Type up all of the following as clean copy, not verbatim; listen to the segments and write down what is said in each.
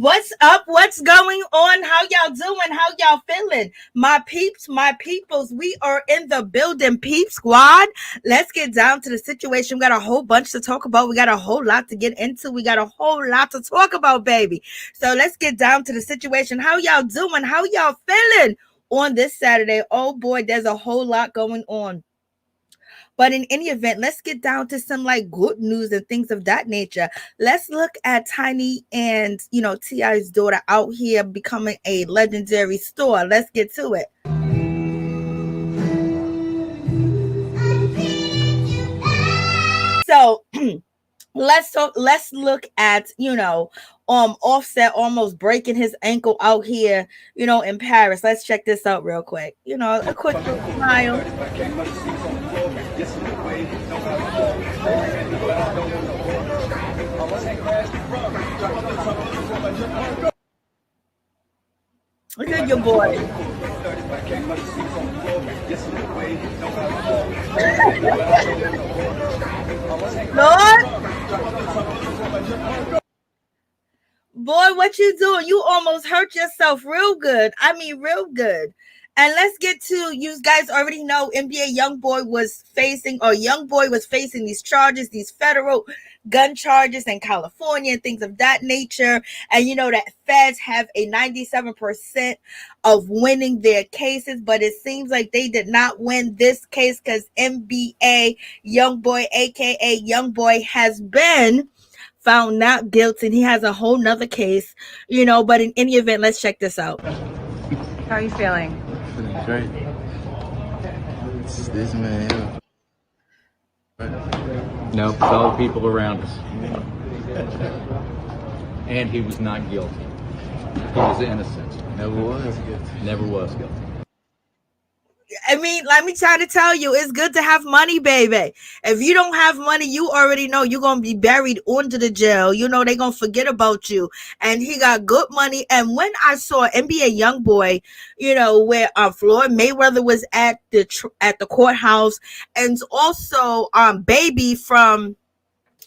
What's up? What's going on? How y'all doing? How y'all feeling? My peeps, my peoples, we are in the building, peep squad. Let's get down to the situation. We got a whole bunch to talk about. We got a whole lot to get into. We got a whole lot to talk about, baby. So let's get down to the situation. How y'all doing? How y'all feeling on this Saturday? Oh boy, there's a whole lot going on. But in any event, let's get down to some like good news and things of that nature. Let's look at Tiny and, T.I.'s daughter out here becoming a legendary star. Let's get to it. So let's look at, Offset almost breaking his ankle out here, in Paris. Let's check this out real quick. A quick smile. Look at your boy. Lord, boy, what you doing? You almost hurt yourself real good. I mean, real good. And let's get to, you guys already know NBA YoungBoy was facing these charges, these federal gun charges in California and things of that nature. And that feds have a 97% of winning their cases, but it seems like they did not win this case because NBA YoungBoy, aka YoungBoy, has been found not guilty. And he has a whole nother case, but in any event, let's check this out. How are you feeling? Feeling great. It's this man here. No, it's all the people around us. And he was not guilty. He was innocent. Never was guilty. Never was guilty. I mean, let me try to tell you, it's good to have money, baby. If you don't have money, you already know you're going to be buried under the jail. They're going to forget about you. And he got good money. And when I saw NBA YoungBoy, where Floyd Mayweather was at the courthouse, and also Baby from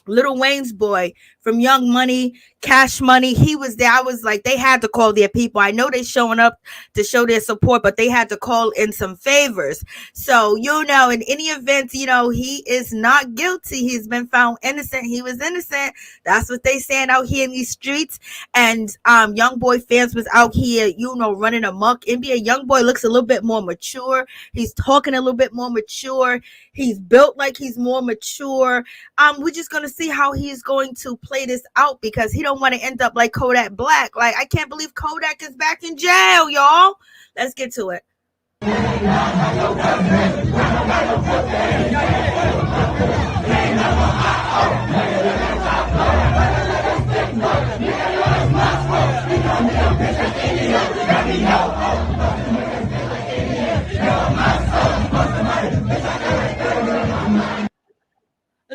Lil Wayne's boy from Young Money, Cash Money, he was there. I was like, they had to call their people. I know they showing up to show their support, but they had to call in some favors. So, in any event, he is not guilty. He's been found innocent. He was innocent. That's what they saying out here in these streets. And YoungBoy fans was out here, running amok. NBA YoungBoy looks a little bit more mature. He's talking a little bit more mature. He's built like he's more mature. We're just going to see how he's going to play this out because he don't want to end up like Kodak Black. Like, I can't believe Kodak is back in jail, y'all. Let's get to it.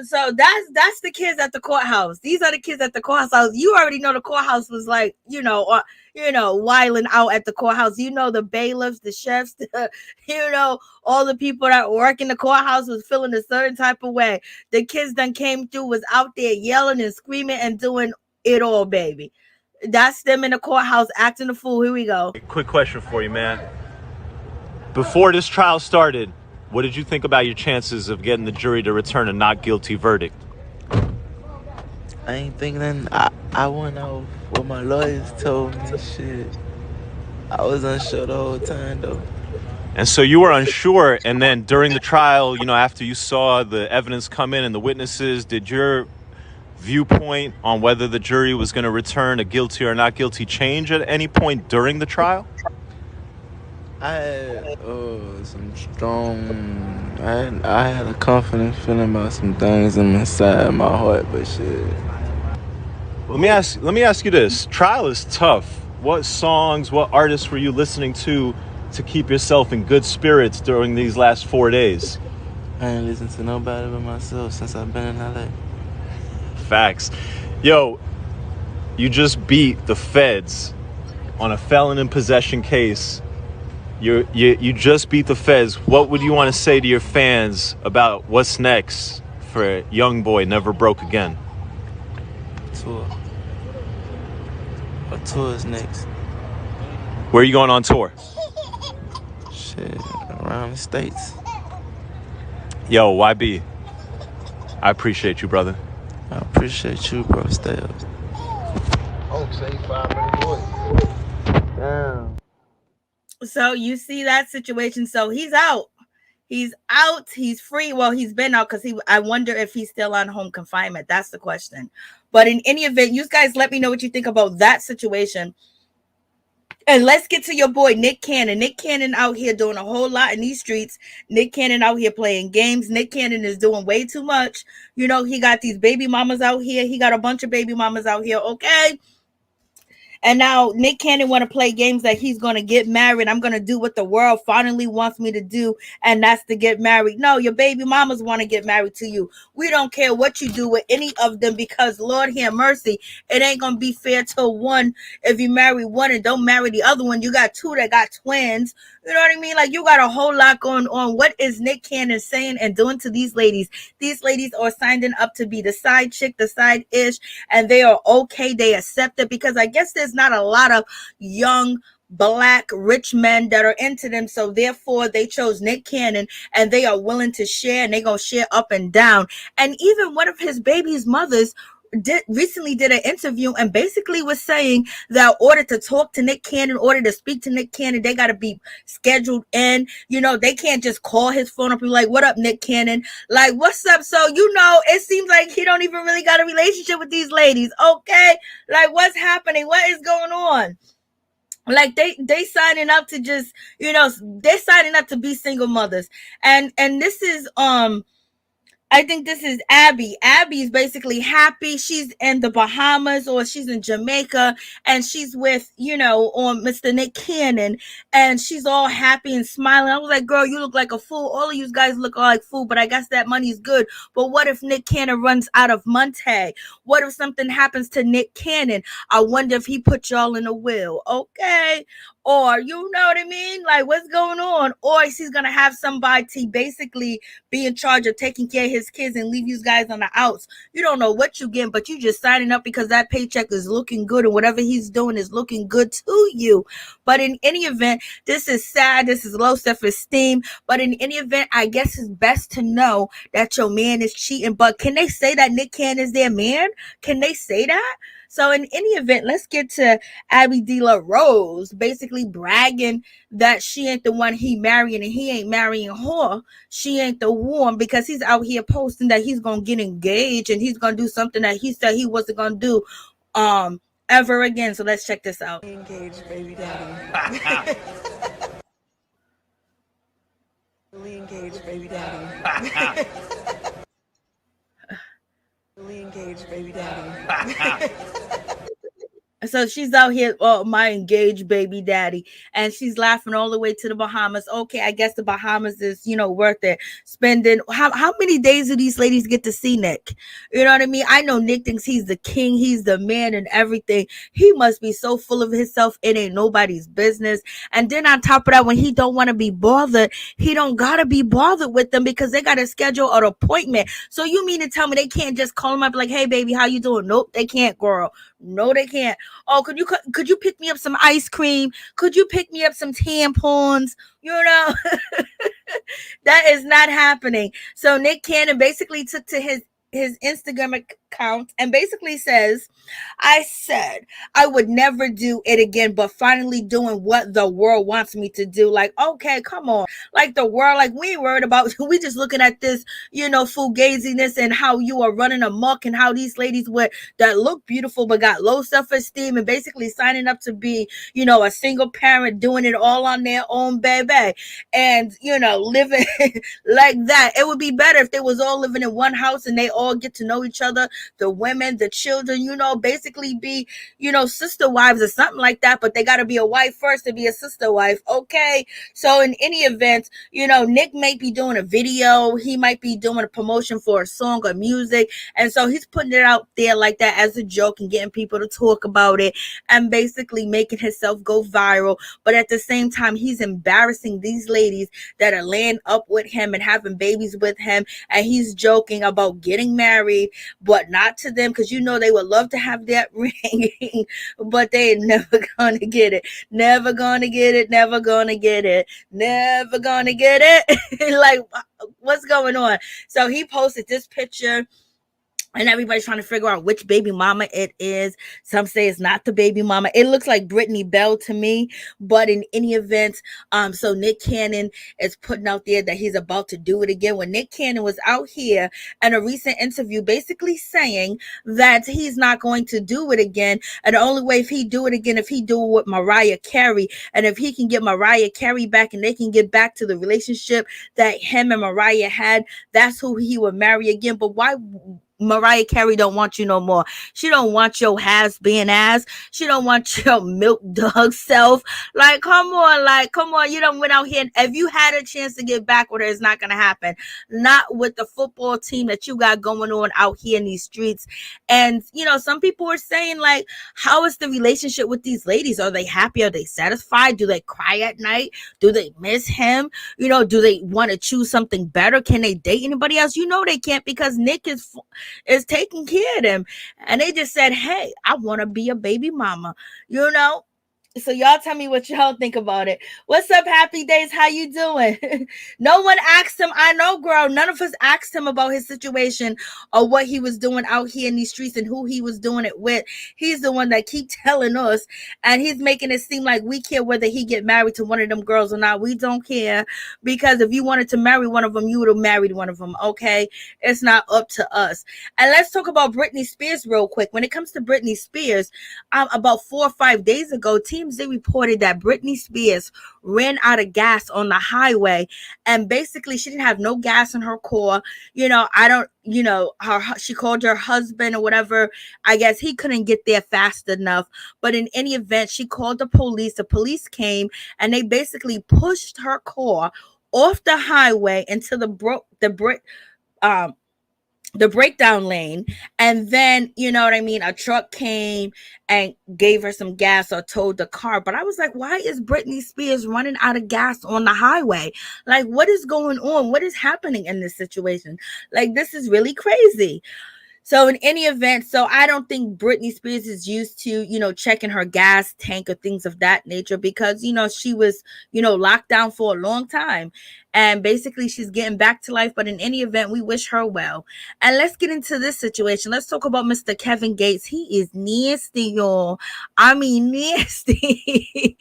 So that's the kids at the courthouse. These are the kids at the courthouse. You already know the courthouse was like, wilding out at the courthouse. The bailiffs, the chefs, all the people that work in the courthouse was feeling a certain type of way. The kids done came through, was out there yelling and screaming and doing it all, baby. That's them in the courthouse acting a fool. Here we go. Quick question for you, man. Before this trial started, what did you think about your chances of getting the jury to return a not guilty verdict? I ain't thinking nothing. I went off what my lawyers told me. Shit. I was unsure the whole time, though. And so you were unsure, and then during the trial, after you saw the evidence come in and the witnesses, did your viewpoint on whether the jury was going to return a guilty or not guilty change at any point during the trial? I had some strong. I had a confident feeling about some things inside my heart, but shit. Let me ask you this: trial is tough. What songs, what artists were you listening to keep yourself in good spirits during these last 4 days? I ain't listened to nobody but myself since I've been in LA. Facts. Yo, you just beat the feds on a felon in possession case. You just beat the feds. What would you want to say to your fans about what's next for YoungBoy Never Broke Again? Tour. What tour is next? Where are you going on tour? Shit, around the States. Yo, YB, I appreciate you, brother. I appreciate you, bro. Stay up. Oh, say 5 minutes away. Damn. So you see that situation. So he's out. He's out. He's free. Well, he's been out because I wonder if he's still on home confinement. That's the question. But in any event, you guys let me know what you think about that situation. And let's get to your boy, Nick Cannon. Nick Cannon out here doing a whole lot in these streets. Nick Cannon out here playing games. Nick Cannon is doing way too much. You know, he got these baby mamas out here. He got a bunch of baby mamas out here. Okay. And now Nick Cannon want to play games that he's going to get married. I'm going to do what the world finally wants me to do, and that's to get married. No, your baby mamas want to get married to you. We don't care what you do with any of them because, Lord have mercy, it ain't going to be fair to one if you marry one and don't marry the other one. You got two that got twins. You know what I mean? Like, you got a whole lot going on. What is Nick Cannon saying and doing to these ladies? These ladies are signing up to be the side chick, the side ish, and they are okay. They accept it because I guess there's not a lot of young Black rich men that are into them, so therefore they chose Nick Cannon, and they are willing to share, and they're gonna share up and down. And even one of his baby's mothers recently did an interview and basically was saying that in order to talk to Nick Cannon, in order to speak to Nick Cannon, they got to be scheduled in. You know, they can't just call his phone up and be like, what up, Nick Cannon? Like, what's up? So, you know, it seems like he don't even really got a relationship with these ladies. Okay. Like, what's happening? What is going on? Like they signing up to just, you know, they're signing up to be single mothers. And this is, I think this is Abby. Abby's basically happy. She's in the Bahamas or she's in Jamaica and she's with, you know, Mr. Nick Cannon, and she's all happy and smiling. I was like, girl, you look like a fool. All of you guys look like fool, but I guess that money's good. But what if Nick Cannon runs out of money? What if something happens to Nick Cannon? I wonder if he put y'all in a will. Okay. Or, you know what I mean? Like, what's going on? Or he's going to have somebody basically be in charge of taking care of his kids and leave you guys on the outs. You don't know what you're getting, but you just signing up because that paycheck is looking good and whatever he's doing is looking good to you. But in any event, this is sad. This is low self-esteem. But in any event, I guess it's best to know that your man is cheating. But can they say that Nick Cannon is their man? Can they say that? So in any event, let's get to Abby De La Rose basically bragging that she ain't the one he marrying and he ain't marrying her. She ain't the one because he's out here posting that he's going to get engaged and he's going to do something that he said he wasn't going to do ever again. So let's check this out. Engaged, baby daddy. Really engaged, baby daddy. Really engaged, baby daddy. So she's out here, oh, my engaged baby daddy, and she's laughing all the way to the Bahamas. Okay, I guess the Bahamas is, you know, worth it. Spending how many days do these ladies get to see Nick? You know what I mean? I know Nick thinks he's the king, he's the man and everything. He must be so full of himself, it ain't nobody's business. And then on top of that, when he don't want to be bothered, he don't gotta be bothered with them because they gotta schedule an appointment. So you mean to tell me they can't just call him up like, hey baby, how you doing? Nope, they can't, girl. No, they can't. Oh, could you pick me up some ice cream? Could you pick me up some tampons? You know, that is not happening. So Nick Cannon basically took to his Instagram account and basically says, I said I would never do it again, but finally doing what the world wants me to do. Like, okay, come on. Like the world, like we ain't worried about, we just looking at this, you know, fugaziness and how you are running amok and how these ladies that look beautiful but got low self-esteem and basically signing up to be, you know, a single parent doing it all on their own, baby. And, you know, living like that. It would be better if they was all living in one house and they all get to know each other, the women, the children, you know, basically be, you know, sister wives or something like that, but they got to be a wife first to be a sister wife. Okay. So in any event, you know, Nick might be doing a video. He might be doing a promotion for a song or music. And so he's putting it out there like that as a joke and getting people to talk about it and basically making himself go viral. But at the same time, he's embarrassing these ladies that are laying up with him and having babies with him. And he's joking about getting getting married, but not to them, because you know they would love to have that ring, but they ain't never gonna get it. Never gonna get it. Never gonna get it. Never gonna get it. Like, what's going on? So he posted this picture, and everybody's trying to figure out which baby mama it is. Some say it's not the baby mama. It looks like Brittany Bell to me, but in any event, so Nick Cannon is putting out there that he's about to do it again. When Nick Cannon was out here in a recent interview, basically saying that he's not going to do it again, and the only way if he do it again, if he do it with Mariah Carey, and if he can get Mariah Carey back, and they can get back to the relationship that him and Mariah had, that's who he would marry again. But why? Mariah Carey don't want you no more. She don't want your has-been ass. She don't want your milk dog self. Like, come on. You done went out here, and if you had a chance to get back with her, it's not gonna happen. Not with the football team that you got going on out here in these streets. And some people are saying, like, how is the relationship with these ladies? Are they happy? Are they satisfied? Do they cry at night? Do they miss him? Do they want to choose something better? Can they date anybody else? They can't, because Nick is taking care of them, and they just said, hey, I want to be a baby mama. So y'all tell me what y'all think about it. What's up, Happy Days? How you doing? No one asked him. I know, girl. None of us asked him about his situation or what he was doing out here in these streets and who he was doing it with. He's the one that keep telling us, and he's making it seem like we care whether he get married to one of them girls or not. We don't care, because if you wanted to marry one of them, you would have married one of them, okay? It's not up to us. And let's talk about Britney Spears real quick. When it comes to Britney Spears, about 4 or 5 days ago, they reported that Britney Spears ran out of gas on the highway, and basically she didn't have no gas in her car. She called her husband or whatever. I guess he couldn't get there fast enough. But in any event, she called the police. The police came, and they basically pushed her car off the highway into the breakdown lane. And then, a truck came and gave her some gas or towed the car. But I was like, why is Britney Spears running out of gas on the highway? Like, what is going on? What is happening in this situation? Like, this is really crazy. So in any event, I don't think Britney Spears is used to, checking her gas tank or things of that nature, because, she was, locked down for a long time, and basically she's getting back to life. But in any event, we wish her well. And let's get into this situation. Let's talk about Mr. Kevin Gates. He is nasty, y'all. I mean, nasty. When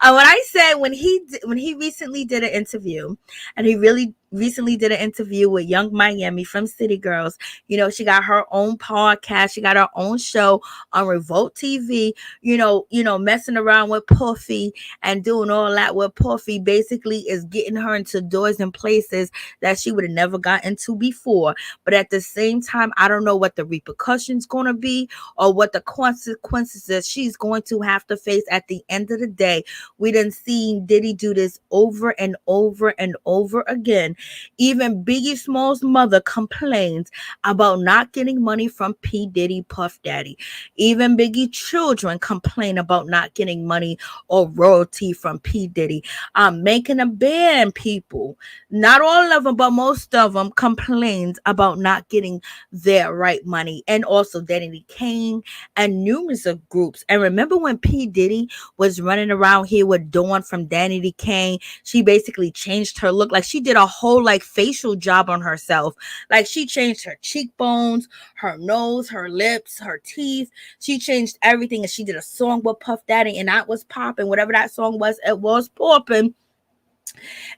I said, when he recently did an interview, and he really recently did an interview with Yung Miami from City Girls. She got her own podcast. She got her own show on Revolt TV, messing around with Puffy and doing all that with Puffy basically is getting her into doors and places that she would have never got into before. But at the same time, I don't know what the repercussions going to be or what the consequences that she's going to have to face at the end of the day. We done seen Diddy do this over and over and over again. Even Biggie Smalls' mother complains about not getting money from P. Diddy Puff Daddy. Even Biggie children complain about not getting money or royalty from P. Diddy. Making a band, people, not all of them, but most of them complains about not getting their right money. And also Danny Kane and numerous of groups. And remember when P. Diddy was running around here with Dawn from Danny Kane? She basically changed her look. Like, she did a whole facial job on herself. Like, she changed her cheekbones, her nose, her lips, her teeth. She changed everything, and she did a song with Puff Daddy, and that was popping. Whatever that song was, it was popping.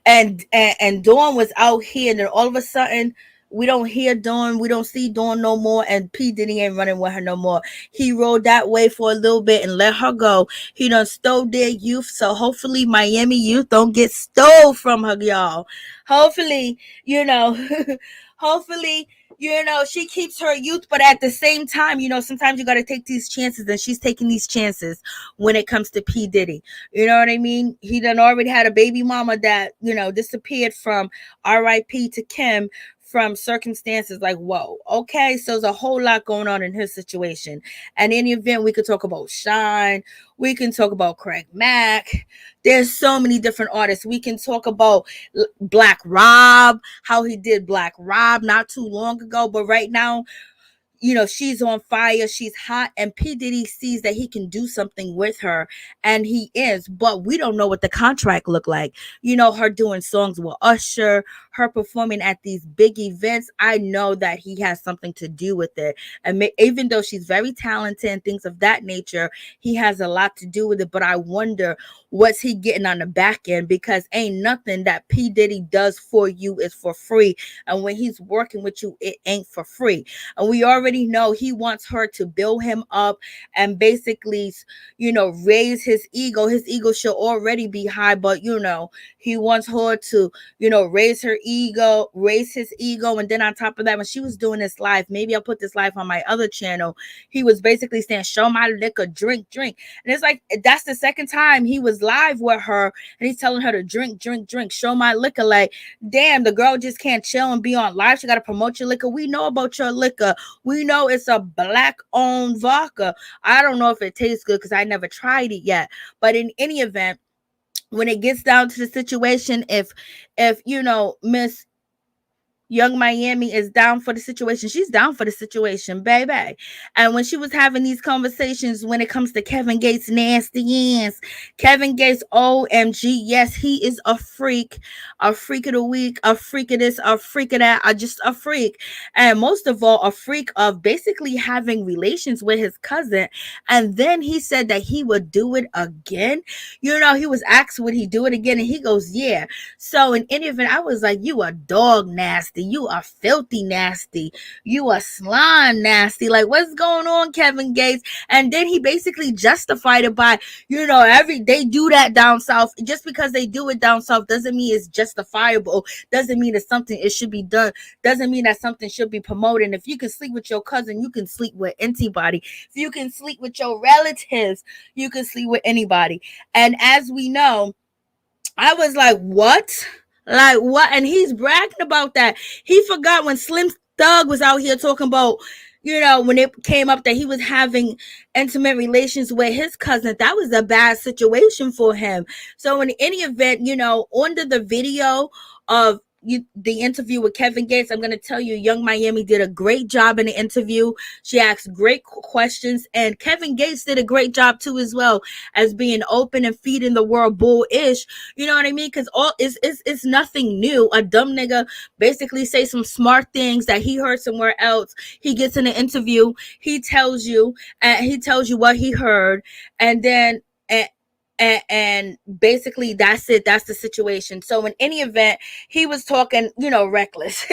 And Dawn was out here, and then all of a sudden we don't hear Dawn, we don't see Dawn no more, and P. Diddy ain't running with her no more. He rode that way for a little bit and let her go. He done stole their youth, so hopefully Miami youth don't get stole from her, y'all. Hopefully, hopefully, she keeps her youth, but at the same time, sometimes you got to take these chances, and she's taking these chances when it comes to P. Diddy. You know what I mean? He done already had a baby mama that, disappeared from R.I.P. to Kim from circumstances like, whoa, okay, so there's a whole lot going on in his situation. And in the event, we could talk about Shine, we can talk about Craig Mack. There's so many different artists. We can talk about Black Rob, how he did Black Rob not too long ago, but right now, you know, she's on fire, she's hot, and P. Diddy sees that he can do something with her, and he is, but we don't know what the contract looked like. You know, her doing songs with Usher, her performing at these big events. I know that he has something to do with it. And even though she's very talented and things of that nature, he has a lot to do with it. But I wonder, what's he getting on the back end? Because ain't nothing that P. Diddy does for you is for free. And when he's working with you, it ain't for free. And we already know he wants her to build him up and basically, you know, raise his ego. His ego should already be high, but you know, he wants her to, you know, raise his ego. And then on top of that, when she was doing this live, maybe I'll put this live on my other channel, he was basically saying, show my liquor, drink. And it's like, that's the second time he was live with her and he's telling her to drink, show my liquor. Like, damn, the girl just can't chill and be on live. She got to promote your liquor. We know about your liquor. We know it's a Black-owned vodka. I don't know if it tastes good because I never tried it yet. But in any event, when it gets down to the situation, if you know, Miss Yung Miami is down for the situation, she's down for the situation, baby. And when she was having these conversations when it comes to Kevin Gates' nasty ass, Kevin Gates, OMG, yes, he is a freak of the week, a freak of this, a freak of that, just a freak. And most of all, a freak of basically having relations with his cousin. And then he said that he would do it again. You know, he was asked, would he do it again? And he goes, yeah. So in any event, I was like, you a dog nasty. You are filthy nasty. You are slime nasty. Like, what's going on, Kevin Gates? And then he basically justified it by, you know, they do that down south. Just because they do it down south doesn't mean it's justifiable. Doesn't mean it's something it should be done. Doesn't mean that something should be promoted. And if you can sleep with your cousin, you can sleep with anybody. If you can sleep with your relatives, you can sleep with anybody. And as we know, I was like, what? Like, what? And he's bragging about that. He forgot when Slim Thug was out here talking about, you know, when it came up that he was having intimate relations with his cousin. That was a bad situation for him. So in any event, you know, under the video of the interview with Kevin Gates, I'm going to tell you, Yung Miami did a great job in the interview. She asked great questions, and Kevin Gates did a great job too, as well, as being open and feeding the world bullish. You know what I mean? Because all it's nothing new. A dumb nigga basically say some smart things that he heard somewhere else. He gets in an interview. He tells you what he heard, and then and basically that's it. That's the situation. So in any event, he was talking, you know, reckless.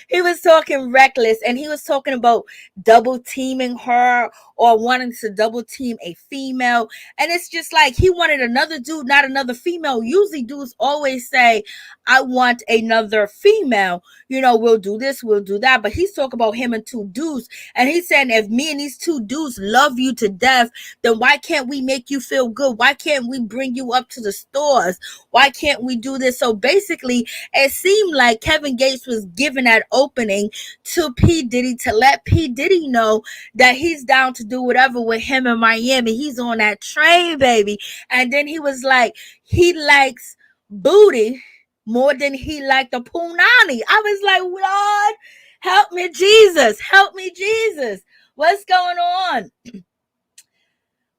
He was talking reckless, and he was talking about double teaming her or wanting to double team a female. And it's just like he wanted another dude, not another female. Usually dudes always say, I want another female. You know, we'll do this, we'll do that. But he's talking about him and two dudes. And he's saying, if me and these two dudes love you to death, then why can't we make you feel good? Why can't we bring you up to the stores? Why can't we do this? So basically, it seemed like Kevin Gates was giving that opening to P. Diddy to let P. Diddy know that he's down to do whatever with him in Miami. He's on that train, baby. And then he was like, he likes booty more than he liked the punani. I was like, Lord, help me, Jesus. Help me, Jesus. What's going on?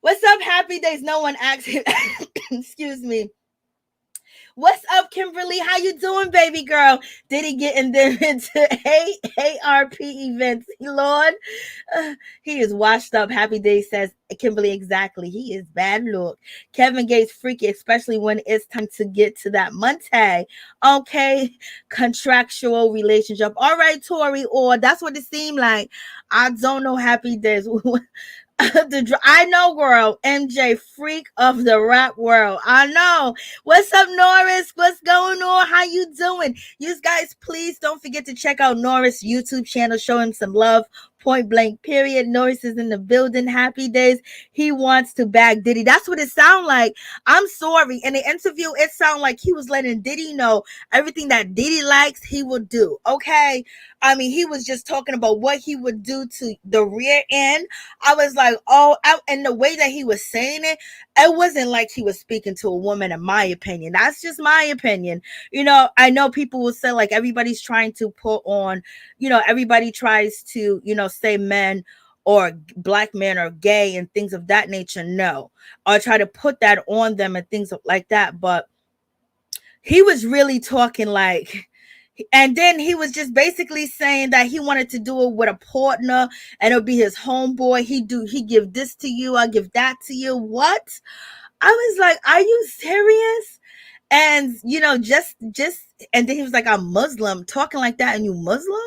What's up, Happy Days? No one asked him. Excuse me. What's up, Kimberly? How you doing, baby girl? Did he get in them into ARP events? Lord, he is washed up. Happy Day says, Kimberly, exactly. He is bad look. Kevin Gates freaky, especially when it's time to get to that Monte. Okay, contractual relationship. All right, Tori, or that's what it seemed like. I don't know, Happy Days. I know, girl. MJ, freak of the rap world. I know. What's up, Norris? What's going on? How you doing? You guys, please don't forget to check out Norris' YouTube channel. Show him some love. Point blank, period. Norris is in the building. Happy days. He wants to bag Diddy. That's what it sound like. I'm sorry. In the interview, it sounded like he was letting Diddy know everything that Diddy likes, he would do. Okay. I mean, he was just talking about what he would do to the rear end. I was like, oh, and the way that he was saying it, it wasn't like he was speaking to a woman, in my opinion. That's just my opinion. You know, I know people will say like everybody's trying to put on, you know, everybody tries to, you know, say men or black men are gay and things of that nature. No, or try to put that on them and things like that. But he was really talking like, and then he was just basically saying that he wanted to do it with a partner and it'll be his homeboy. He give this to you, I give that to you. What? I was like, are you serious? And you know, just and then he was like, I'm Muslim, talking like that, and you Muslim?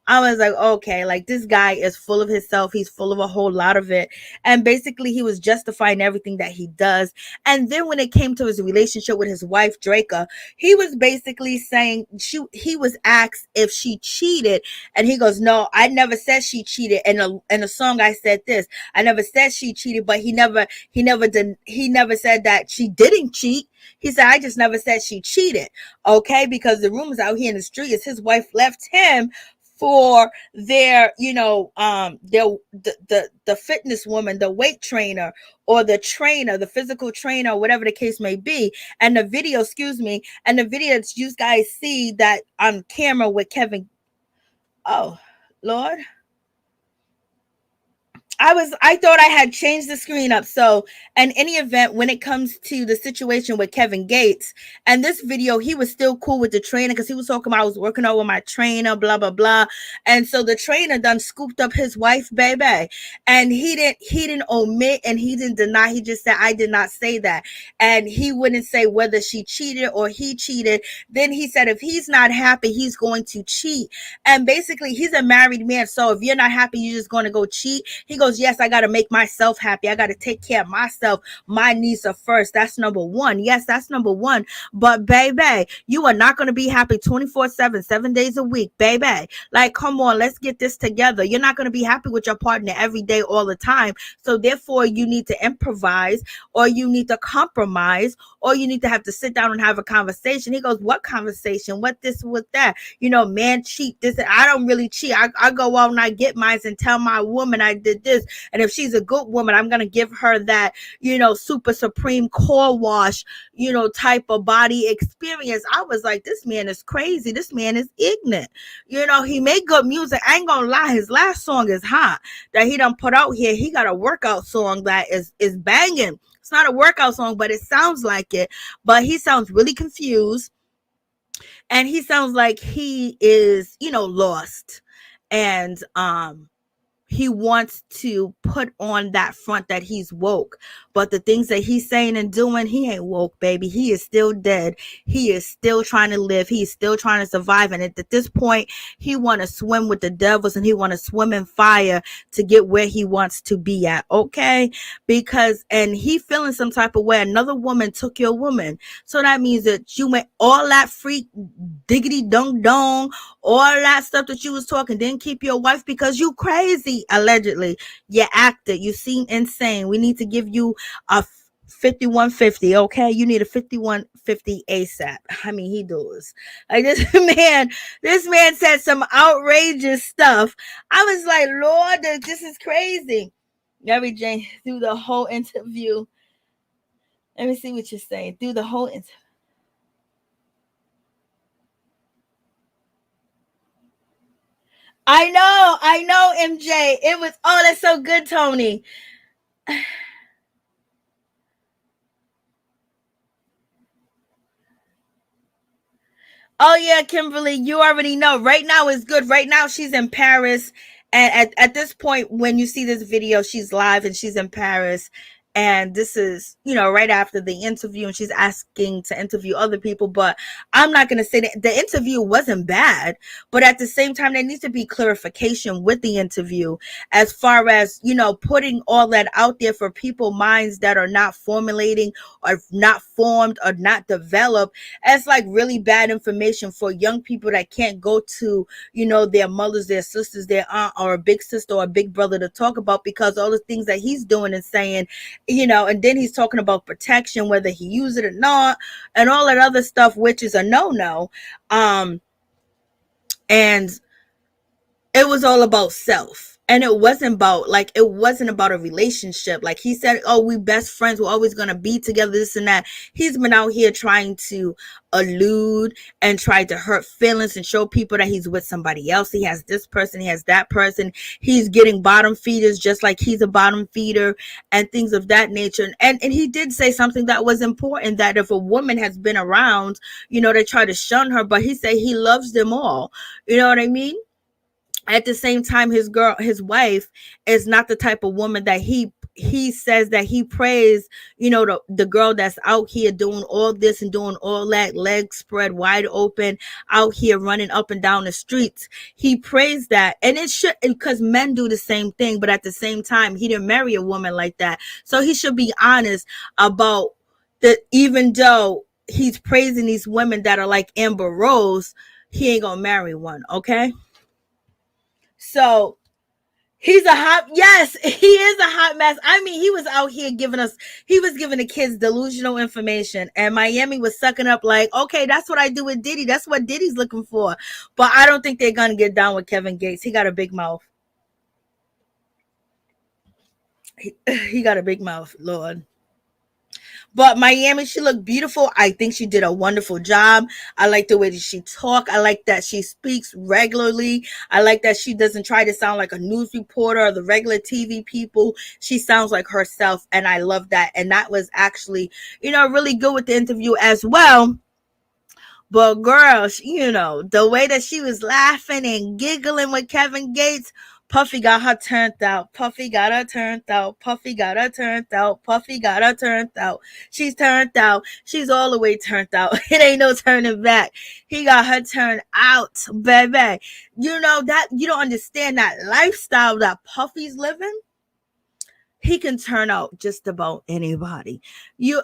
I was like, okay, like this guy is full of himself. He's full of a whole lot of it. And basically he was justifying everything that he does. And then when it came to his relationship with his wife, Draca, he was basically saying he was asked if she cheated. And he goes, no, I never said she cheated. In a song, I said this. I never said she cheated, but he never said that she didn't cheat. He said, I just never said she cheated. Okay. Because the rumors out here in the street is his wife left him for their, you know, the fitness woman, the weight trainer, or the trainer, the physical trainer, whatever the case may be. And the video, and the video that you guys see that on camera with Kevin. Oh, Lord. I thought I had changed the screen up. So in any event, when it comes to the situation with Kevin Gates and this video, he was still cool with the trainer because he was talking about I was working out with my trainer, blah, blah, blah. And so the trainer done scooped up his wife, baby. And he didn't omit and he didn't deny. He just said, I did not say that. And he wouldn't say whether she cheated or he cheated. Then he said, if he's not happy, he's going to cheat. And basically he's a married man. So if you're not happy, you're just going to go cheat. He goes, yes, I got to make myself happy. I got to take care of myself. My needs are first. That's number one. Yes, that's number one. But baby, you are not going to be happy 24/7, 7 days a week, baby. Like, come on, let's get this together. You're not going to be happy with your partner every day, all the time. So therefore, you need to improvise, or you need to compromise, or you need to have to sit down and have a conversation. He goes, what conversation? What this, what that? You know, man cheat this. I don't really cheat. I go out and I get mine and tell my woman I did this. And if she's a good woman, I'm going to give her that, you know, super supreme core wash, you know, type of body experience. I was like, this man is crazy. This man is ignorant. You know, he made good music. I ain't going to lie. His last song is hot that he done put out here. He got a workout song that is banging. It's not a workout song, but it sounds like it. But he sounds really confused. And he sounds like he is, you know, lost. And, he wants to put on that front that he's woke, but the things that he's saying and doing, he ain't woke, baby. He is still dead. He is still trying to live. He is still trying to survive. And at this point, he want to swim with the devils and he want to swim in fire to get where he wants to be at. Okay. Because, and he feeling some type of way. Another woman took your woman. So that means that you went all that freak diggity dong dong, all that stuff that you was talking, didn't keep your wife because you crazy. Allegedly, you acted. You seem insane. We need to give you a 5150. Okay, you need a 5150 ASAP. I mean, he does. Like this man said some outrageous stuff. I was like, Lord, this is crazy. Mary Jane, through the whole interview. Let me see what you're saying. Through the whole interview. I know, MJ. It was, oh, that's so good, Tony. Oh, yeah, Kimberly, you already know. Right now is good. Right now, she's in Paris. And at this point, when you see this video, she's live and she's in Paris. And this is, right after the interview, and she's asking to interview other people. But I'm not going to say that the interview wasn't bad, but at the same time, there needs to be clarification with the interview as far as, putting all that out there for people minds that are not formulating or not formed or not developed. It's like really bad information for young people that can't go to, their mothers, their sisters, their aunt, or a big sister or a big brother to talk about, because all the things that he's doing and saying, and then he's talking about protection, whether he used it or not, and all that other stuff, which is a no-no. And it was all about self. And it wasn't about a relationship. Like he said, oh, we best friends, we're always going to be together, this and that. He's been out here trying to allude and try to hurt feelings and show people that he's with somebody else. He has this person, he has that person. He's getting bottom feeders just like he's a bottom feeder and things of that nature. And he did say something that was important, that if a woman has been around, they try to shun her, but he said he loves them all. You know what I mean? At the same time, his wife is not the type of woman that he says that he prays, the girl that's out here doing all this and doing all that, legs spread wide open, out here running up and down the streets. He prays that. And it should, because men do the same thing, but at the same time, he didn't marry a woman like that. So he should be honest about that. Even though he's praising these women that are like Amber Rose, he ain't gonna marry one. Okay. So he is a hot mess. I mean, he was out here giving the kids delusional information, and Miami was sucking up like, okay, that's what I do with Diddy. That's what Diddy's looking for. But I don't think they're going to get down with Kevin Gates. He got a big mouth. He got a big mouth, Lord. But Miami, she looked beautiful. I think she did a wonderful job. I like the way that she talk. I like that she speaks regularly. I like that she doesn't try to sound like a news reporter or the regular TV people. She sounds like herself, and I love that. And that was actually, really good with the interview as well. But girl, the way that she was laughing and giggling with Kevin Gates, Puffy got her turned out. Puffy got her turned out. Puffy got her turned out. Puffy got her turned out. She's turned out. She's all the way turned out. It ain't no turning back. He got her turned out, baby. That you don't understand that lifestyle that Puffy's living. He can turn out just about anybody. You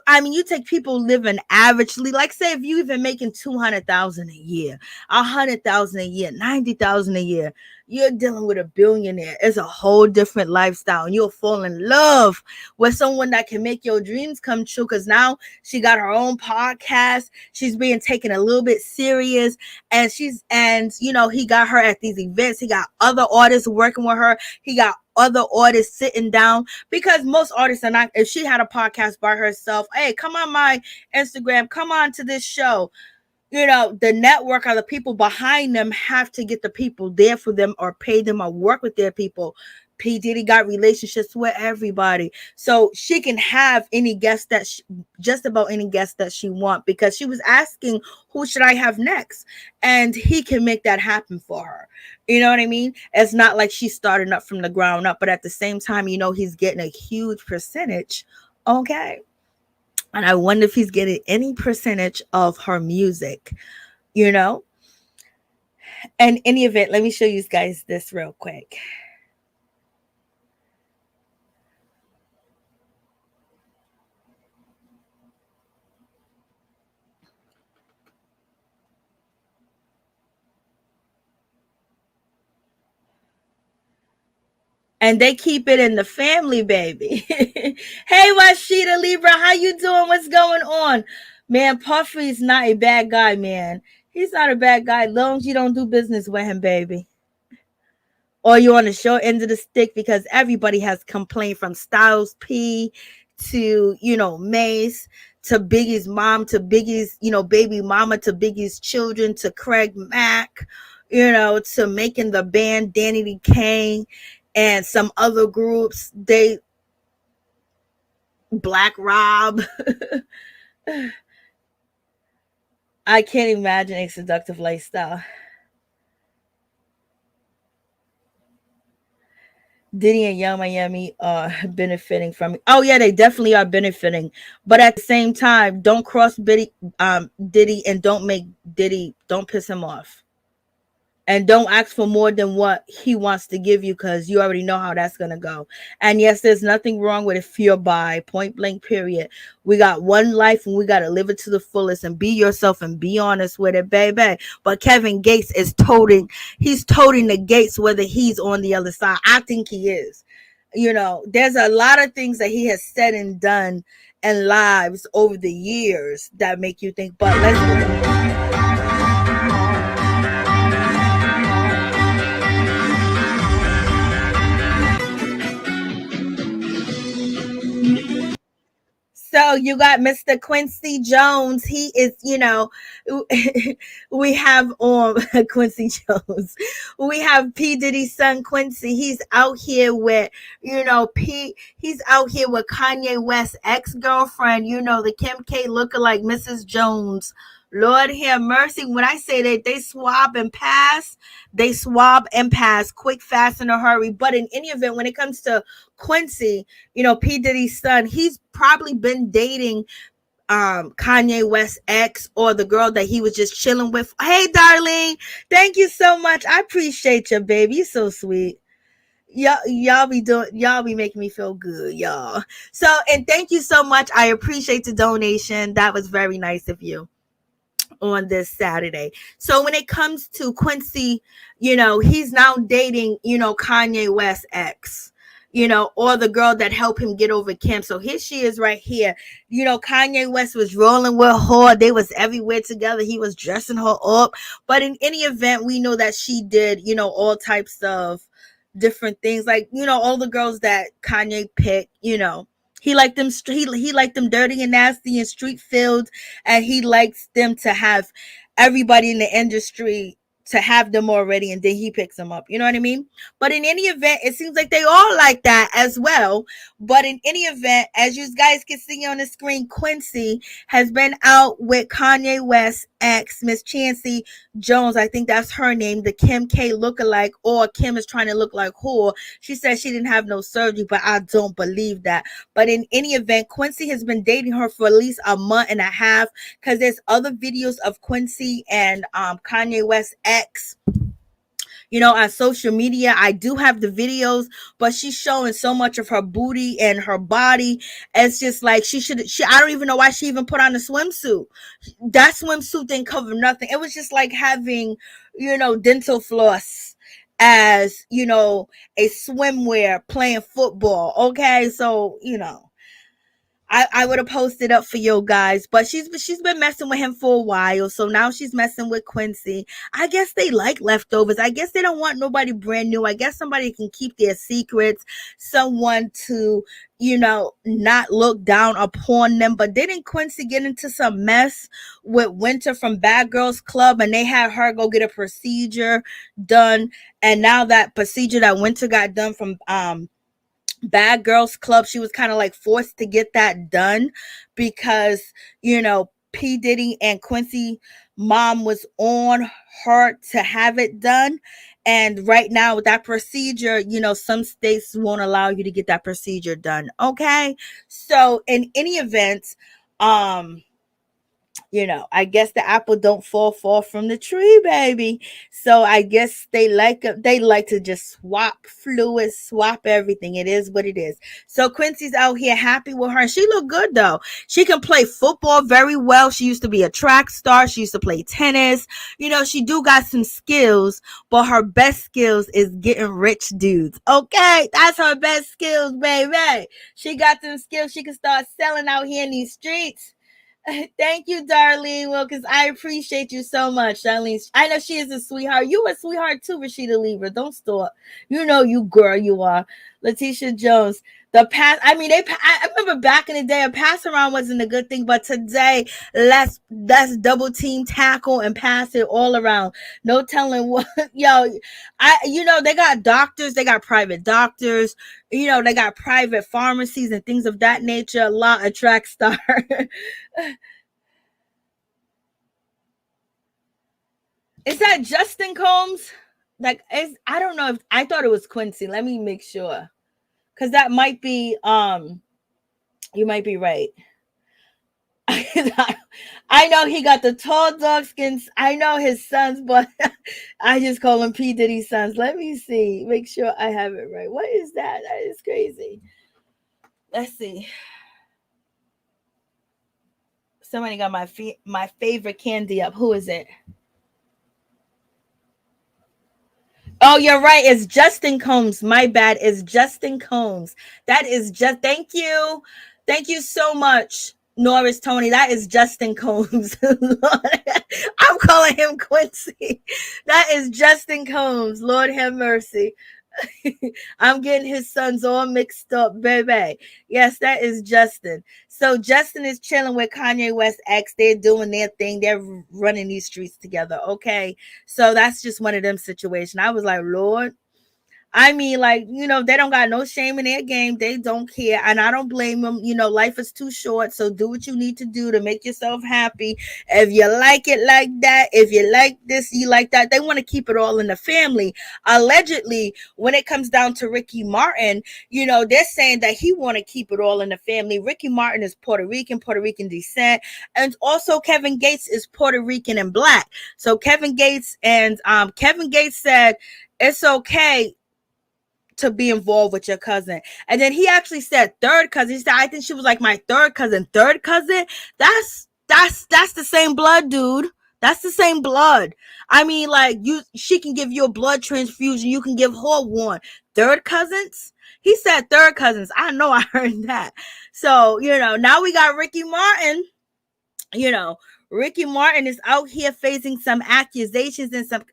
take people living averagely, like say if you even making 200,000 a year, 100,000 a year, 90,000 a year, you're dealing with a billionaire. It's a whole different lifestyle, and you'll fall in love with someone that can make your dreams come true. Because now she got her own podcast. She's being taken a little bit serious, and he got her at these events. He got other artists working with her. He got other artists sitting down, because most artists are not. If she had a podcast by herself, hey, come on my Instagram, come on to this show. The network or the people behind them have to get the people there for them or pay them or work with their people. P. Diddy got relationships with everybody. So she can have any guest just about any guest that she want, because she was asking, who should I have next? And he can make that happen for her. You know what I mean? It's not like she's starting up from the ground up, but at the same time, he's getting a huge percentage. Okay. And I wonder if he's getting any percentage of her music, And in any event, let me show you guys this real quick. And they keep it in the family, baby. Hey, Washida Libra, how you doing? What's going on? Man, Puffy's not a bad guy, man. He's not a bad guy, as long as you don't do business with him, baby. Or you're on the short end of the stick, because everybody has complained, from Styles P to, Mace, to Biggie's mom, to Biggie's, baby mama, to Biggie's children, to Craig Mack, to making the band Danny D. Kane and some other groups. Black Rob. I can't imagine a seductive lifestyle. Diddy and Yung Miami are benefiting from it. Oh yeah, they definitely are benefiting. But at the same time, don't cross Diddy, and don't piss him off. And don't ask for more than what he wants to give you, because you already know how that's gonna go. And yes, there's nothing wrong with if you're by point blank period. We got one life and we gotta live it to the fullest and be yourself and be honest with it, baby. But Kevin Gates is he's toting the gates whether he's on the other side. I think he is. There's a lot of things that he has said and done in lives over the years that make you think, but let's go. So you got Mr. Quincy Jones. He is, we have Quincy Jones. We have P. Diddy's son Quincy. He's out here with, he's out here with Kanye West's ex-girlfriend, the Kim K lookalike Mrs. Jones. Lord have mercy. When I say that they swab and pass, quick, fast, in a hurry. But in any event, when it comes to Quincy, P. Diddy's son, he's probably been dating Kanye West's ex, or the girl that he was just chilling with. Hey, darling, thank you so much. I appreciate you, baby. You're so sweet. Y'all be making me feel good, y'all. So, and thank you so much. I appreciate the donation. That was very nice of you on this Saturday. So when it comes to Quincy, he's now dating, Kanye West's ex, or the girl that helped him get over Kim. So here she is right here. Kanye West was rolling with her. They was everywhere together. He was dressing her up. But in any event, we know that she did, all types of different things. Like, all the girls that Kanye picked, he liked them. He liked them dirty and nasty and street filled, and he likes them to have everybody in the industry to have them already, and then he picks them up. You know what I mean? But in any event, it seems like they all like that as well. But in any event, as you guys can see on the screen, Quincy has been out with Kanye West's ex, Miss Chancey Jones. I think that's her name, the Kim K lookalike, or Kim is trying to look like her. She said she didn't have no surgery, but I don't believe that. But in any event, Quincy has been dating her for at least a month and a half, because there's other videos of Quincy and Kanye West's ex, on social media. I do have the videos, but she's showing so much of her booty and her body. It's just like I don't even know why she even put on a swimsuit. That swimsuit didn't cover nothing. It was just like having, dental floss as, a swimwear playing football. Okay. So, I would have posted up for you guys, but she's been messing with him for a while, so now she's messing with Quincy. I guess they like leftovers. I guess they don't want nobody brand new. I guess somebody can keep their secrets, someone to, not look down upon them. But didn't Quincy get into some mess with Winter from Bad Girls Club, and they had her go get a procedure done, and now that procedure that Winter got done from Bad Girls Club, she was kind of like forced to get that done because, P. Diddy and Quincy mom was on her to have it done. And right now with that procedure, some states won't allow you to get that procedure done. Okay. So in any event, I guess the apple don't fall far from the tree, baby. So I guess they like to just swap fluids, swap everything. It is what it is. So Quincy's out here happy with her. And she look good though. She can play football very well. She used to be a track star. She used to play tennis. She do got some skills, but her best skills is getting rich dudes. Okay, that's her best skills, baby. She got them skills. She can start selling out here in these streets. Thank you, Darlene Wilkins. I appreciate you so much, Darlene. I know she is a sweetheart. You a sweetheart too, Rashida Lever. Don't stop. You girl, you are. Letitia Jones. I remember back in the day, a pass around wasn't a good thing, but today, let's double team tackle and pass it all around. No telling what, they got doctors, they got private doctors, they got private pharmacies and things of that nature. A lot of track star. Is that Justin Combs? Like, I don't know if I thought it was Quincy. Let me make sure. Because that might be you might be right. I know he got the tall dark skins. I know his sons, but I just call him P. Diddy's sons. Let me see. Make sure I have it right. What is that? That is crazy. Let's see. Somebody got my favorite candy up. Who is it? Oh, you're right. It's Justin Combs. My bad. It's Justin Combs. That is just thank you. Thank you so much, Norris Tony. That is Justin Combs. I'm calling him Quincy. That is Justin Combs. Lord have mercy. I'm getting his sons all mixed up, baby. Yes, that is Justin. So Justin is chilling with Kanye West ex. They're doing their thing. They're running these streets together. Okay. So that's just one of them situations. I was like, Lord. I mean, like, they don't got no shame in their game. They don't care. And I don't blame them. Life is too short. So do what you need to do to make yourself happy. If you like it like that, if you like this, you like that. They want to keep it all in the family. Allegedly, when it comes down to Ricky Martin, they're saying that he want to keep it all in the family. Ricky Martin is Puerto Rican descent. And also Kevin Gates is Puerto Rican and black. So Kevin Gates said, it's okay to be involved with your cousin. And then he actually said third cousin. He said, I think she was like my third cousin. Third cousin? That's the same blood, dude. That's the same blood. I mean, like, she can give you a blood transfusion. You can give her one. Third cousins? He said third cousins. I know I heard that. So, now we got Ricky Martin. Ricky Martin is out here facing some accusations and some,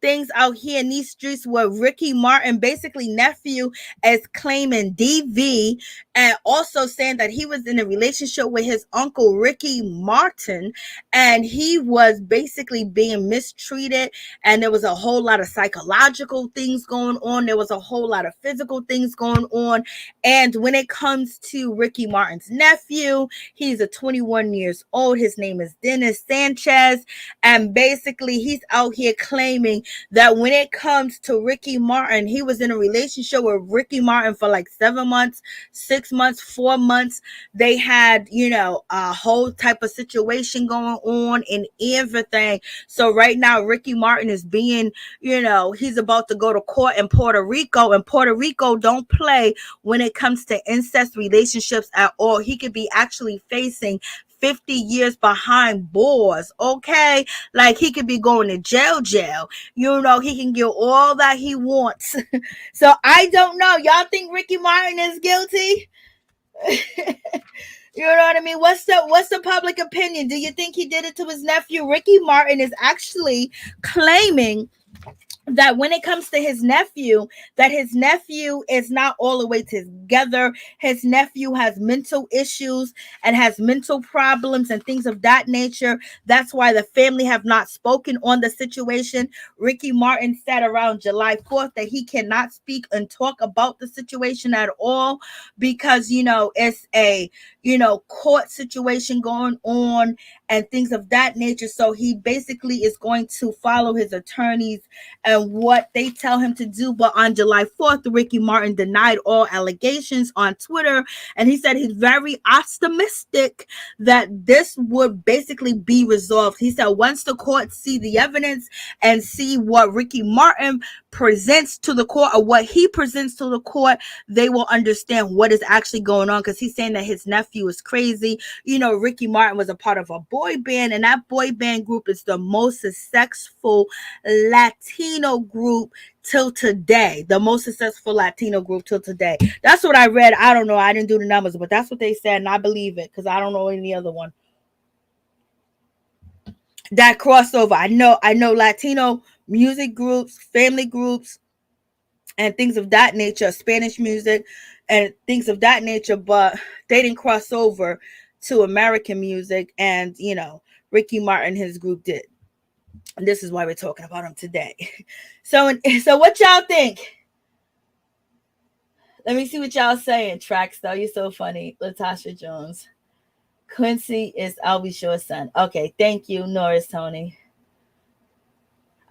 things out here in these streets where Ricky Martin, basically nephew, is claiming DV and also saying that he was in a relationship with his uncle Ricky Martin and he was basically being mistreated, and there was a whole lot of psychological things going on. There was a whole lot of physical things going on. And when it comes to Ricky Martin's nephew, he's a 21 years old. His name is Dennis Sanchez. And basically he's out here claiming that when it comes to Ricky Martin, he was in a relationship with Ricky Martin for like 7 months, 6 months, 4 months. They had, a whole type of situation going on and everything. So right now, Ricky Martin is being, he's about to go to court in Puerto Rico, and Puerto Rico don't play when it comes to incest relationships at all. He could be actually facing 50 years behind bars, okay? Like, he could be going to jail. He can get all that he wants. So I don't know. Y'all think Ricky Martin is guilty? You know what I mean? What's the public opinion? Do you think he did it to his nephew? Ricky Martin is actually claiming that when it comes to his nephew, that his nephew is not all the way together. His nephew has mental issues and has mental problems and things of that nature. That's why the family have not spoken on the situation. Ricky Martin said around July 4th that he cannot speak and talk about the situation at all because, it's a, court situation going on and things of that nature. So he basically is going to follow his attorneys and what they tell him to do. But on July 4th, Ricky Martin denied all allegations on Twitter. And he said he's very optimistic that this would basically be resolved. He said once the court see the evidence and see what Ricky Martin presents to the court or what he presents to the court, they will understand what is actually going on. Because he's saying that his nephew is crazy. Ricky Martin was a part of a boy band, and that boy band group is the most successful Latino group till today. The most successful Latino group till today. That's what I read. I don't know. I didn't do the numbers, but that's what they said, and I believe it because I don't know any other one. That crossover. I know Latino music groups, family groups, and things of that nature, Spanish music and things of that nature, but they didn't cross over to American music, and Ricky Martin, his group did. And this is why we're talking about him today. So what y'all think? Let me see what y'all saying. Tracks though, you're so funny. Latasha Jones. Quincy is Albie Shaw's son. Okay, thank you, Norris Tony.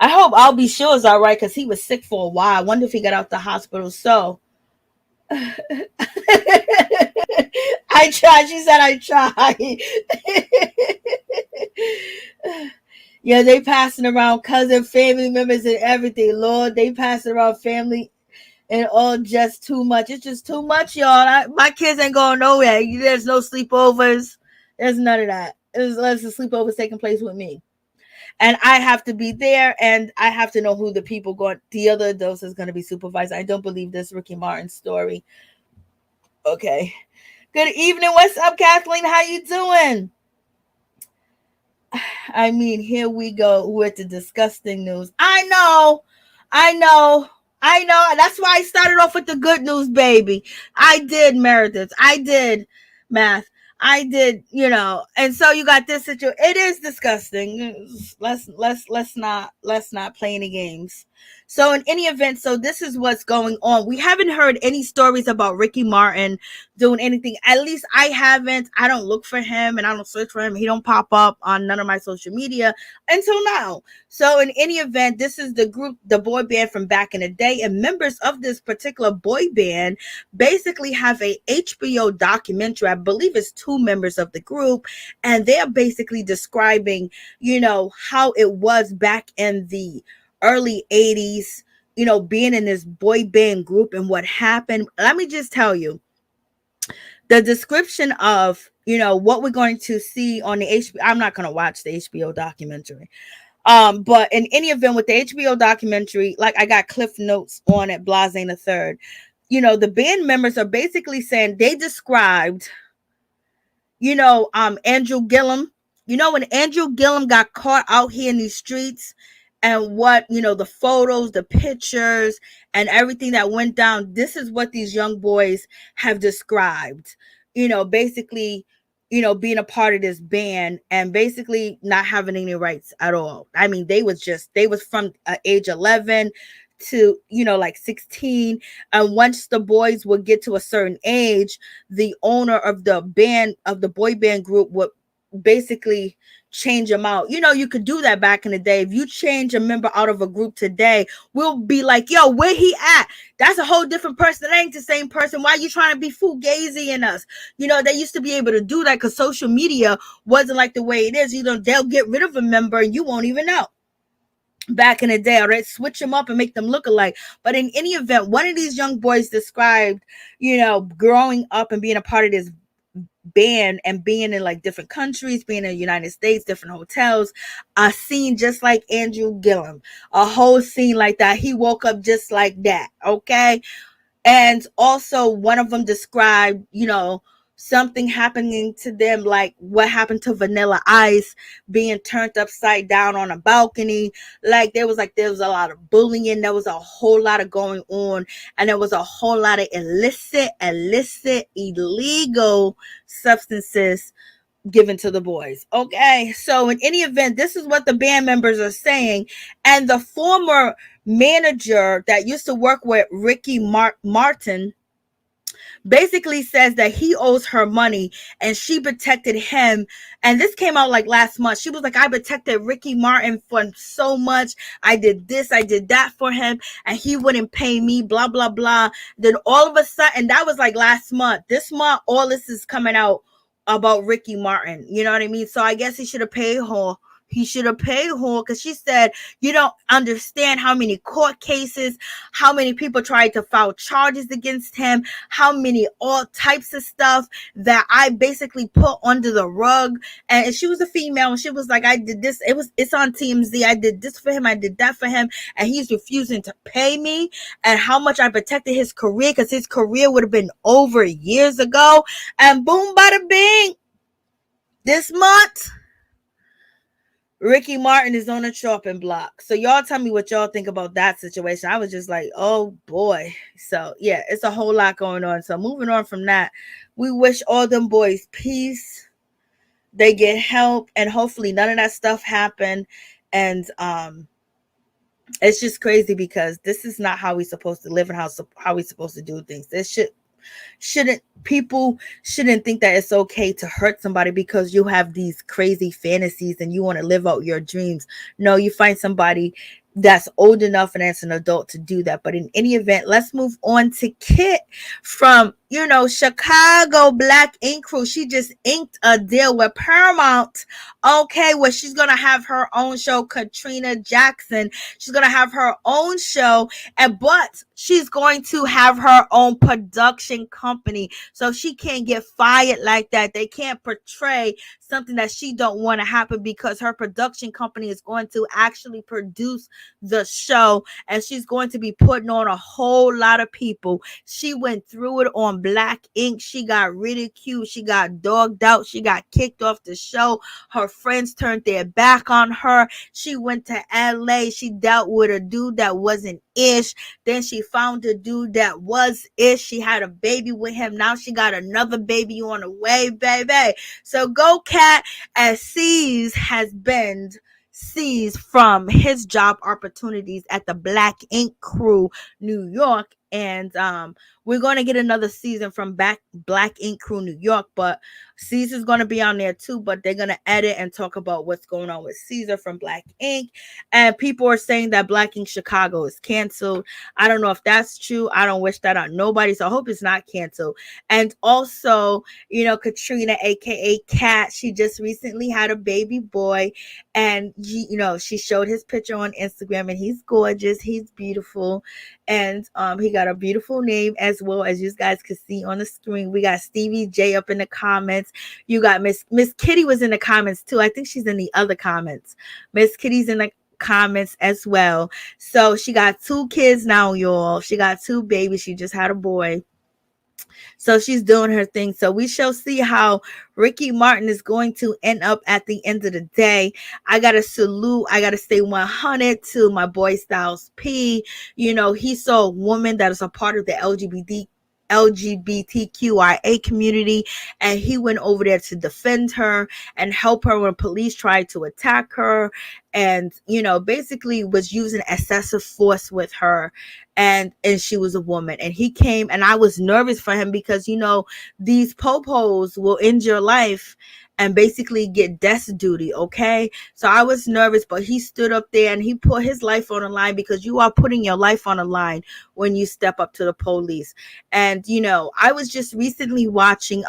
I hope I'll be sure is all right because he was sick for a while. I wonder if he got out the hospital. So I tried. She said I tried. Yeah, they passing around cousin, family members, and everything. Lord, they passing around family and all just too much. It's just too much, y'all. My kids ain't going nowhere. There's no sleepovers. There's none of that. Unless the sleepovers taking place with me. And I have to be there, and I have to know who the people going. The other adults is going to be supervised. I don't believe this Ricky Martin story. Okay. Good evening. What's up, Kathleen? How you doing? I mean, here we go with the disgusting news. I know. That's why I started off with the good news, baby. I did Meredith. I did math. I did, and so you got this situation. It is disgusting. Let's not play any games. So in any event, so this is what's going on. We haven't heard any stories about Ricky Martin doing anything. At least I haven't. I don't look for him and I don't search for him. He don't pop up on none of my social media until now. So in any event, this is the group, the boy band from back in the day, and members of this particular boy band basically have a HBO documentary. I believe it's 2 members of the group, and they're basically describing, how it was back in the early 80s, being in this boy band group and what happened. Let me just tell you the description of, what we're going to see on the HBO. I'm not going to watch the HBO documentary. But in any event, with the HBO documentary, like I got cliff notes on it, Blase the third, the band members are basically saying they described, Andrew Gillum, when Andrew Gillum got caught out here in these streets and what, the photos, the pictures and everything that went down. This is what these young boys have described, basically, being a part of this band and basically not having any rights at all. I mean, they was from age 11 to, like 16. And once the boys would get to a certain age, the owner of the band, of the boy band group, would basically change them out. You could do that back in the day. If you change a member out of a group today, we'll be like, yo, where he at? That's a whole different person. That ain't the same person. Why are you trying to be fugazi in us? They used to be able to do that because social media wasn't like the way it is. They'll get rid of a member and you won't even know. Back in the day, all right, switch them up and make them look alike. But in any event, one of these young boys described, growing up and being a part of this band and being in like different countries, being in the United States, different hotels, a scene just like Andrew Gillum, a whole scene like that. He woke up just like that. Okay. And also one of them described, something happening to them, like what happened to Vanilla Ice being turned upside down on a balcony. Like there was a lot of bullying. There was a whole lot of going on, and there was a whole lot of illicit, illegal substances given to the boys. Okay, so in any event, this is what the band members are saying, and the former manager that used to work with Ricky Martin basically says that he owes her money and she protected him. And this came out like last month. She was like, I protected Ricky Martin for so much. I did this, I did that for him, and he wouldn't pay me, blah, blah, blah. Then all of a sudden, that was like last month. This month, all this is coming out about Ricky Martin. You know what I mean? So I guess he should have paid her. He should have paid her, because she said, you don't understand how many court cases, how many people tried to file charges against him, how many all types of stuff that I basically put under the rug. And she was a female, and she was like, I did this. It's on TMZ. I did this for him. I did that for him. And he's refusing to pay me, and how much I protected his career, because his career would have been over years ago. And boom, bada bing. This month, Ricky Martin is on a chopping block. So y'all tell me what y'all think about that situation. I was just like, oh boy. So yeah, it's a whole lot going on. So moving on from that, we wish all them boys peace. They get help, and hopefully none of that stuff happen. And it's just crazy, because this is not how we're supposed to live and how we're supposed to do things. People shouldn't think that it's okay to hurt somebody because you have these crazy fantasies and you want to live out your dreams. No, you find somebody that's old enough and as an adult to do that. But in any event, let's move on to Kit from, Chicago Black Ink Crew. She just inked a deal with Paramount, okay, where she's gonna have her own show. Katrina Jackson, she's gonna have her own show, but she's going to have her own production company, so she can't get fired like that. They can't portray something that she don't want to happen, because her production company is going to actually produce the show, and she's going to be putting on a whole lot of people. She went through it on Black Ink. She got ridiculed, she got dogged out, she got kicked off the show. Her friends turned their back on her. She went to LA. She dealt with a dude that wasn't ish. Then she found a dude that was ish. She had a baby with him. Now she got another baby on the way, baby. So go Cat, as C's has been seized from his job opportunities at the Black Ink Crew, New York. And we're going to get another season from Black Ink Crew, New York, but Caesar's going to be on there too, but they're going to edit and talk about what's going on with Caesar from Black Ink. And people are saying that Black Ink Chicago is canceled. I don't know if that's true. I don't wish that on nobody, so I hope it's not canceled. And also, Katrina, aka Kat, she just recently had a baby boy, and she showed his picture on Instagram, and he's gorgeous, he's beautiful, and he got a beautiful name, as well as you guys can see on the screen. We got Stevie J up in the comments. You got Miss Kitty was in the comments too. I think she's in the other comments. Miss Kitty's in the comments as well. So she got 2 kids now, y'all. She got 2 babies. She just had a boy. So she's doing her thing. So we shall see how Ricky Martin is going to end up at the end of the day. I got to salute. I got to stay 100 to my boy Styles P. He saw a woman that is a part of the LGBTQIA community, and he went over there to defend her and help her when police tried to attack her, and basically was using excessive force with her, and she was a woman. And he came, and I was nervous for him, because these popos will end your life and basically get death duty, okay? So I was nervous, but he stood up there and he put his life on the line, because you are putting your life on the line when you step up to the police. And I was just recently watching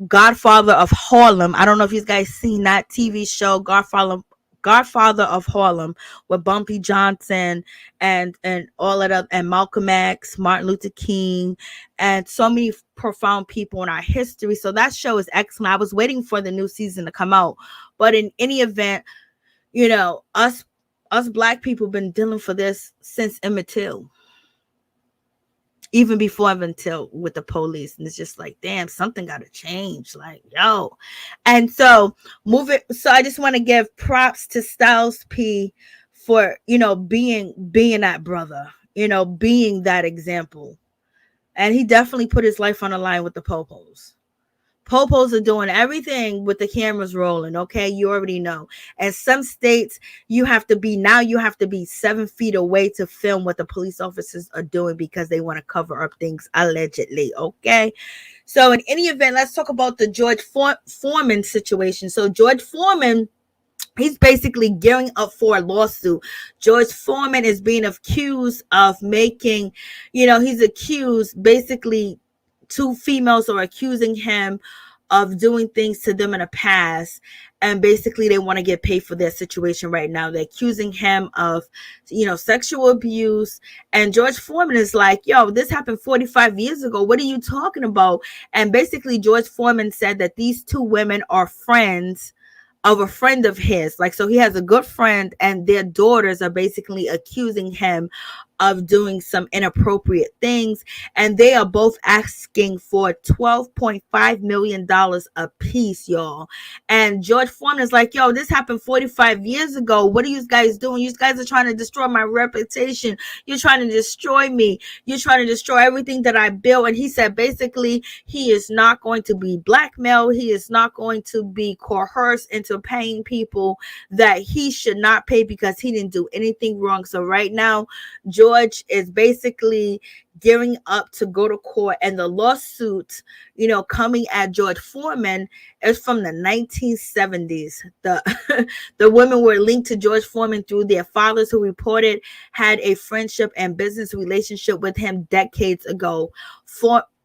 Godfather of Harlem. I don't know if you guys seen that TV show, Godfather of Harlem, with Bumpy Johnson and all of that, and Malcolm X, Martin Luther King, and so many profound people in our history. So that show is excellent. I was waiting for the new season to come out, but in any event, us Black people been dealing for this since Emmett Till, even before until with the police. And it's just like, damn, something got to change, like, yo. And so so I just want to give props to Styles P for being that brother, being that example. And he definitely put his life on the line with the popos. Popos are doing everything with the cameras rolling, okay? You already know. And some states, you have to be 7 feet away to film what the police officers are doing, because they want to cover up things, allegedly, okay? So in any event, let's talk about the George Foreman situation. So George Foreman, he's basically gearing up for a lawsuit. George Foreman is being accused of making, he's accused, basically 2 females are accusing him of doing things to them in the past, and basically they want to get paid for their situation right now. They're accusing him of sexual abuse, and George Foreman is like, yo, this happened 45 years ago, what are you talking about? And basically George Foreman said that these 2 women are friends of a friend of his. Like, so he has a good friend, and their daughters are basically accusing him of doing some inappropriate things, and they are both asking for $12.5 million a piece, y'all. And George Foreman is like, yo, this happened 45 years ago. What are you guys doing? You guys are trying to destroy my reputation. You're trying to destroy me. You're trying to destroy everything that I built. And he said basically he is not going to be blackmailed. He is not going to be coerced into paying people that he should not pay, because he didn't do anything wrong. So right now, George George is basically gearing up to go to court, and the lawsuit, coming at George Foreman is from the 1970s. The women were linked to George Foreman through their fathers, who reported had a friendship and business relationship with him decades ago.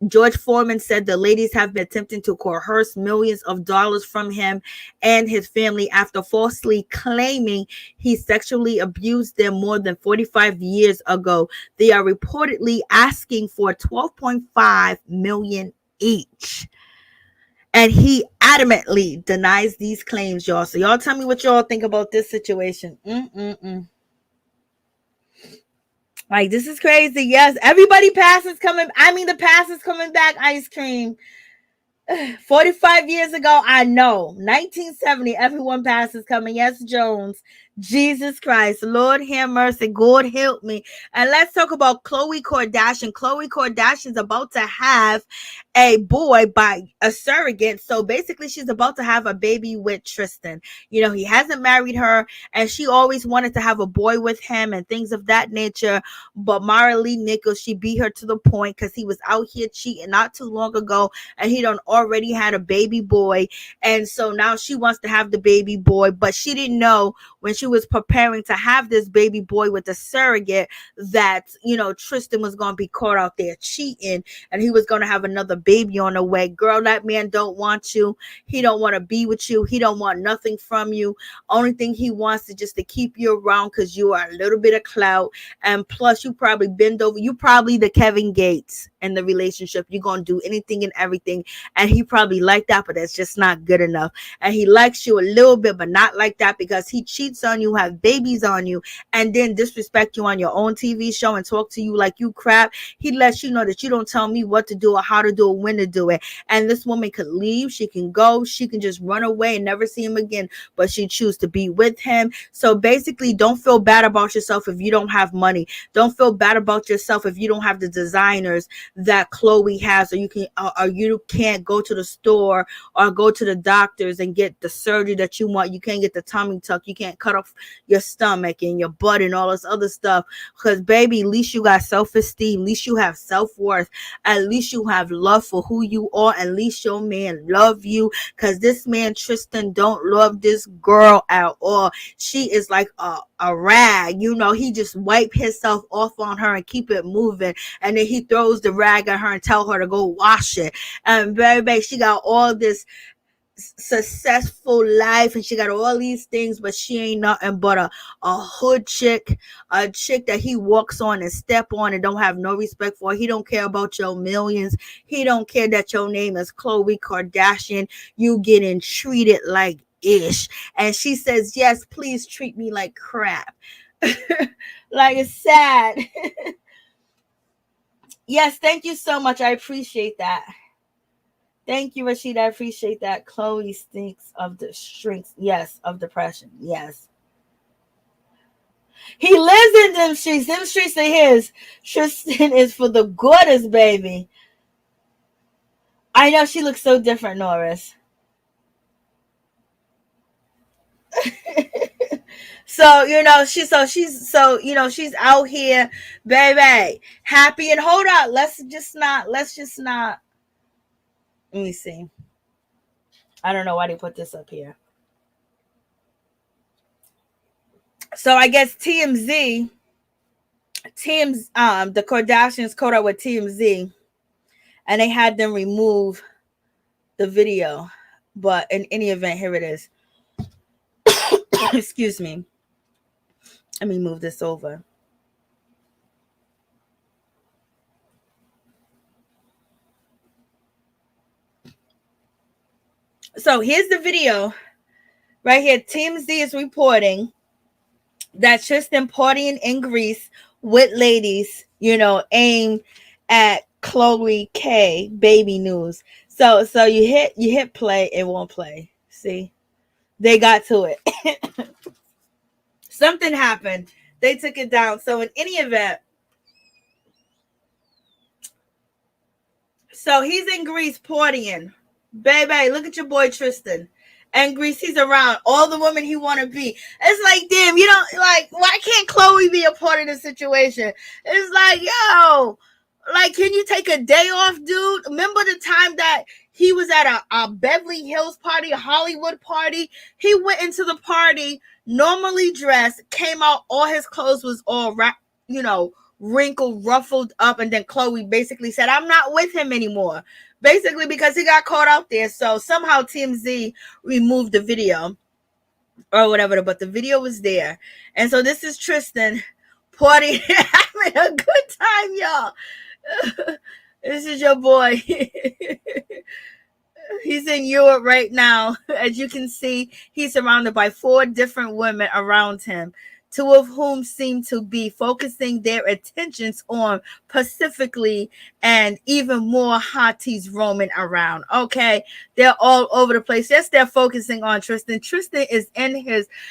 George Foreman said the ladies have been attempting to coerce millions of dollars from him and his family after falsely claiming he sexually abused them more than 45 years ago. They are reportedly asking for $12.5 million each. And he adamantly denies these claims, y'all. So y'all tell me what y'all think about this situation. Like, this is crazy. Yes, everybody passes coming. The past is coming back. Ice cream. 45 years ago, I know. 1970, everyone passes coming. Yes, Jones. Jesus Christ. Lord have mercy. God help me. And let's talk about Khloe Kardashian. Khloe Kardashian is about to have a boy by a surrogate. So basically, she's about to have a baby with Tristan. He hasn't married her, and she always wanted to have a boy with him and things of that nature. But Mara Lee Nichols, she beat her to the point because he was out here cheating not too long ago, and he done already had a baby boy. And so now she wants to have the baby boy, but she didn't know when she was preparing to have this baby boy with the surrogate that, Tristan was going to be caught out there cheating, and he was going to have another baby on the way. Girl, that man don't want you. He don't want to be with you. He don't want nothing from you. Only thing he wants is just to keep you around because you are a little bit of clout. And plus, you probably bend over. You probably the Kevin Gates in the relationship. You're going to do anything and everything. And he probably like that, but that's just not good enough. And he likes you a little bit, but not like that, because he cheats on you, have babies on you, and then disrespect you on your own TV show and talk to you like you crap. He lets you know that you don't tell me what to do or how to do it, when to do it. And this woman could leave. She can go. She can just run away and never see him again, but she chooses to be with him. So basically, don't feel bad about yourself if you don't have money. Don't feel bad about yourself if you don't have the designers that Khloe has, or you can't go to the store or go to the doctors and get the surgery that you want. You can't get the tummy tuck. You can't cut off your stomach and your butt and all this other stuff. Because baby, at least you got self-esteem. At least you have self-worth. At least you have love for who you are. At least your man love you. Because this man Tristan don't love this girl at all. She is like a rag. He just wipe himself off on her and keep it moving. And then he throws the rag at her and tell her to go wash it. And baby, she got all this successful life and she got all these things, but she ain't nothing but a hood chick, a chick that he walks on and step on and don't have no respect for. He don't care about your millions. He don't care that your name is Khloe Kardashian. You getting treated like ish. And she says, yes, please treat me like crap. Like, it's sad. Yes, thank you so much. I appreciate that. Thank you, Rashida. I appreciate that. Khloe stinks of the strength. Yes, of depression. Yes. He lives in them streets. Them streets are his. Tristan is for the goddess, baby. I know she looks so different, Norris. So, she's out here, baby, happy. And hold on. Let's just not. Let me see. I don't know why they put this up here. So I guess the Kardashians caught up with TMZ, and they had them remove the video. But in any event, here it is. Excuse me. Let me move this over. So here's the video right here. TMZ is reporting that Tristan partying in Greece with ladies, aimed at Khloe K baby news. So you hit play, it won't play. See, they got to it. Something happened. They took it down. So in any event, so he's in Greece partying. Baby, look at your boy Tristan. and Greece. He's around all the women he want to be. It's like, damn, you don't like. Why can't Khloe be a part of the situation? It's like, yo, like, can you take a day off, dude? Remember the time that he was at a Beverly Hills party, a Hollywood party? He went into the party normally dressed, came out, all his clothes was all wrinkled, ruffled up, and then Khloe basically said, I'm not with him anymore. Basically because he got caught out there. So somehow TMZ removed the video or whatever, but the video was there. And so this is Tristan partying, having a good time, y'all. This is your boy. He's in Europe right now. As you can see, he's surrounded by 4 different women around him, 2 of whom seem to be focusing their attentions on Pacifically, and even more hotties roaming around. Okay, they're all over the place. Yes, they're focusing on Tristan. Tristan is in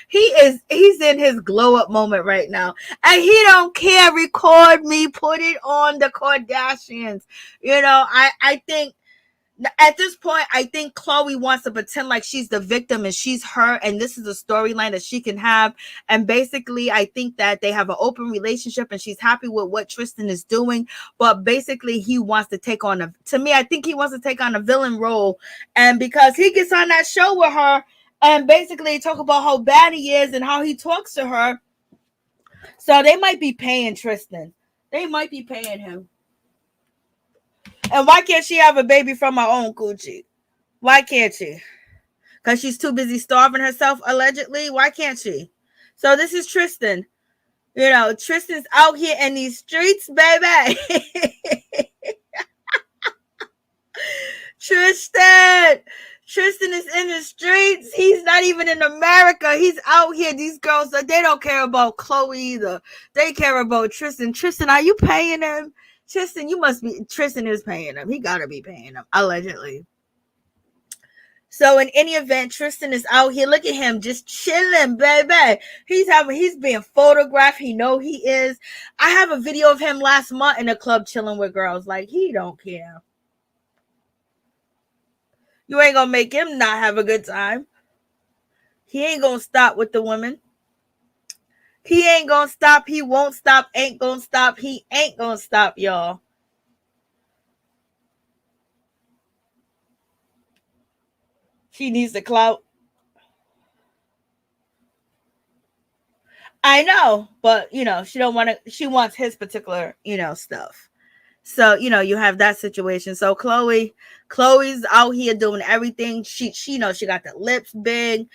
he's in his glow up moment right now, and he don't care. Record me, put it on the Kardashians. I think at this point, I think Khloe wants to pretend like she's the victim and she's her, and this is a storyline that she can have. And basically, I think that they have an open relationship and she's happy with what Tristan is doing. But basically, he wants to take on I think he wants to take on a villain role. And because he gets on that show with her and basically talk about how bad he is and how he talks to her. So they might be paying Tristan. They might be paying him. And why can't she have a baby from her own coochie? Why can't she? Because she's too busy starving herself, allegedly? Why can't she? So this is Tristan. Tristan's out here in these streets, baby. Tristan is in the streets. He's not even in America. He's out here. These girls, they don't care about Khloe either. They care about Tristan. Tristan, are you paying him? Tristan is paying him. He gotta be paying him, allegedly. So in any event, Tristan is out here. Look at him, just chilling, baby. He's being photographed. He know he is. I have a video of him last month in a club chilling with girls. Like, he don't care. You ain't gonna make him not have a good time. He ain't gonna stop with the women. He ain't gonna stop. He won't stop. Ain't gonna stop. He ain't gonna stop, y'all. She needs the clout. I know, but she don't want to. She wants his particular, stuff. So you have that situation. So Khloe's out here doing everything. She she got the lips big.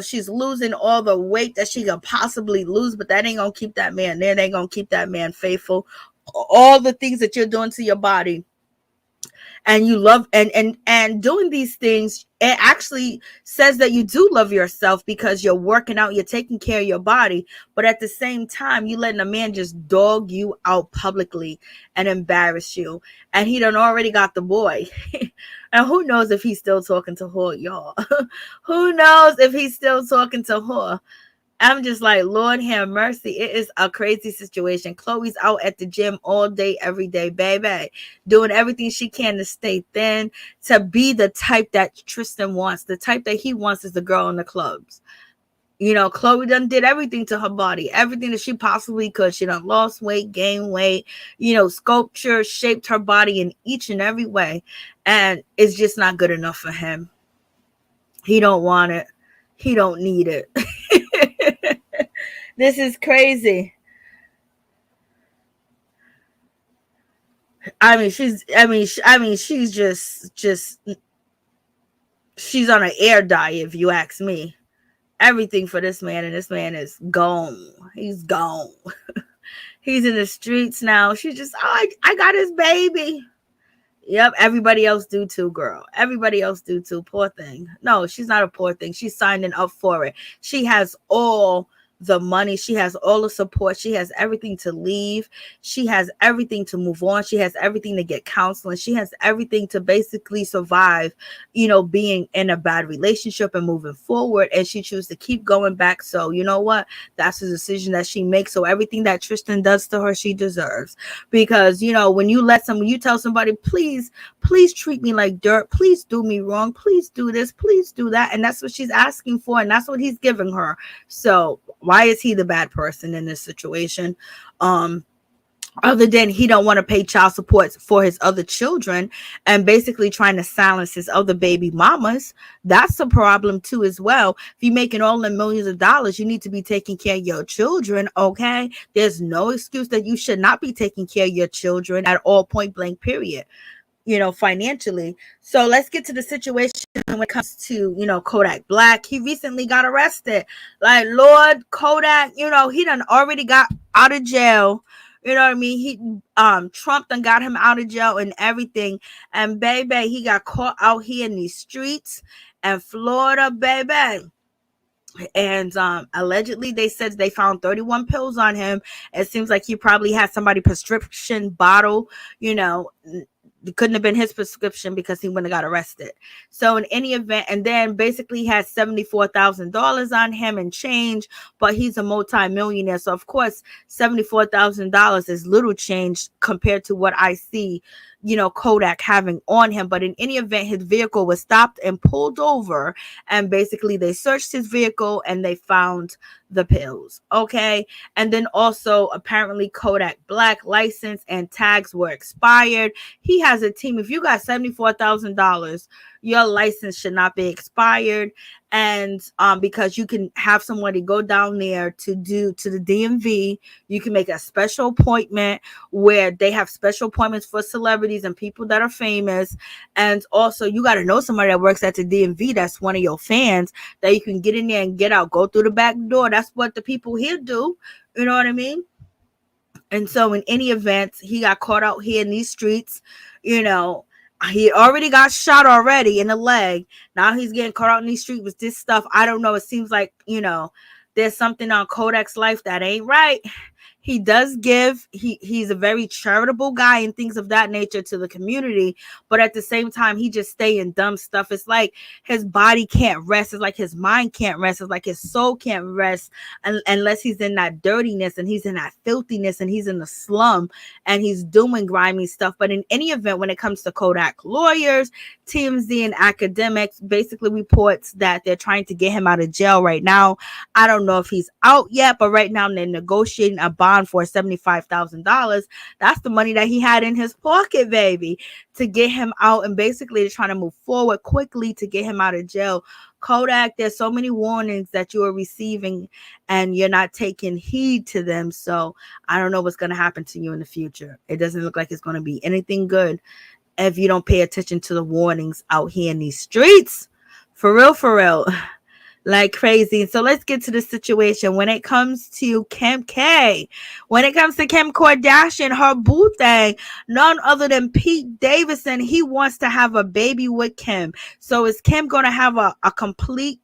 She's losing all the weight that she can possibly lose, but that ain't gonna keep that man there. They ain't gonna keep that man faithful. All the things that you're doing to your body, and you love and doing these things, it actually says that you do love yourself because you're working out, you're taking care of your body, but at the same time, you letting a man just dog you out publicly and embarrass you. And he done already got the boy. And who knows if he's still talking to her, y'all. Who knows if he's still talking to her. I'm just like, Lord have mercy. It is a crazy situation. Khloe's out at the gym all day, every day, baby, doing everything she can to stay thin, to be the type that Tristan wants. The type that he wants is the girl in the clubs. Khloe done did everything to her body, everything that she possibly could. She done lost weight, gained weight, sculpture, shaped her body in each and every way. And it's just not good enough for him. He don't want it. He don't need it. This is crazy. She's just she's on an air diet, if you ask me. Everything for this man, and this man is gone. He's gone. He's in the streets now. She's just, I got his baby. Yep, everybody else do too, girl. Everybody else do too. Poor thing. No, she's not a poor thing. She's signing up for it. She has all the money. She has all the support. She has everything to leave. She has everything to move on. She has everything to get counseling. She has everything to basically survive, being in a bad relationship and moving forward. And she chooses to keep going back. So you know what? That's the decision that she makes. So everything that Tristan does to her, she deserves. Because, when you tell somebody, please treat me like dirt. Please do me wrong. Please do this. Please do that. And that's what she's asking for. And that's what he's giving her. So why is he the bad person in this situation? Other than he don't want to pay child support for his other children and basically trying to silence his other baby mamas. That's a problem too as well. If you're making all the millions of dollars, you need to be taking care of your children, okay? There's no excuse that you should not be taking care of your children at all, point blank, period. Financially. So let's get to the situation when it comes to, Kodak Black. He recently got arrested. Like, Lord Kodak, he done already got out of jail. You know what I mean? He Trump done got him out of jail and everything. And baby, he got caught out here in these streets in Florida, baby. And allegedly they said they found 31 pills on him. It seems like he probably had somebody prescription bottle, it couldn't have been his prescription because he wouldn't have got arrested. So in any event, and then basically he had $74,000 on him and change, but he's a multi-millionaire. So of course, $74,000 is little change compared to what I see, Kodak having on him. But in any event, his vehicle was stopped and pulled over, and basically they searched his vehicle and they found the pills. Okay. And then also apparently Kodak Black license and tags were expired. He has a team. If you got $74,000, your license should not be expired. And because you can have somebody go down there to the DMV, you can make a special appointment where they have special appointments for celebrities and people that are famous. And also you got to know somebody that works at the DMV that's one of your fans, that you can get in there and get out, go through the back door. That's what the people here do. You know what I mean? And so in any event, he got caught out here in these streets. He already got shot already in the leg. Now he's getting caught out in these streets with this stuff. I don't know. It seems like, there's something on Kodak's life that ain't right. He does give. He's a very charitable guy and things of that nature to the community. But at the same time, he just stay in dumb stuff. It's like his body can't rest. It's like his mind can't rest. It's like his soul can't rest unless he's in that dirtiness and he's in that filthiness and he's in the slum and he's doing grimy stuff. But in any event, when it comes to Kodak lawyers, TMZ and academics, basically reports that they're trying to get him out of jail right now. I don't know if he's out yet, but right now they're negotiating a bond for $75,000. That's the money that he had in his pocket, baby, to get him out. And basically they're trying to move forward quickly to get him out of jail. Kodak, there's so many warnings that you are receiving and you're not taking heed to them. So I don't know what's going to happen to you in the future. It doesn't look like it's going to be anything good if you don't pay attention to the warnings out here in these streets. For real. Like crazy. So let's get to the situation when it comes to Kim K. When it comes to Kim Kardashian, her boo thing, none other than Pete Davidson, he wants to have a baby with Kim. So is Kim going to have a complete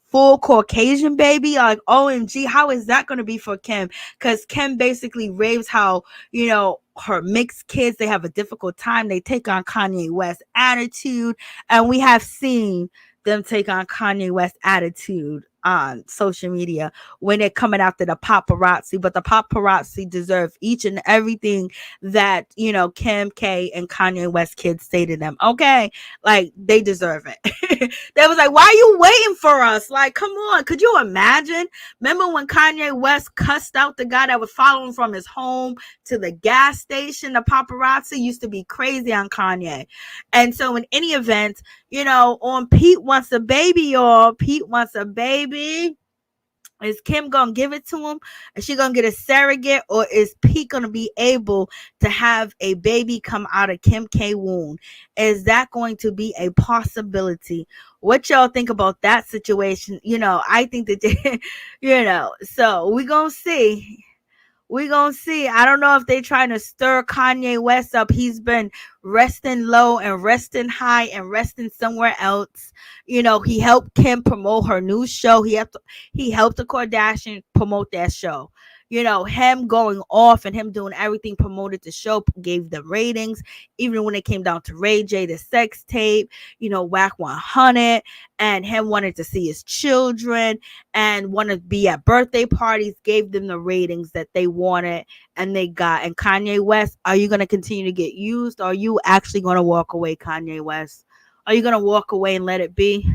full Caucasian baby? Like, OMG, how is that going to be for Kim? Because Kim basically raves how, her mixed kids, they have a difficult time. They take on Kanye West attitude. And we have seen them take on Kanye West attitude on social media when they're coming after the paparazzi. But the paparazzi deserve each and everything that, Kim K and Kanye West kids say to them. Okay. Like, they deserve it. They was like, why are you waiting for us? Like, come on. Could you imagine? Remember when Kanye West cussed out the guy that was following from his home to the gas station? The paparazzi used to be crazy on Kanye. And so in any event, on Pete wants a baby, y'all. Pete wants a baby. Is Kim gonna give it to him? Is she gonna get a surrogate, or is Pete gonna be able to have a baby come out of Kim K womb? Is that going to be a possibility? What y'all think about that situation? I think that so we're gonna see We gonna see. I don't know if they trying to stir Kanye West up. He's been resting low and resting high and resting somewhere else. You know, he helped Kim promote her new show. He helped the Kardashian promote that show. You know, him going off and him doing everything promoted the show, gave them ratings. Even when it came down to Ray J, the sex tape, you know, Whack 100, and him wanted to see his children and want to be at birthday parties, gave them the ratings that they wanted and they got. And Kanye West, are you going to continue to get used? Or are you actually going to walk away, Kanye West? Are you going to walk away and let it be?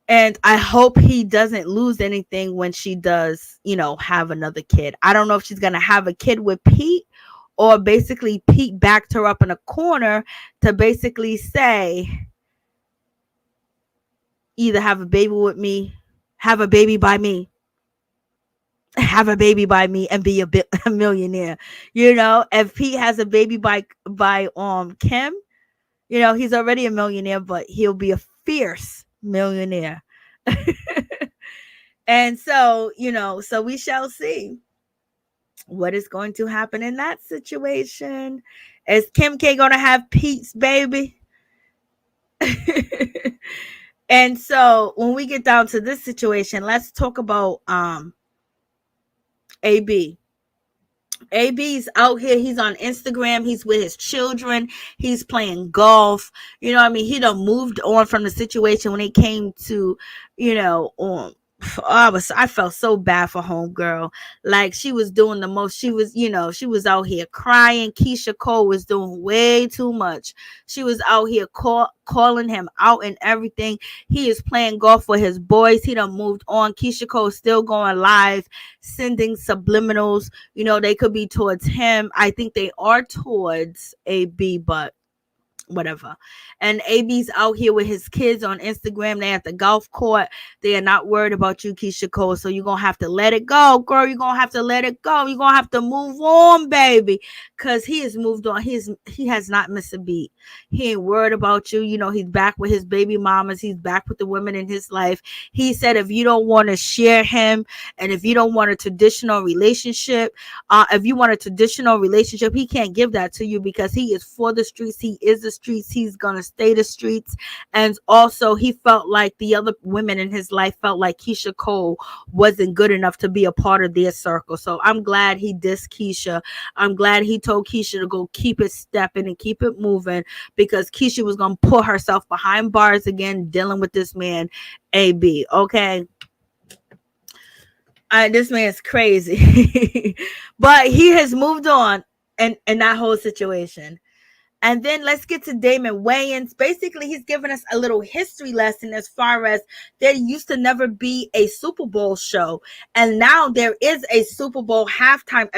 And I hope he doesn't lose anything when she does, you know, have another kid. I don't know if she's going to have a kid with Pete, or basically Pete backed her up in a corner to basically say, either have a baby with me, have a baby by me, have a baby by me, and be a millionaire. You know, if Pete has a baby by Kim, you know, he's already a millionaire, but he'll be a fierce millionaire. And so, you know, so we shall see what is going to happen in that situation. Is Kim K going to have Pete's baby? And so when we get down to this situation, let's talk about AB. AB's out here. He's on Instagram. He's with his children. He's playing golf. You know what I mean? He done moved on from the situation when it came to, you know, I felt so bad for homegirl. Like, she was doing the most. She was, you know, she was out here crying. Keisha Cole was doing way too much. She was out here calling him out and everything. He is playing golf with his boys. He done moved on. Keisha Cole is still going live, sending subliminals. You know, they could be towards him. I think they are towards AB, but whatever. And AB's out here with his kids on Instagram. They at the golf court. They are not worried about you, Keisha Cole. So you're gonna have to let it go, girl. You're gonna have to let it go. You're gonna have to move on, baby. Cause he has moved on. He has not missed a beat. He ain't worried about you. You know, he's back with his baby mamas. He's back with the women in his life. He said, if you don't want to share him, and if you don't want a traditional relationship, he can't give that to you, because he is for the streets. He is the streets. He's gonna stay the streets. And also, he felt like the other women in his life felt like Keisha Cole wasn't good enough to be a part of their circle. So I'm glad he dissed Keisha. I'm glad he told Keisha to go keep it stepping and keep it moving, because Keisha was gonna put herself behind bars again, dealing with this man, AB. Okay. This man's crazy. But he has moved on in that whole situation. And then let's get to Damon Wayans. Basically, he's giving us a little history lesson as far as there used to never be a Super Bowl show. And now there is a Super Bowl halftime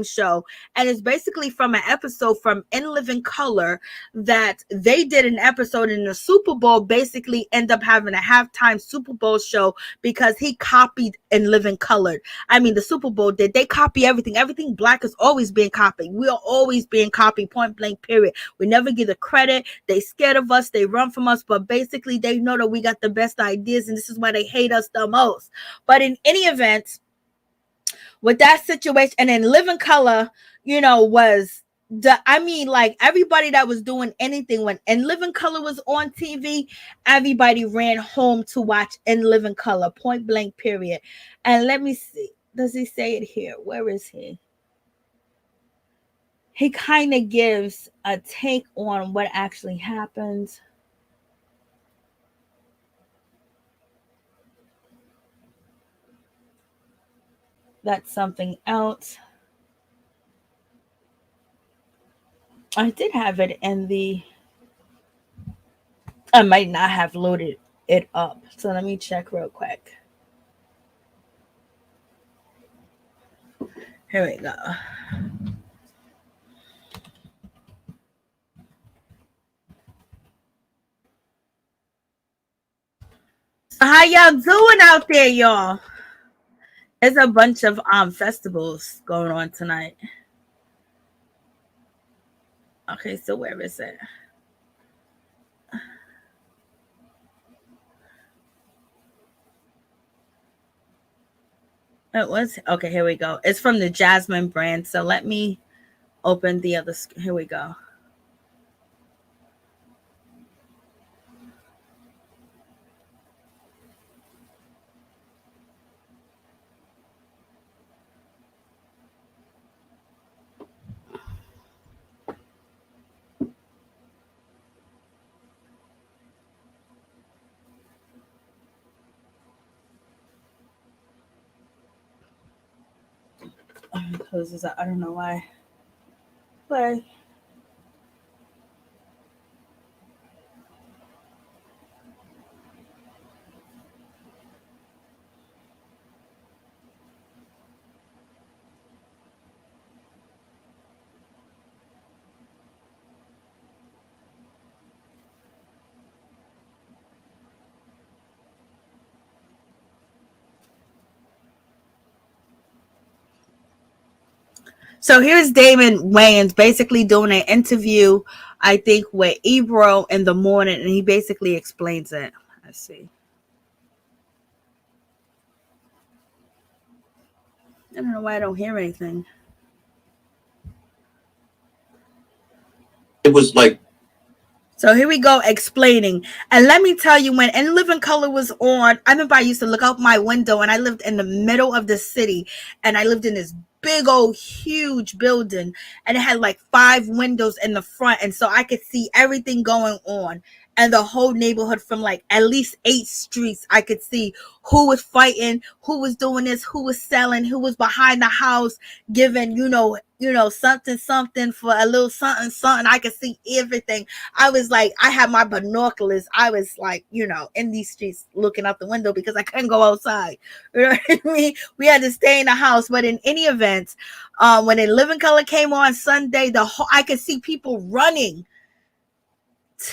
show. And it's basically from an episode from In Living Color that they did an episode in the Super Bowl, basically end up having a halftime Super Bowl show because he copied In Living Color. I mean, the Super Bowl did. They copy everything. Everything black is always being copied. We are always being copied. Point blank, period. We never give the credit. They scared of us. They run from us. But basically, they know that we got the best ideas, and this is why they hate us the most. But in any event, with that situation, and in Living Color, you know, was like everybody that was doing anything when In Living Color was on TV, everybody ran home to watch In Living Color. Point blank, period. And let me see. Does he say it here? Where is he? He kind of gives a take on what actually happened. That's something else. I did have it in the... I might not have loaded it up. So let me check real quick. Here we go. How y'all doing out there, y'all? There's a bunch of festivals going on tonight. Okay, so where is it? It was okay. Here we go. It's from the Jasmine brand. So let me open the other. Here we go. Close this out. I don't know why. But so here's Damon Wayans basically doing an interview, I think, with Ebro in the morning, and he basically explains it. Let's see. I don't know why I don't hear anything. It was like. So here we go explaining. And let me tell you, when In Living Color was on, I remember I used to look out my window, and I lived in the middle of the city, and I lived in this big old huge building, and it had like 5 windows in the front, and so I could see everything going on, and the whole neighborhood from like at least 8 streets. I could see who was fighting, who was doing this, who was selling, who was behind the house giving, something for a little something. I could see everything. I was like, I had my binoculars. I was like, in these streets looking out the window because I couldn't go outside. You know what I mean? We had to stay in the house. But in any event, when In Living Color came on Sunday, I could see people running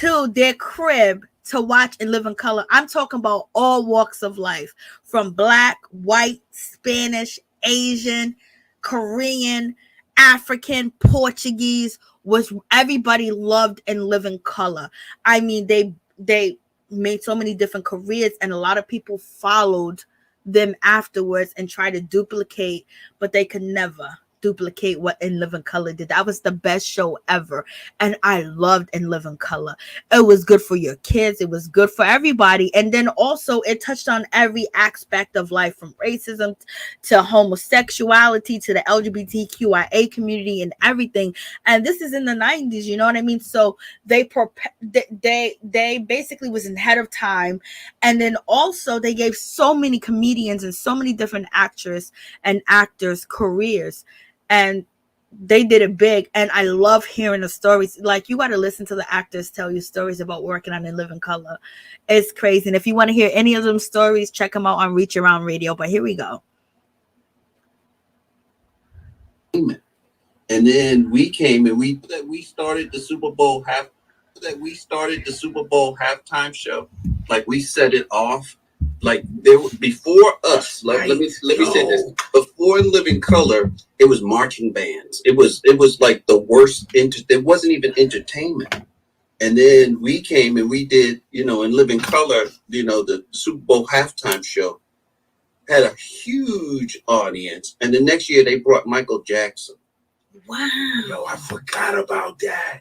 to their crib to watch In Living Color. I'm talking about all walks of life, from black, white, Spanish, Asian, Korean, African, Portuguese. Was everybody loved In Living Color. I mean, they made so many different careers, and a lot of people followed them afterwards and tried to duplicate, but they could never duplicate what In Living Color did. That was the best show ever, and I loved In Living Color. It was good for your kids, it was good for everybody, and then also it touched on every aspect of life, from racism to homosexuality to the LGBTQIA community and everything. And this is in the 90s, you know what I mean? So they basically was ahead of time. And then also they gave so many comedians and so many different actors and actors careers, and they did it big. And I love hearing the stories. Like, you got to listen to the actors tell you stories about working on In Living Color. It's crazy. And if you want to hear any of them stories, check them out on Reach Around Radio. But here we go. And then we came and we started the Super Bowl halftime show. Like, we set it off. Like, there before us, like, let me say this. Before In Living Color, it was marching bands. It was like the worst. It wasn't even entertainment. And then we came and we did, In Living Color, the Super Bowl halftime show had a huge audience. And the next year they brought Michael Jackson. Wow. Yo, I forgot about that.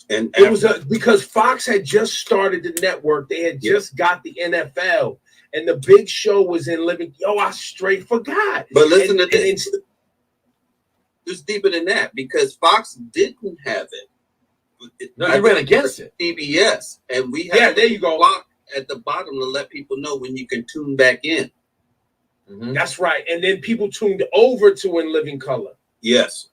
And it was because Fox had just started the network. They had just got the NFL. And the big show was In Living. Yo, I straight forgot. But listen to this. It's deeper than that, because Fox didn't have it. No, they ran against it. CBS. And we had there you go. Block at the bottom to let people know when you can tune back in. Mm-hmm. That's right. And then people tuned over to In Living Color. Yes.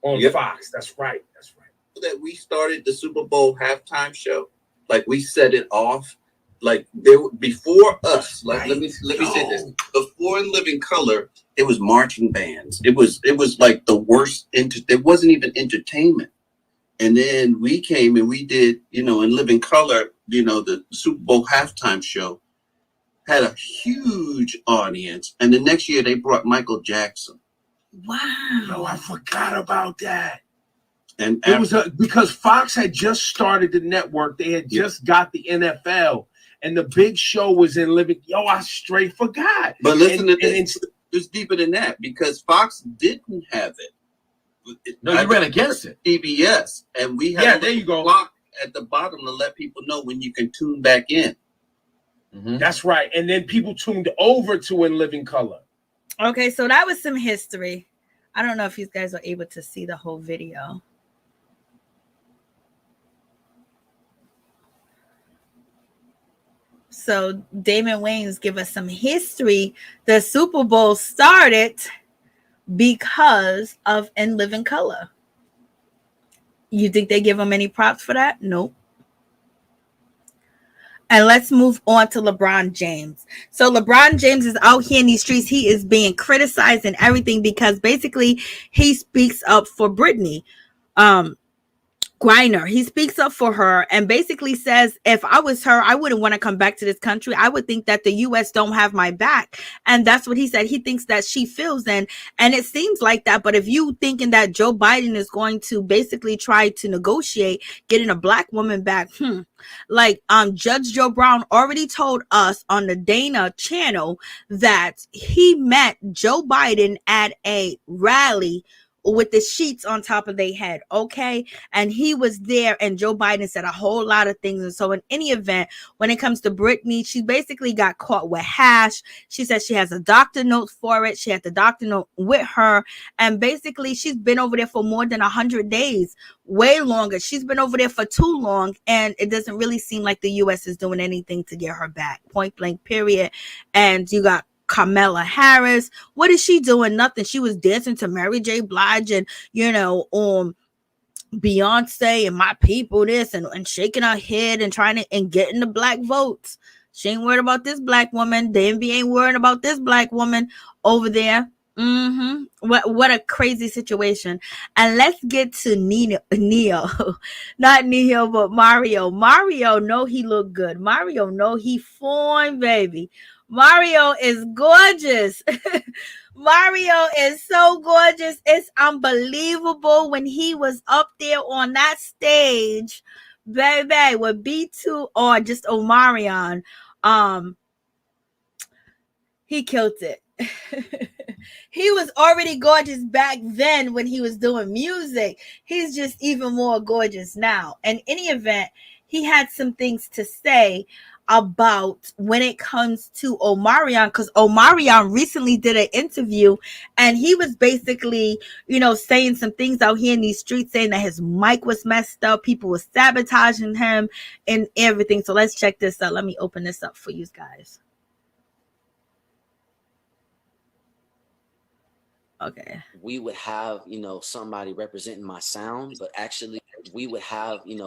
On Fox. That's right. That's right. That we started the Super Bowl halftime show. Like, we set it off. Like, there before us. Like, let me say this. Before In Living Color, it was marching bands. It was like the worst. It wasn't even entertainment. And then we came and we did, In Living Color, the Super Bowl halftime show had a huge audience. And the next year they brought Michael Jackson. Wow. Yo, I forgot about that. And it was because Fox had just started the network. They had just got the NFL. and the big show was in Living. Yo, I straight forgot. But listen to this. It's deeper than that because Fox didn't have it. No, you ran against it. PBS, and we have there you go. Block at the bottom to let people know when you can tune back in. Mm-hmm. That's right. And then people tuned over to In Living Color. Okay, so that was some history. I don't know if you guys were able to see the whole video. So Damon Wayans give us some history. The Super Bowl started because of In Living Color. You think they give him any props for that? Nope. And let's move on to LeBron James. So LeBron James is out here in these streets. He is being criticized and everything because basically he speaks up for Brittney Griner. He speaks up for her and basically says, if I was her, I wouldn't want to come back to this country. I would think that the U.S. don't have my back. And that's what he said. He thinks that she feels and it seems like that. But if you thinking that Joe Biden is going to basically try to negotiate getting a black woman back, like Judge Joe Brown already told us on the Dana channel that he met Joe Biden at a rally with the sheets on top of their head, okay? And he was there, and Joe Biden said a whole lot of things. And so in any event, when it comes to Brittney, she basically got caught with hash. She said she has a doctor note for it. She had the doctor note with her. And basically, she's been over there for more than 100 days, way longer. She's been over there for too long, and it doesn't really seem like the U.S. is doing anything to get her back, point blank, period. And you got Kamala Harris. What is she doing? Nothing. She was dancing to Mary J. Blige and, Beyonce and My People this and shaking her head and trying to and getting the black votes. She ain't worried about this black woman. The NBA ain't worried about this black woman over there. What a crazy situation. And let's get to Neo. Not Neo, but Mario. Mario know he look good. Mario know he fine, baby. Mario is gorgeous. Mario is so gorgeous. It's unbelievable when he was up there on that stage, baby, with B2 or just Omarion. He killed it. He was already gorgeous back then when he was doing music. He's just even more gorgeous now. In any event, he had some things to say about when it comes to Omarion, because Omarion recently did an interview and he was basically, saying some things out here in these streets, saying that his mic was messed up, people were sabotaging him and everything. So let's check this out. Let me open this up for you guys. Okay. We would have, somebody representing my sound, but actually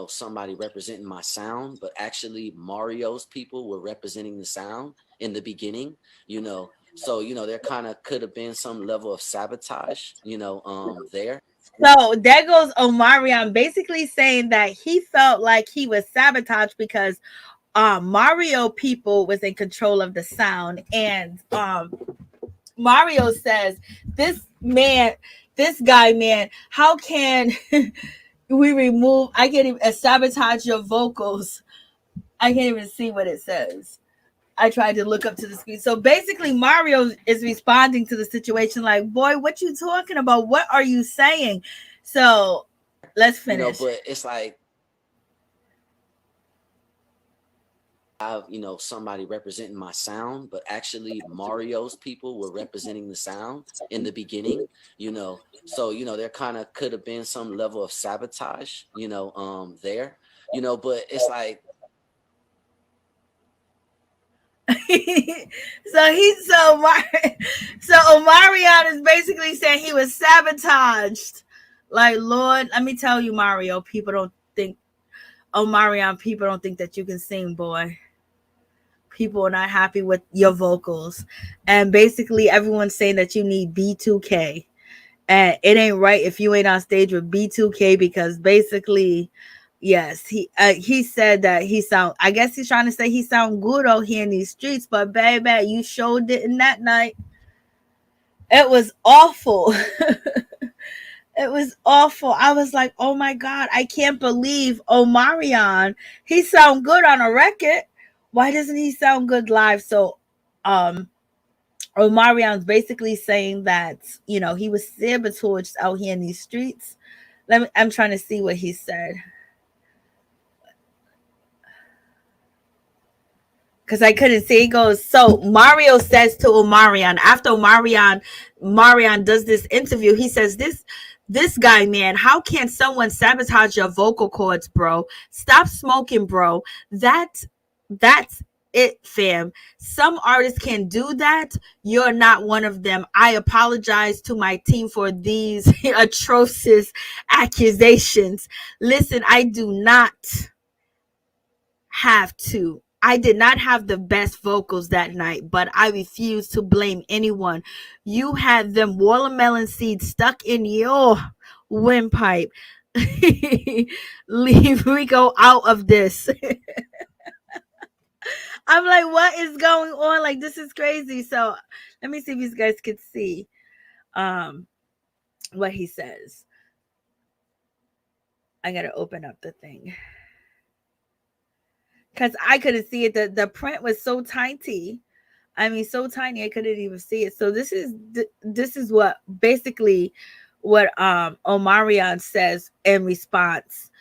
somebody representing my sound, but actually Mario's people were representing the sound in the beginning, so, there kind of could have been some level of sabotage, there. So there goes Omarion basically saying that he felt like he was sabotaged because Mario people was in control of the sound. And Mario says, this guy, how can I can't even sabotage your vocals. I can't even see what it says. I tried to look up to the screen. So basically Mario is responding to the situation like, boy, what you talking about? What are you saying? So let's finish. But it's like, I have, somebody representing my sound, but actually Mario's people were representing the sound in the beginning, so, there kind of could have been some level of sabotage, there, but it's like. So Omarion is basically saying he was sabotaged. Like, Lord, let me tell you, Mario, people don't think that you can sing, boy. People are not happy with your vocals. And basically everyone's saying that you need B2K. And it ain't right if you ain't on stage with B2K, because basically, yes, he said that I guess he's trying to say he sound good out here in these streets, but baby, you sure didn't that night. It was awful. It was awful. I was like, oh my God, I can't believe Omarion. He sound good on a record, Why doesn't he sound good live? So, Omarion's basically saying that, you know, he was sabotaged out here in these streets. I'm trying to see what he said. Because I couldn't see. He goes, so Mario says to Omarion, after Marion does this interview, he says, this guy, man, how can someone sabotage your vocal cords, bro? Stop smoking, bro. That's it, fam. Some artists can do that. You're not one of them. I apologize to my team for these atrocious accusations. Listen, I did not have the best vocals that night, but I refuse to blame anyone. You had them watermelon seeds stuck in your windpipe. Leave Rico out of this. I'm like, what is going on? Like, this is crazy. So let me see if you guys could see what he says. I gotta open up the thing. Because I couldn't see it. The print was so tiny. I mean, so tiny I couldn't even see it. So this is what basically what Omarion says in response.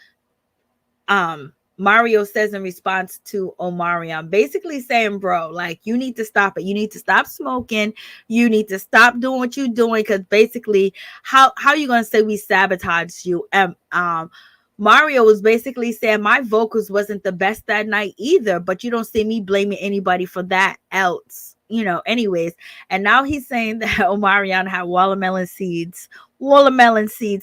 Mario says in response to Omarion, basically saying, bro, like, you need to stop it. You need to stop smoking. You need to stop doing what you're doing. Because basically, how are you gonna say we sabotaged you? Mario was basically saying my vocals wasn't the best that night either, but you don't see me blaming anybody for that else, you know, anyways. And now he's saying that Omarion had watermelon seeds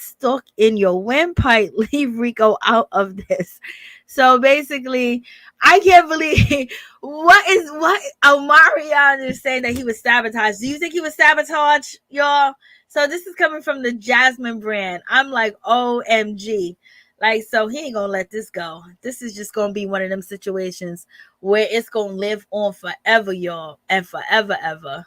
stuck in your windpipe. Leave Rico out of this. So basically, I can't believe what Omarion is saying that he was sabotaged. Do you think he was sabotaged, y'all? So this is coming from the Jasmine brand. I'm like, OMG. Like, so he ain't gonna let this go. This is just gonna be one of them situations where it's gonna live on forever, y'all, and forever, ever.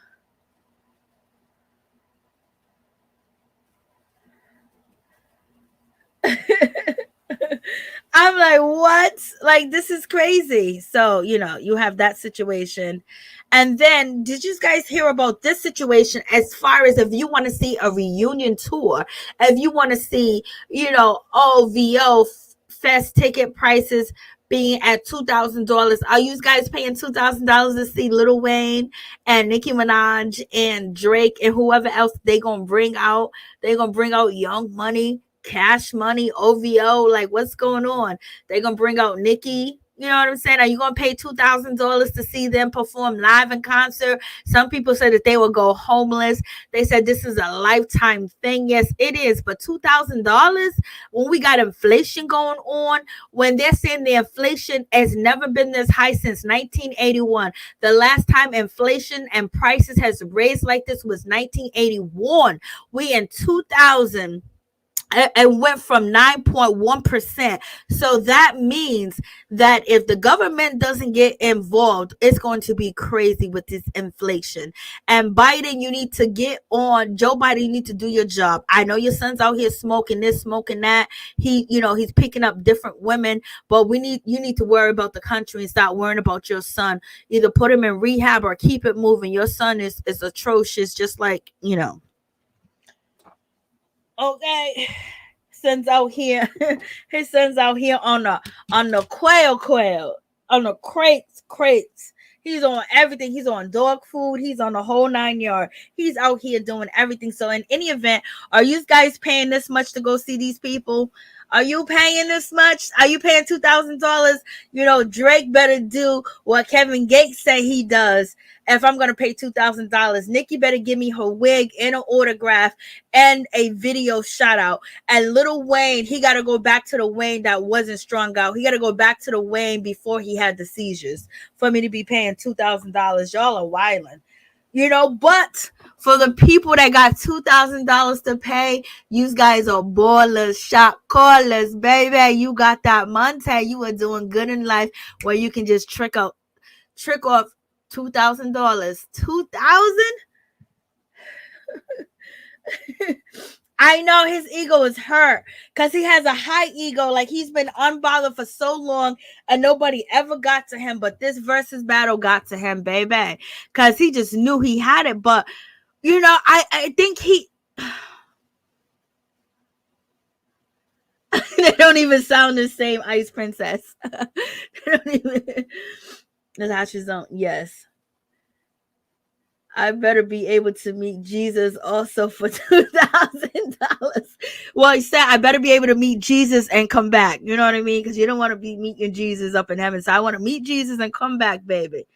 I'm like, what? Like, this is crazy. So, you know, you have that situation. And then, did you guys hear about this situation as far as if you want to see a reunion tour, if you want to see, you know, OVO Fest ticket prices being at $2,000? Are you guys paying $2,000 to see Lil Wayne and Nicki Minaj and Drake and whoever else they gonna bring out? They gonna bring out Young Money, Cash Money, OVO. Like, what's going on? They gonna bring out Nicki. You know what I'm saying? Are you gonna pay $2,000 to see them perform live in concert? Some people said that they will go homeless. They said this is a lifetime thing. Yes, it is. But $2,000 when we got inflation going on, when they're saying the inflation has never been this high since 1981. The last time inflation and prices has raised like this was 1981. We in 2000. It went from 9.1%. So that means that if the government doesn't get involved, it's going to be crazy with this inflation. And Biden, you need to get on. Joe Biden, you need to do your job. I know your son's out here smoking this, smoking that. He's picking up different women, but you need to worry about the country and stop worrying about your son. Either put him in rehab or keep it moving. Your son is atrocious, just like, you know. Okay, son's out here. His son's out here on the quail, on the crates. He's on everything. He's on dog food. He's on the whole 9 yard. He's out here doing everything. So in any event, are you guys paying this much to go see these people? Are you paying this much? Are you paying $2,000? You know, Drake better do what Kevin Gates said he does. If I'm going to pay $2,000, Nicki better give me her wig and an autograph and a video shout out. And Lil Wayne, he got to go back to the Wayne that wasn't strung out. He got to go back to the Wayne before he had the seizures for me to be paying $2,000. Y'all are wilding. You know, but for the people that got $2,000 to pay, you guys are ballers, shot callers, baby. You got that Monte. You are doing good in life where you can just trick off $2,000. $2,000? I know his ego is hurt because he has a high ego. Like he's been unbothered for so long and nobody ever got to him. But this versus battle got to him, baby. Because he just knew he had it. But, you know, I think he... They don't even sound the same, Ice Princess. They don't even... Natasha's on, yes. I better be able to meet Jesus also for $2,000. Well, he said I better be able to meet Jesus and come back. You know what I mean? Because you don't want to be meeting Jesus up in heaven. So I want to meet Jesus and come back, baby.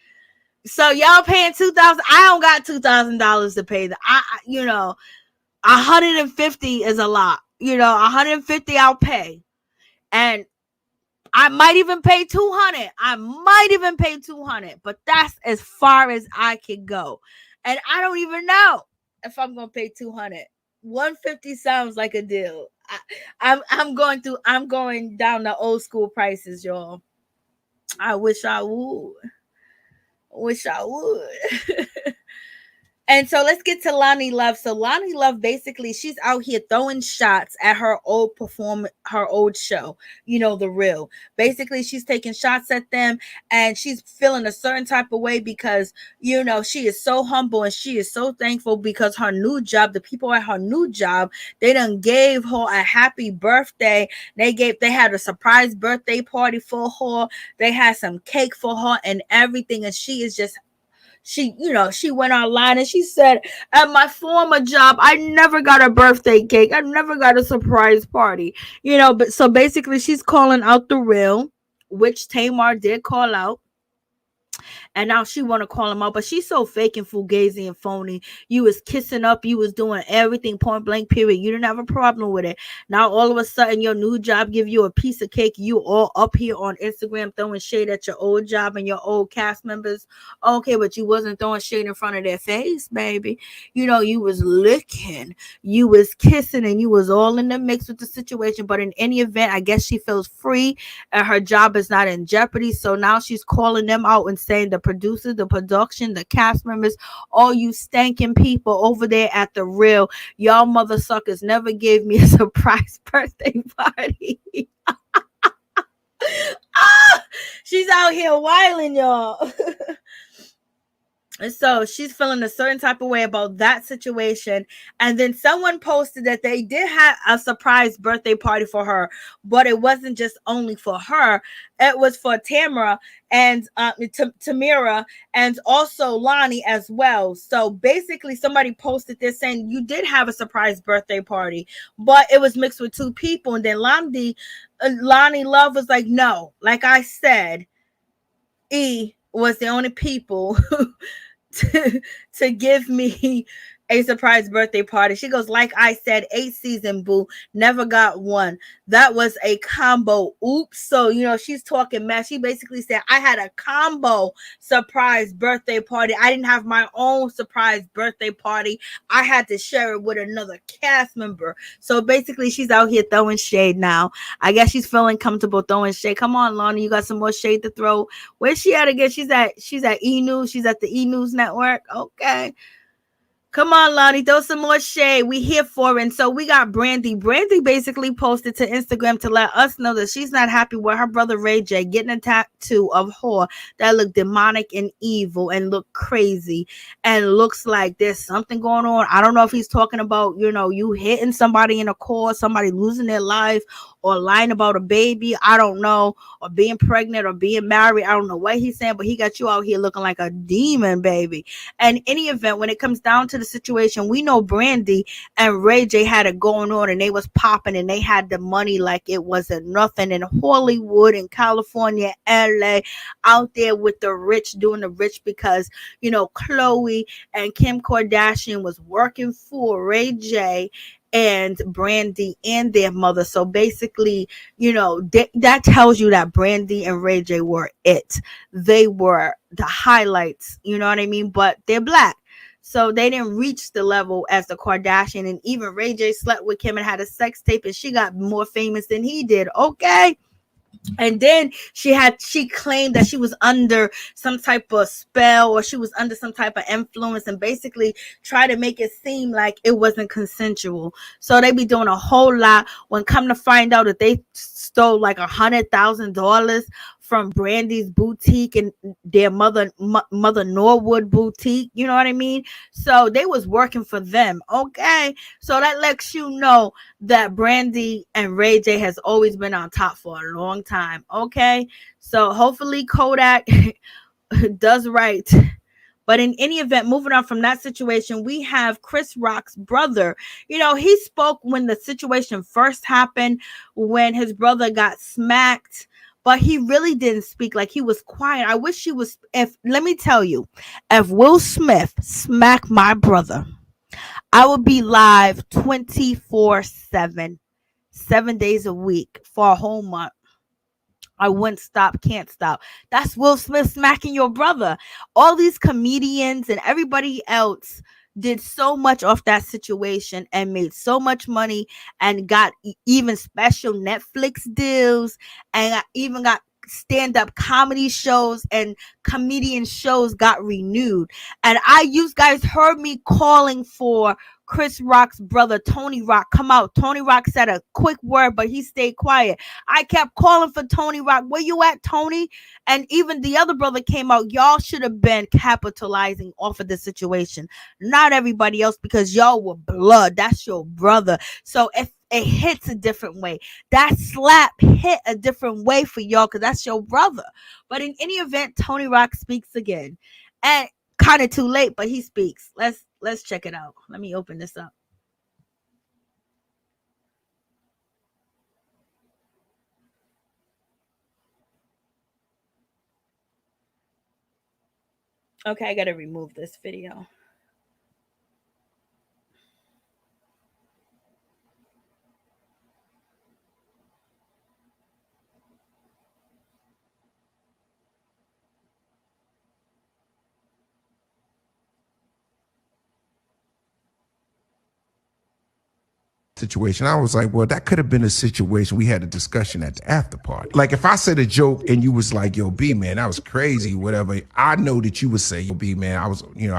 So y'all paying $2,000. I don't got $2,000 to pay. You know, 150 is a lot. You know, 150 I'll pay, and I might even pay 200. I might even pay 200, but that's as far as I can go. And I don't even know if I'm gonna pay 200. 150 sounds like a deal. I'm going down the old school prices, y'all. I wish I would. And so let's get to Loni Love. So Loni Love, basically, she's out here throwing shots at her old show, you know, The Real. Basically, she's taking shots at them and she's feeling a certain type of way because, you know, she is so humble and she is so thankful because her new job, the people at her new job, they done gave her a happy birthday. They had a surprise birthday party for her. They had some cake for her and everything. And she is just... She went online and she said, at my former job, I never got a birthday cake. I never got a surprise party. You know, but so basically she's calling out The Real, which Tamar did call out. And now she want to call him out, but she's so fake and fugazi and phony. You was kissing up, you was doing everything point blank period. You didn't have a problem with it. Now all of a sudden your new job give you a piece of cake. You all up here on Instagram throwing shade at your old job and your old cast members. Okay, but you wasn't throwing shade in front of their face, baby. You know, you was licking, you was kissing, and you was all in the mix with the situation. But in any event, I guess she feels free and her job is not in jeopardy. So now she's calling them out and saying the producer, the production, the cast members, all you stanking people over there at The Real, y'all mother suckers never gave me a surprise birthday party. She's out here wilding, y'all. And so she's feeling a certain type of way about that situation. And then someone posted that they did have a surprise birthday party for her, but it wasn't just only for her. It was for Tamara and Tamira and also Loni as well. So basically somebody posted this saying you did have a surprise birthday party, but it was mixed with two people. And then Loni Love was like, no, like I said, E was the only people to give me a surprise birthday party. She goes, like I said, 8 season boo, never got one. That was a combo. Oops. So, you know, she's talking mess. She basically said, I had a combo surprise birthday party. I didn't have my own surprise birthday party. I had to share it with another cast member. So basically she's out here throwing shade now. I guess she's feeling comfortable throwing shade. Come on, Loni, you got some more shade to throw. Where's she at again? She's at E! News. She's at the E! News network. Okay. Come on, Loni, throw some more shade. We here for it. And so we got Brandy. Brandy basically posted to Instagram to let us know that she's not happy with her brother Ray J getting a tattoo of her that look demonic and evil and look crazy and looks like there's something going on. I don't know if he's talking about, you know, you hitting somebody in a car, somebody losing their life, or lying about a baby. I don't know, or being pregnant or being married. I don't know what he's saying, but he got you out here looking like a demon, baby. And in any event, when it comes down to the situation, we know Brandy and Ray J had it going on and they was popping and they had the money like it wasn't nothing in Hollywood, in California, LA, out there with the rich doing the rich because, you know, Khloe and Kim Kardashian was working for Ray J and Brandy and their mother. So basically, you know, that tells you that Brandy and Ray J were it. They were the highlights, you know what I mean? But they're black. So they didn't reach the level as the Kardashian. And even Ray J slept with Kim and had a sex tape and she got more famous than he did. Okay. And then she claimed that she was under some type of spell, or she was under some type of influence, and basically try to make it seem like it wasn't consensual. So they be doing a whole lot, when come to find out that they stole like $100,000 from Brandy's boutique and their mother Norwood boutique. You know what I mean? So they was working for them. Okay. So that lets you know that Brandy and Ray J has always been on top for a long time. Okay. So hopefully Kodak does right. But in any event, moving on from that situation, we have Chris Rock's brother. You know, he spoke when the situation first happened, when his brother got smacked, but he really didn't speak. Like, he was quiet. I wish he was. Let me tell you, if Will Smith smacked my brother, I would be live 24/7, 7 days a week for a whole month. I wouldn't stop, can't stop. That's Will Smith smacking your brother. All these comedians and everybody else did so much off that situation and made so much money and got even special Netflix deals, and even got stand-up comedy shows and comedian shows got renewed. And you guys heard me calling for Chris Rock's brother, Tony Rock, come out. Tony Rock said a quick word, but he stayed quiet. I kept calling for Tony Rock. Where you at, Tony? And even the other brother came out. Y'all should have been capitalizing off of the situation, not everybody else, because y'all were blood. That's your brother. So if it hits a different way, that slap hit a different way for y'all, because that's your brother. But in any event, Tony Rock speaks again, and kind of too late, but he speaks. Let's check it out. Let me open this up. Okay, I gotta remove this video. Situation, I was like, well, that could have been a situation we had a discussion at the after party. Like, if I said a joke and you was like, yo, B, man, that was crazy, whatever, I know that you would say, yo, B, man, I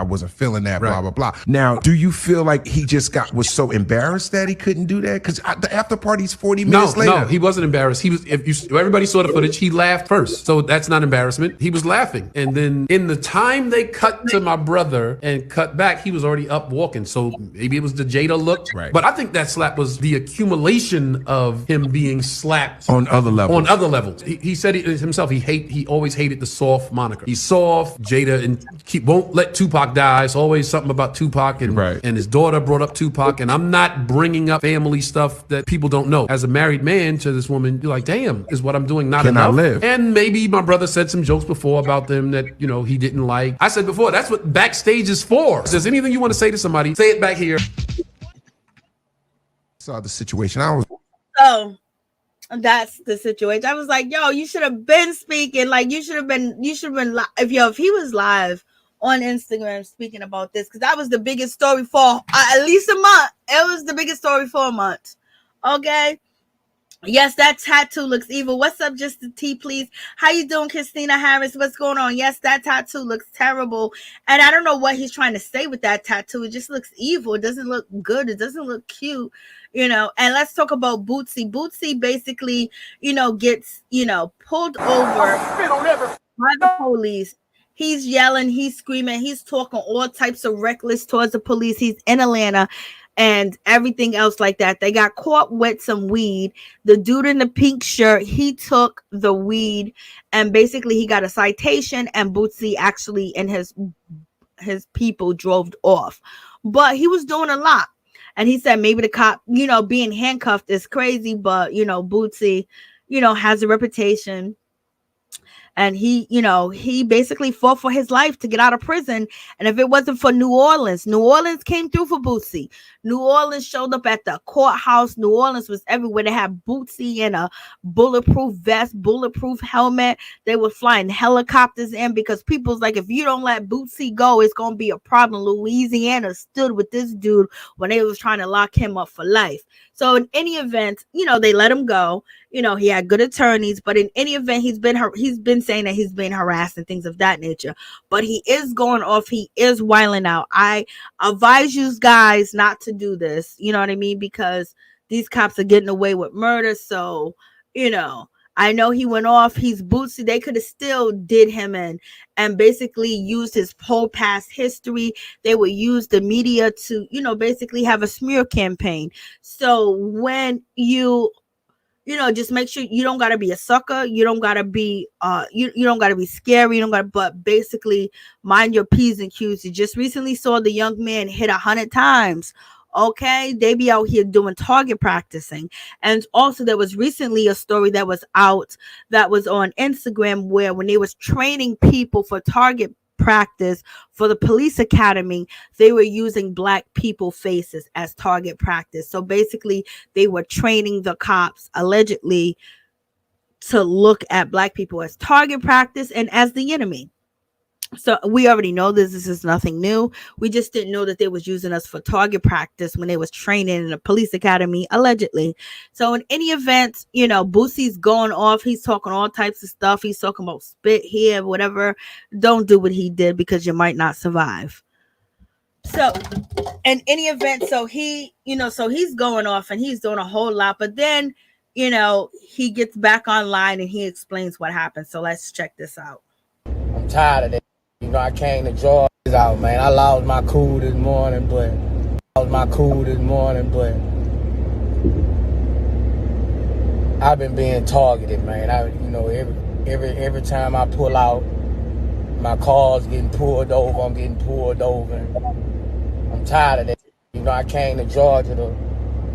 wasn't feeling that, blah, blah, blah. Now, do you feel like he just was so embarrassed that he couldn't do that? Because the after party's 40 minutes later. No, he wasn't embarrassed. He was, everybody saw the footage, he laughed first. So that's not embarrassment. He was laughing. And then in the time they cut to my brother and cut back, he was already up walking. So maybe it was the Jada look. Right. But I think that slap was the accumulation of him being slapped on other levels. He said it himself. He always hated the soft moniker. He's soft. Jada and won't let Tupac die. It's always something about Tupac, and his daughter brought up Tupac. And I'm not bringing up family stuff that people don't know. As a married man to this woman, you're like, damn, is what I'm doing not enough? Live? And maybe my brother said some jokes before about them that he didn't like. I said before, that's what backstage is for. If there's anything you want to say to somebody, say it back here. Saw the situation. So that's the situation. I was like, yo, you should have been speaking. Like, you should have been if he was live on Instagram speaking about this, because that was the biggest story for at least a month. It was the biggest story for a month. Okay. Yes, that tattoo looks evil. What's up, just the T, please? How you doing, Christina Harris? What's going on? Yes, that tattoo looks terrible. And I don't know what he's trying to say with that tattoo. It just looks evil. It doesn't look good. It doesn't look cute, And let's talk about Boosie. Boosie basically, gets, pulled over by the police. He's yelling, he's screaming, he's talking all types of reckless towards the police. He's in Atlanta and everything else like that. They got caught with some weed. The dude in the pink shirt, he took the weed and basically he got a citation, and Boosie actually and his people drove off. But he was doing a lot. And he said maybe the cop, being handcuffed is crazy, but, Boosie, has a reputation. And he basically fought for his life to get out of prison. And if it wasn't for New Orleans came through for Boosie. New Orleans showed up at the courthouse. New Orleans was everywhere. They had Boosie in a bulletproof vest, bulletproof helmet. They were flying helicopters in because people's like, if you don't let Boosie go, it's going to be a problem. Louisiana stood with this dude when they was trying to lock him up for life. So in any event, they let him go. He had good attorneys, but in any event, he's been saying that he's been harassed and things of that nature. But he is going off. He is wilding out. I advise you guys not to do this. You know what I mean? Because these cops are getting away with murder. So, I know he went off. He's Bootsy. They could have still did him in and basically used his whole past history. They would use the media to, basically have a smear campaign. So when just make sure you don't got to be a sucker. You don't got to be, you don't got to be scary. But basically mind your P's and Q's. You just recently saw the young man hit 100 times. Okay. They be out here doing target practicing. And also there was recently a story that was out that was on Instagram where when they was training people for target practice for the police academy, they were using black people faces as target practice. So basically they were training the cops allegedly to look at black people as target practice and as the enemy. So we already know this is nothing new. We just didn't know that they was using us for target practice when they was training in the police academy allegedly. So in any event, Boosie's going off. He's talking all types of stuff. He's talking about spit here, whatever. Don't do what he did because you might not survive. So in any event, so he's going off and he's doing a whole lot. But then, he gets back online and he explains what happened. So let's check this out. I'm tired of that. I came to Georgia out, man. I lost my cool this morning, but I've been being targeted, man. Every time I pull out, my car's getting pulled over. I'm getting pulled over. I'm tired of that. I came to Georgia to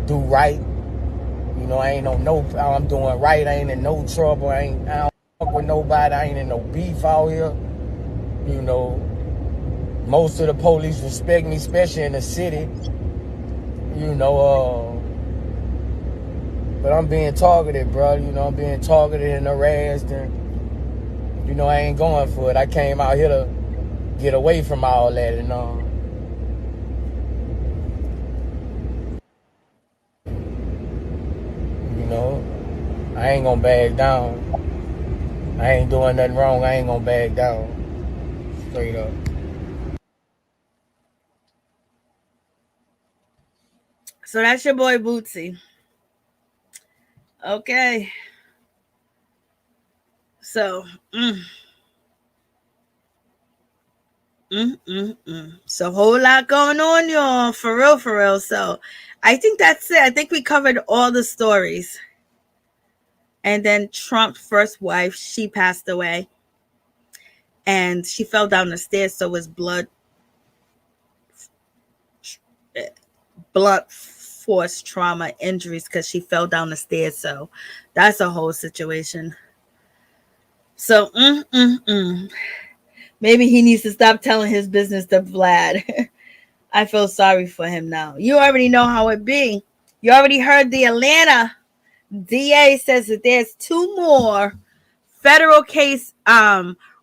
do right. I ain't I'm doing right. I ain't in no trouble. I don't fuck with nobody. I ain't in no beef out here. Most of the police respect me, especially in the city. But I'm being targeted, bro. I'm being targeted and harassed, and I ain't going for it. I came out here to get away from all that, and I ain't gonna back down. I ain't doing nothing wrong. I ain't gonna back down. Straight up. So that's your boy Bootsy. Okay. So, So whole lot going on, y'all. For real. So I think that's it. I think we covered all the stories. And then Trump's first wife, she passed away. And she fell down the stairs, so it was blunt force trauma injuries because she fell down the stairs. So that's a whole situation. So maybe he needs to stop telling his business to Vlad. I feel sorry for him now. You already know how it be. You already heard the Atlanta DA says that there's 2 more federal case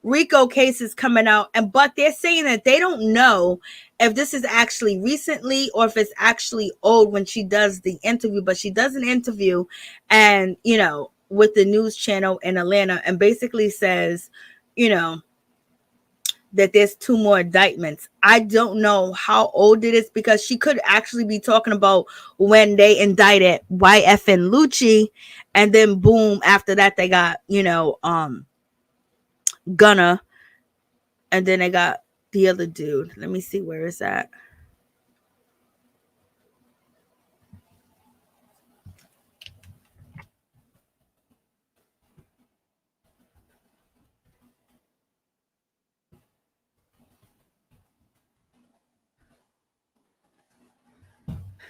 RICO cases coming out, but they're saying that they don't know if this is actually recently or if it's actually old when she does the interview. But she does an interview and with the news channel in Atlanta and basically says that there's 2 more indictments. I don't know how old it is because she could actually be talking about when they indicted YF and Lucci, and then boom, after that they got Gunna, and then they got the other dude. Let me see, where is that?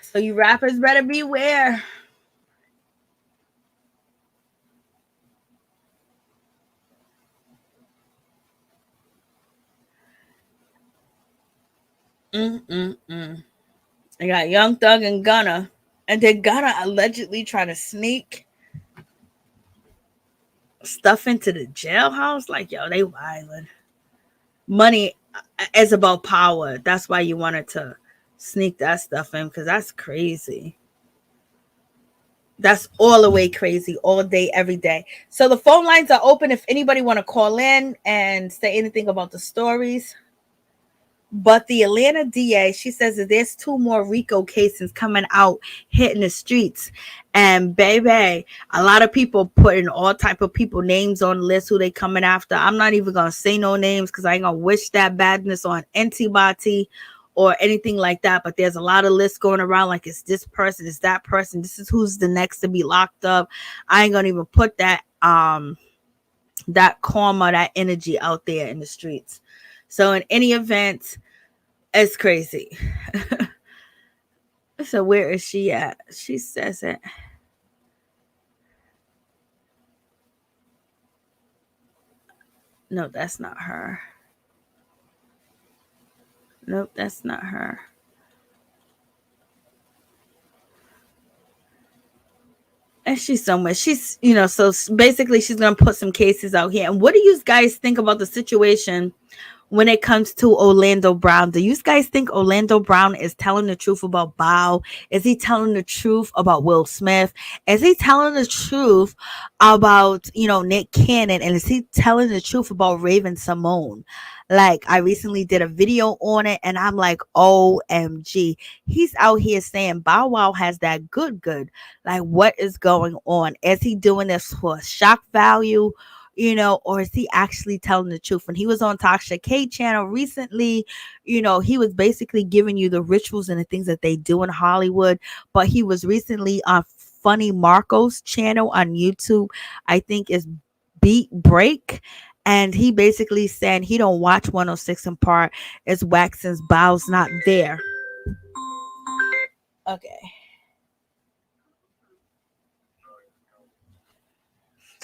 So you rappers better beware. I got Young Thug and Gunna, and then Gunna allegedly trying to sneak stuff into the jailhouse. Like, yo, they wildin'. Money is about power. That's why you wanted to sneak that stuff in, because that's crazy. That's all the way crazy, all day, every day. So the phone lines are open if anybody want to call in and say anything about the stories. But the Atlanta DA, she says that there's 2 more RICO cases coming out, hitting the streets. And baby, a lot of people putting all type of people names on the list who they coming after. I'm not even going to say no names because I ain't going to wish that badness on anybody or anything like that. But there's a lot of lists going around like it's this person, it's that person. This is who's the next to be locked up. I ain't going to even put that karma, that energy out there in the streets. So in any event, it's crazy. So where is she at? She says it. No, that's not her. Nope, that's not her. And she's somewhere. She's, so basically she's going to put some cases out here. And what do you guys think about the situation when it comes to Orlando Brown? Do you guys think Orlando Brown is telling the truth about Bow? Is he telling the truth about Will Smith? Is he telling the truth about, Nick Cannon? And is he telling the truth about Raven Simone? Like, I recently did a video on it and I'm like, OMG. He's out here saying Bow Wow has that good. Like, what is going on? Is he doing this for shock value? Or is he actually telling the truth? When he was on Tasha K channel recently, he was basically giving you the rituals and the things that they do in Hollywood. But he was recently on Funny Marco's channel on YouTube, I think is Beat Break. And he basically said he don't watch 106 in part. It's whack since Bow's not there. Okay.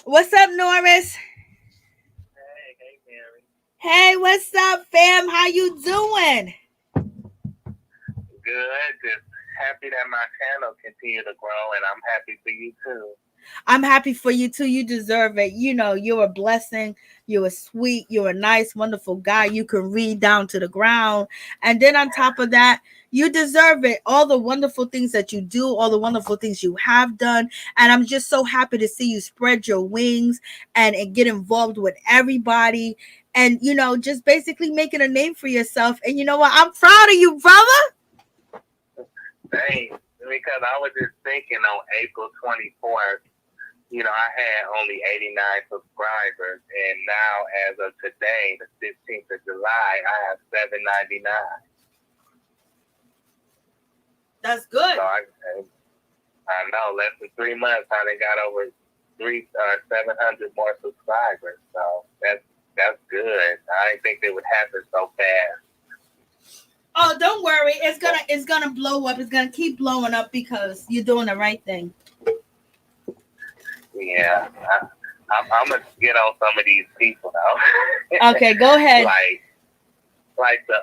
What's up, Norris? Hey, Mary. Hey, what's up, fam? How you doing? Good. Just happy that my channel continue to grow, and I'm happy for you too. I'm happy for you too. You deserve it. You're a blessing. You're a sweet. You're a nice, wonderful guy. You can read down to the ground. And then on top of that, you deserve it. All the wonderful things that you do, all the wonderful things you have done. And I'm just so happy to see you spread your wings and get involved with everybody. And, just basically making a name for yourself. And you know what? I'm proud of you, brother. Thanks. Because I was just thinking on April 24th, I had only 89 subscribers, and now as of today, the 15th of July, I have 799. That's good. So I know, less than 3 months, I done got over 700 more subscribers. So that's good. I didn't think it would happen so fast. Oh, don't worry. It's gonna blow up. It's gonna keep blowing up because you're doing the right thing. Yeah, I'm gonna get on some of these people now. Okay, go ahead. like the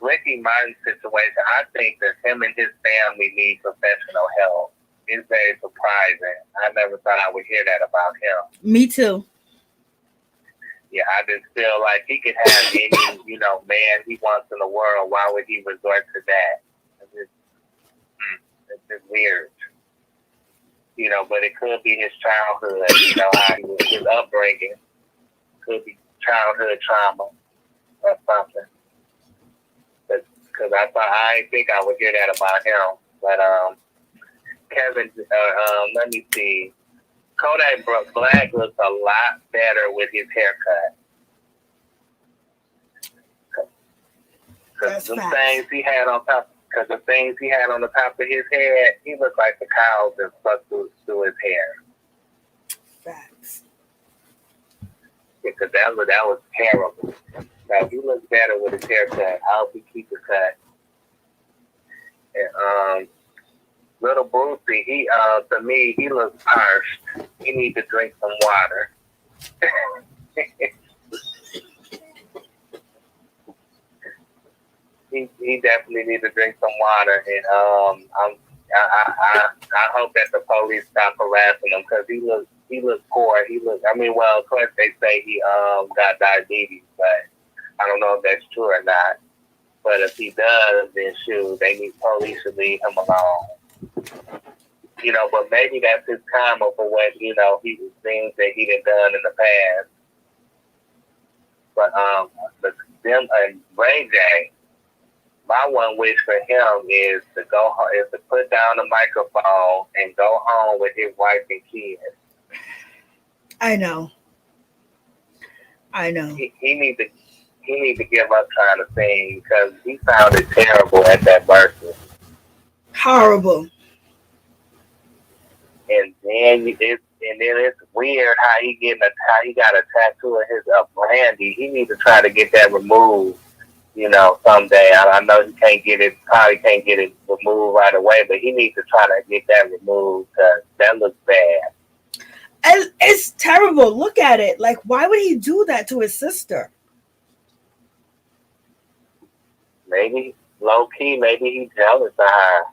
Ricky Martin situation. I think that him and his family need professional help. It's very surprising. I never thought I would hear that about him. Me too. Yeah, I just feel like he could have any, man he wants in the world. Why would he resort to that? It's just weird. But it could be his childhood, how his upbringing. Could be childhood trauma or something. Because I didn't think I would hear that about him. But Kevin, let me see. Kodak Black looks a lot better with his haircut. Because the things he had on top of his head, he looked like the cows that stuck through his hair. Facts. Because that was terrible. Now, he looks better with his haircut. I hope he keeps it cut. And little Boosie, to me, he looks parched. He needs to drink some water. he definitely needs to drink some water, and I hope that the police stop harassing him because he looks poor. I mean, well, of course they say he got diabetes, but I don't know if that's true or not. But if he does, then shoot, police should leave him alone. You know, but maybe that's his karma for what, you know, things that he done in the past. But them and Ray J, my one wish for him is to put down the microphone and go home with his wife and kids. I know. He needs to give up trying to sing because he sounded terrible at that birthday. Horrible. And then it's weird how he got a tattoo of his Brandy. He needs to try to get that removed, you know, someday. I know he probably can't get it removed right away, but he needs to try to get that removed because that looks bad. And it's terrible. Look at it. Like, why would he do that to his sister? Maybe low key, maybe he's jealous of her.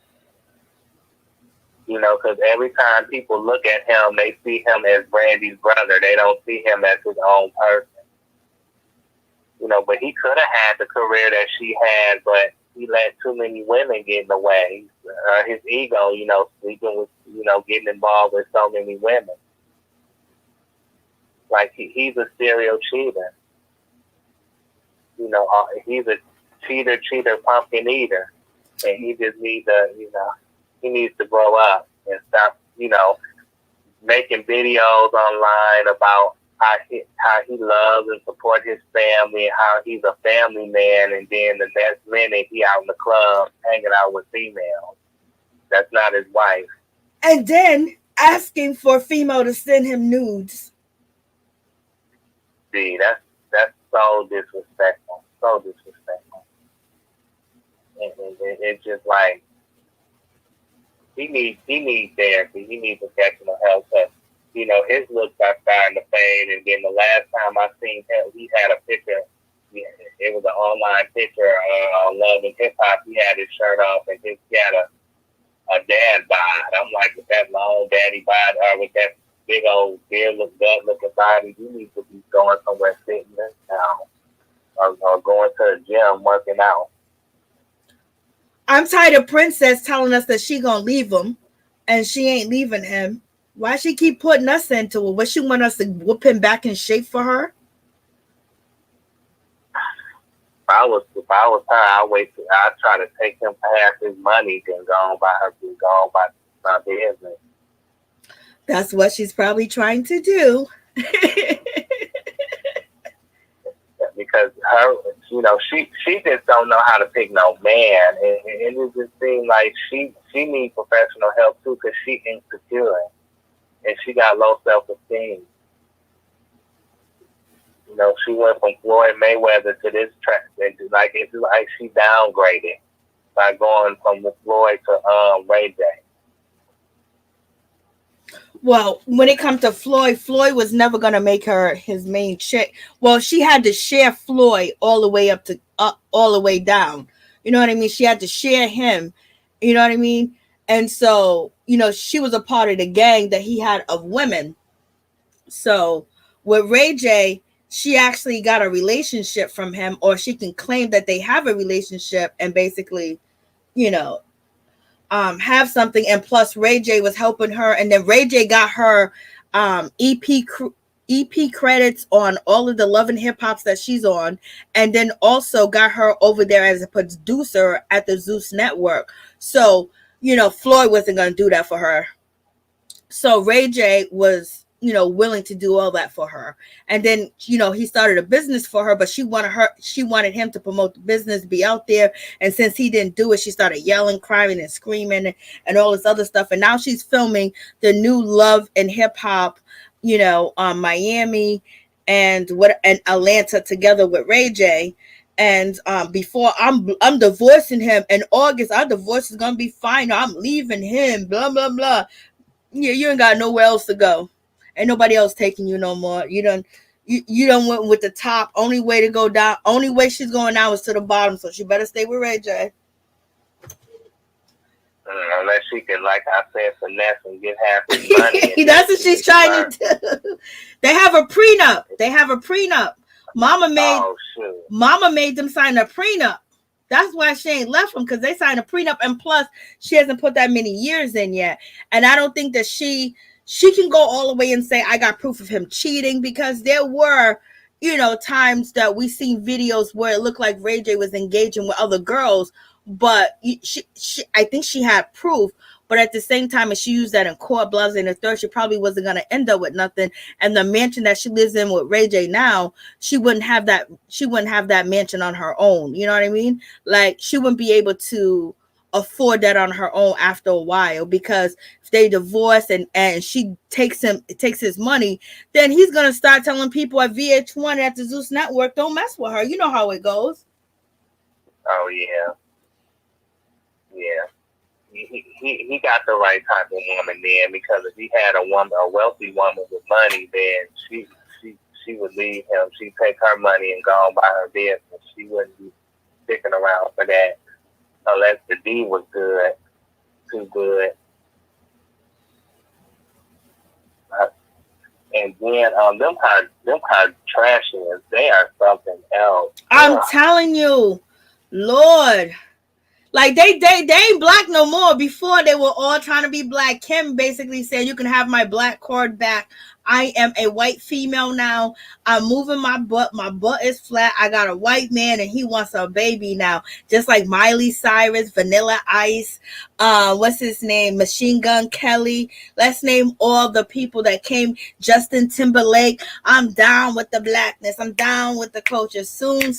You know, because every time people look at him, they see him as Brandy's brother. They don't see him as his own person. You know, but he could have had the career that she had, but he let too many women get in the way. His ego, you know, sleeping with, you know, getting involved with so many women. Like, he's a serial cheater. You know, he's a cheater, pumpkin eater. And he just needs to, you know, he needs to grow up and stop, you know, making videos online about how he loves and supports his family and how he's a family man, and then the next minute he out in the club hanging out with females. That's not his wife. And then asking for a female to send him nudes. See, that's so disrespectful. So disrespectful. And it's just like, he needs therapy. He needs professional help. But, you know, his looks are starting to fade. And then the last time I seen him, he had a picture. It was an online picture on Love and Hip Hop. He had his shirt off and he had a dad bod. I'm like, with that long daddy bod, or with that big old beard looking body, you need to be going somewhere sitting down or going to the gym working out. I'm tired of Princess telling us that she gonna leave him, and she ain't leaving him. Why she keep putting us into it? What, she want us to whoop him back in shape for her? If I was her, I'd try to take him half his money than go on by my business. That's what she's probably trying to do. Because her, you know, she just don't know how to pick no man, and it just seems like she needs professional help too, because she insecure and she got low self-esteem. You know, she went from Floyd Mayweather to this track, and it's like she downgraded by going from Floyd to Ray J. Well, when it comes to Floyd was never gonna make her his main chick. Well, she had to share Floyd all the way all the way down. You know what I mean? She had to share him. You know what I mean? And so, you know, she was a part of the gang that he had of women. So with Ray J, she actually got a relationship from him, or she can claim that they have a relationship and basically, you know, have something. And plus Ray J was helping her, and then Ray J got her EP credits on all of the Love and Hip Hops that she's on, and then also got her over there as a producer at the Zeus Network. So, you know, Floyd wasn't going to do that for her. So Ray J was, you know, willing to do all that for her. And then, you know, he started a business for her, but she wanted him to promote the business, be out there. And since he didn't do it, she started yelling, crying, and screaming and all this other stuff. And now she's filming the new Love and Hip Hop, you know, Miami and Atlanta together with Ray J. And before I'm divorcing him in August, our divorce is gonna be fine. I'm leaving him, blah blah blah. Yeah, you ain't got nowhere else to go. Ain't nobody else taking you no more. You You done went with the top. Only way to go down. Only way she's going down is to the bottom. So she better stay with Ray J. Unless she can, like I said, finesse and get half his money. That's what she's trying to do. They have a prenup. Mama made them sign a prenup. That's why she ain't left him, because they signed a prenup, and plus she hasn't put that many years in yet. And I don't think that she can go all the way and say I got proof of him cheating, because there were, times that we seen videos where it looked like Ray J was engaging with other girls, but I think she had proof. But at the same time, if she used that in court, blah, and the third, she probably wasn't going to end up with nothing. And the mansion that she lives in with Ray J now, she wouldn't have that. She wouldn't have that mansion on her own. You know what I mean? Like, she wouldn't be able to afford that on her own after a while, because if they divorce and she takes his money, then he's going to start telling people at VH1 at the Zeus Network, don't mess with her. You know how it goes. Oh, yeah. Yeah. He got the right type of woman then, because if he had a wealthy woman with money, then she would leave him. She'd take her money and go on by her business. She wouldn't be sticking around for that unless the D was good, too good. And then them Kardashians, they are something else. I'm telling you, Lord. Like, they ain't black no more. Before, they were all trying to be black. Kim basically said, you can have my black card back. I am a white female now. I'm moving my butt. My butt is flat. I got a white man and he wants a baby now. Just like Miley Cyrus, Vanilla Ice, what's his name? Machine Gun Kelly. Let's name all the people that came. Justin Timberlake. I'm down with the blackness. I'm down with the culture. Soon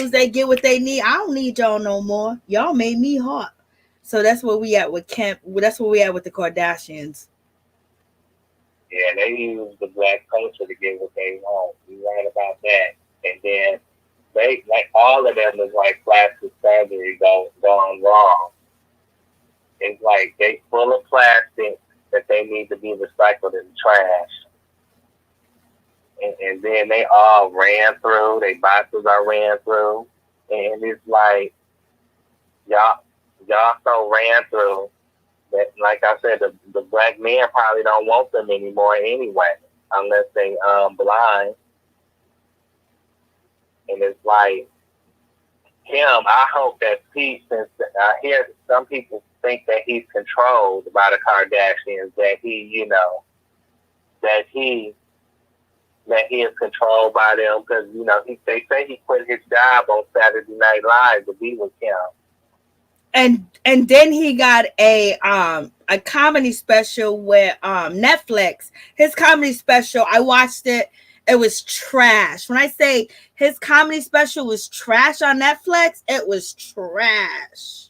as they get what they need, I don't need y'all no more. Y'all made me hot. So that's where we at with Kemp. That's where we at with the Kardashians. Yeah, they use the black culture to get what they want. You're right about that. And then they, like, all of them is like plastic surgery gone wrong. It's like they full of plastic that they need to be recycled in the trash. And then they all ran through. Their boxes are ran through. And it's like, y'all so ran through that, like I said, the black men probably don't want them anymore anyway, unless they blind. And it's like, Kim, I hope that Pete, since I hear some people think that he's controlled by the Kardashians, that he, that he is controlled by them, because, they say he quit his job on Saturday Night Live to be with Kim. And then he got a comedy special with Netflix. His comedy special, I watched it. It was trash. When I say his comedy special was trash on Netflix, it was trash.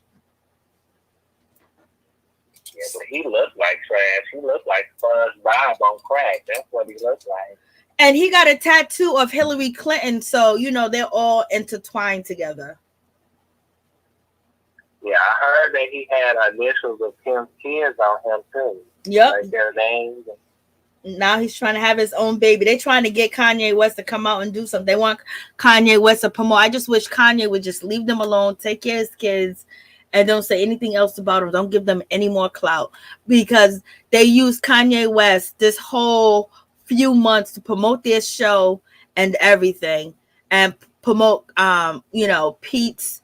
Yeah, but he looked like trash. He looked like SpongeBob on crack. That's what he looked like. And he got a tattoo of Hillary Clinton, so they're all intertwined together. Yeah, I heard that he had initials of Kim's kids on him too. Yep. Like their names. Now he's trying to have his own baby. They're trying to get Kanye West to come out and do something. They want Kanye West to promote. I just wish Kanye would just leave them alone, take care of his kids, and don't say anything else about them. Don't give them any more clout, because they used Kanye West this whole few months to promote their show and everything, and promote Pete's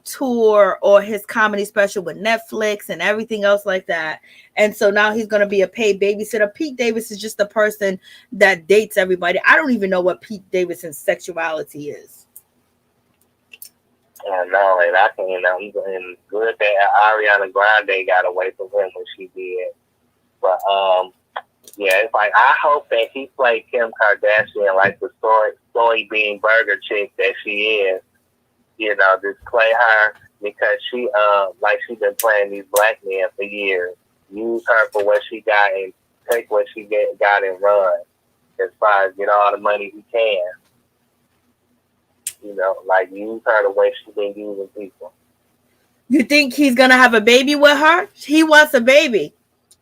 tour or his comedy special with Netflix and everything else like that. And so now he's going to be a paid babysitter. Pete Davis is just the person that dates everybody. I don't even know what Pete Davidson's sexuality is. I know, and I can, and good that Ariana Grande got away from him when she did. But yeah, it's like, I hope that he played Kim Kardashian like the soybean burger chick that she is. Just play her, because she she's been playing these black men for years. Use her for what she got and take what she got and run as far as get all the money he can. Use her the way she's been using people. You think he's gonna have a baby with her? He wants a baby.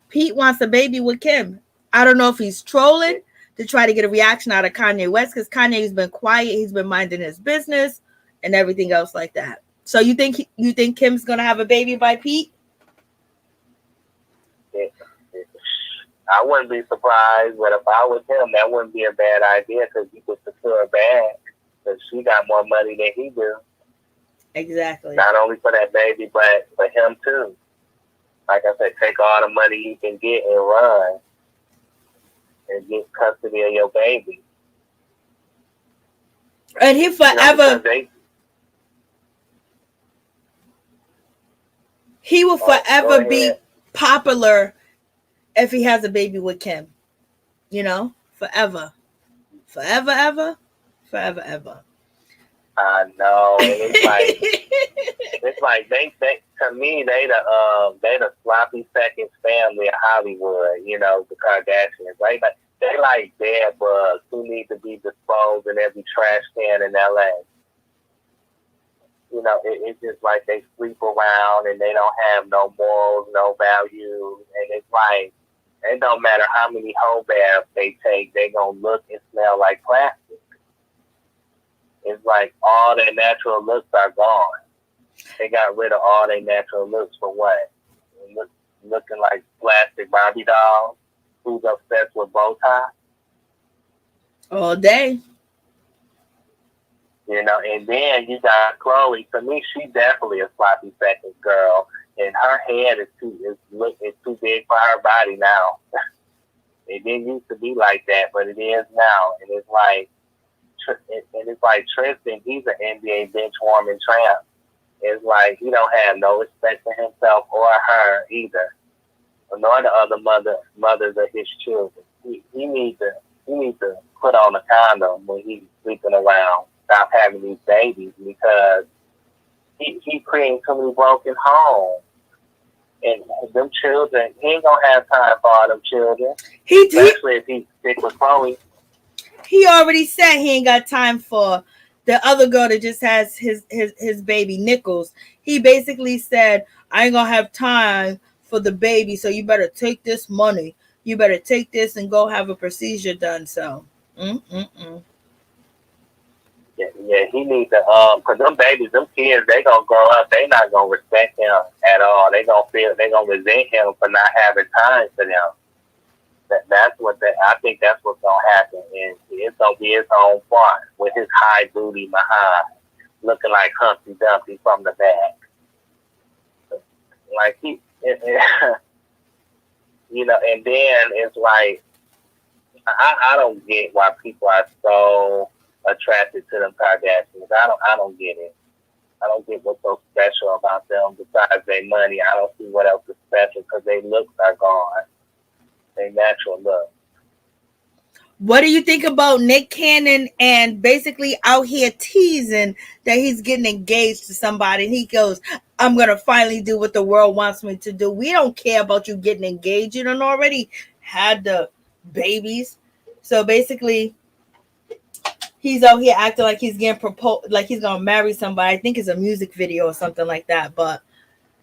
Pete wants a baby with Kim. I don't know if he's trolling, to try to get a reaction out of Kanye West, because Kanye's been quiet, he's been minding his business and everything else like that. So you think Kim's gonna have a baby by Pete? I wouldn't be surprised, but if I was him, that wouldn't be a bad idea because he could secure a bag because she got more money than he do. Exactly. Not only for that baby, but for him too. Like I said, take all the money you can get and run and get custody of your baby. And he forever, he will forever be popular if he has a baby with Kim. You know, forever. Forever, ever. Forever, ever. I know. It's like they to me they the sloppy seconds family of Hollywood, you know, the Kardashians. They like bed bugs who need to be disposed in every trash can in LA. You know, it's just like they sleep around and they don't have no morals, no values, and it's like it don't matter how many whole baths they take, they gonna look and smell like plastic. It's like all their natural looks are gone. They got rid of all their natural looks for what? Looking like plastic Barbie dolls. Who's obsessed with bow tie? All day. You know, and then you got Khloe. To me, she's definitely a sloppy seconds girl, and her head is too big for her body now. It didn't used to be like that, but it is now, and it's like Tristan. He's an NBA bench warming tramp. It's like he don't have no respect for himself or her either, nor the other mothers of his children. He needs to put on a condom when he's sleeping around. Stop having these babies because he creating too many broken homes. And them children, he ain't gonna have time for all them children. Especially if he stick with Khloe. He already said he ain't got time for the other girl that just has his baby, Nichols. He basically said, I ain't gonna have time for the baby, so you better take this money. You better take this and go have a procedure done. So, Yeah, he needs to, cause them babies, them kids, they gonna grow up, they not gonna respect him at all. They gonna resent him for not having time for them. I think that's what's gonna happen, and it's gonna be his own fault with his high booty behind, looking like Humpty Dumpty from the back. Like you know, and then it's like I don't get why people are so attracted to them Kardashians. I don't get it. I don't get what's so special about them besides their money. I don't see what else is special because their looks are gone. Their natural look. What do you think about Nick Cannon and basically out here teasing that he's getting engaged to somebody? And he goes, I'm going to finally do what the world wants me to do. We don't care about you getting engaged. You done already had the babies. So basically, he's out here acting like he's getting proposed, like he's going to marry somebody. I think it's a music video or something like that. But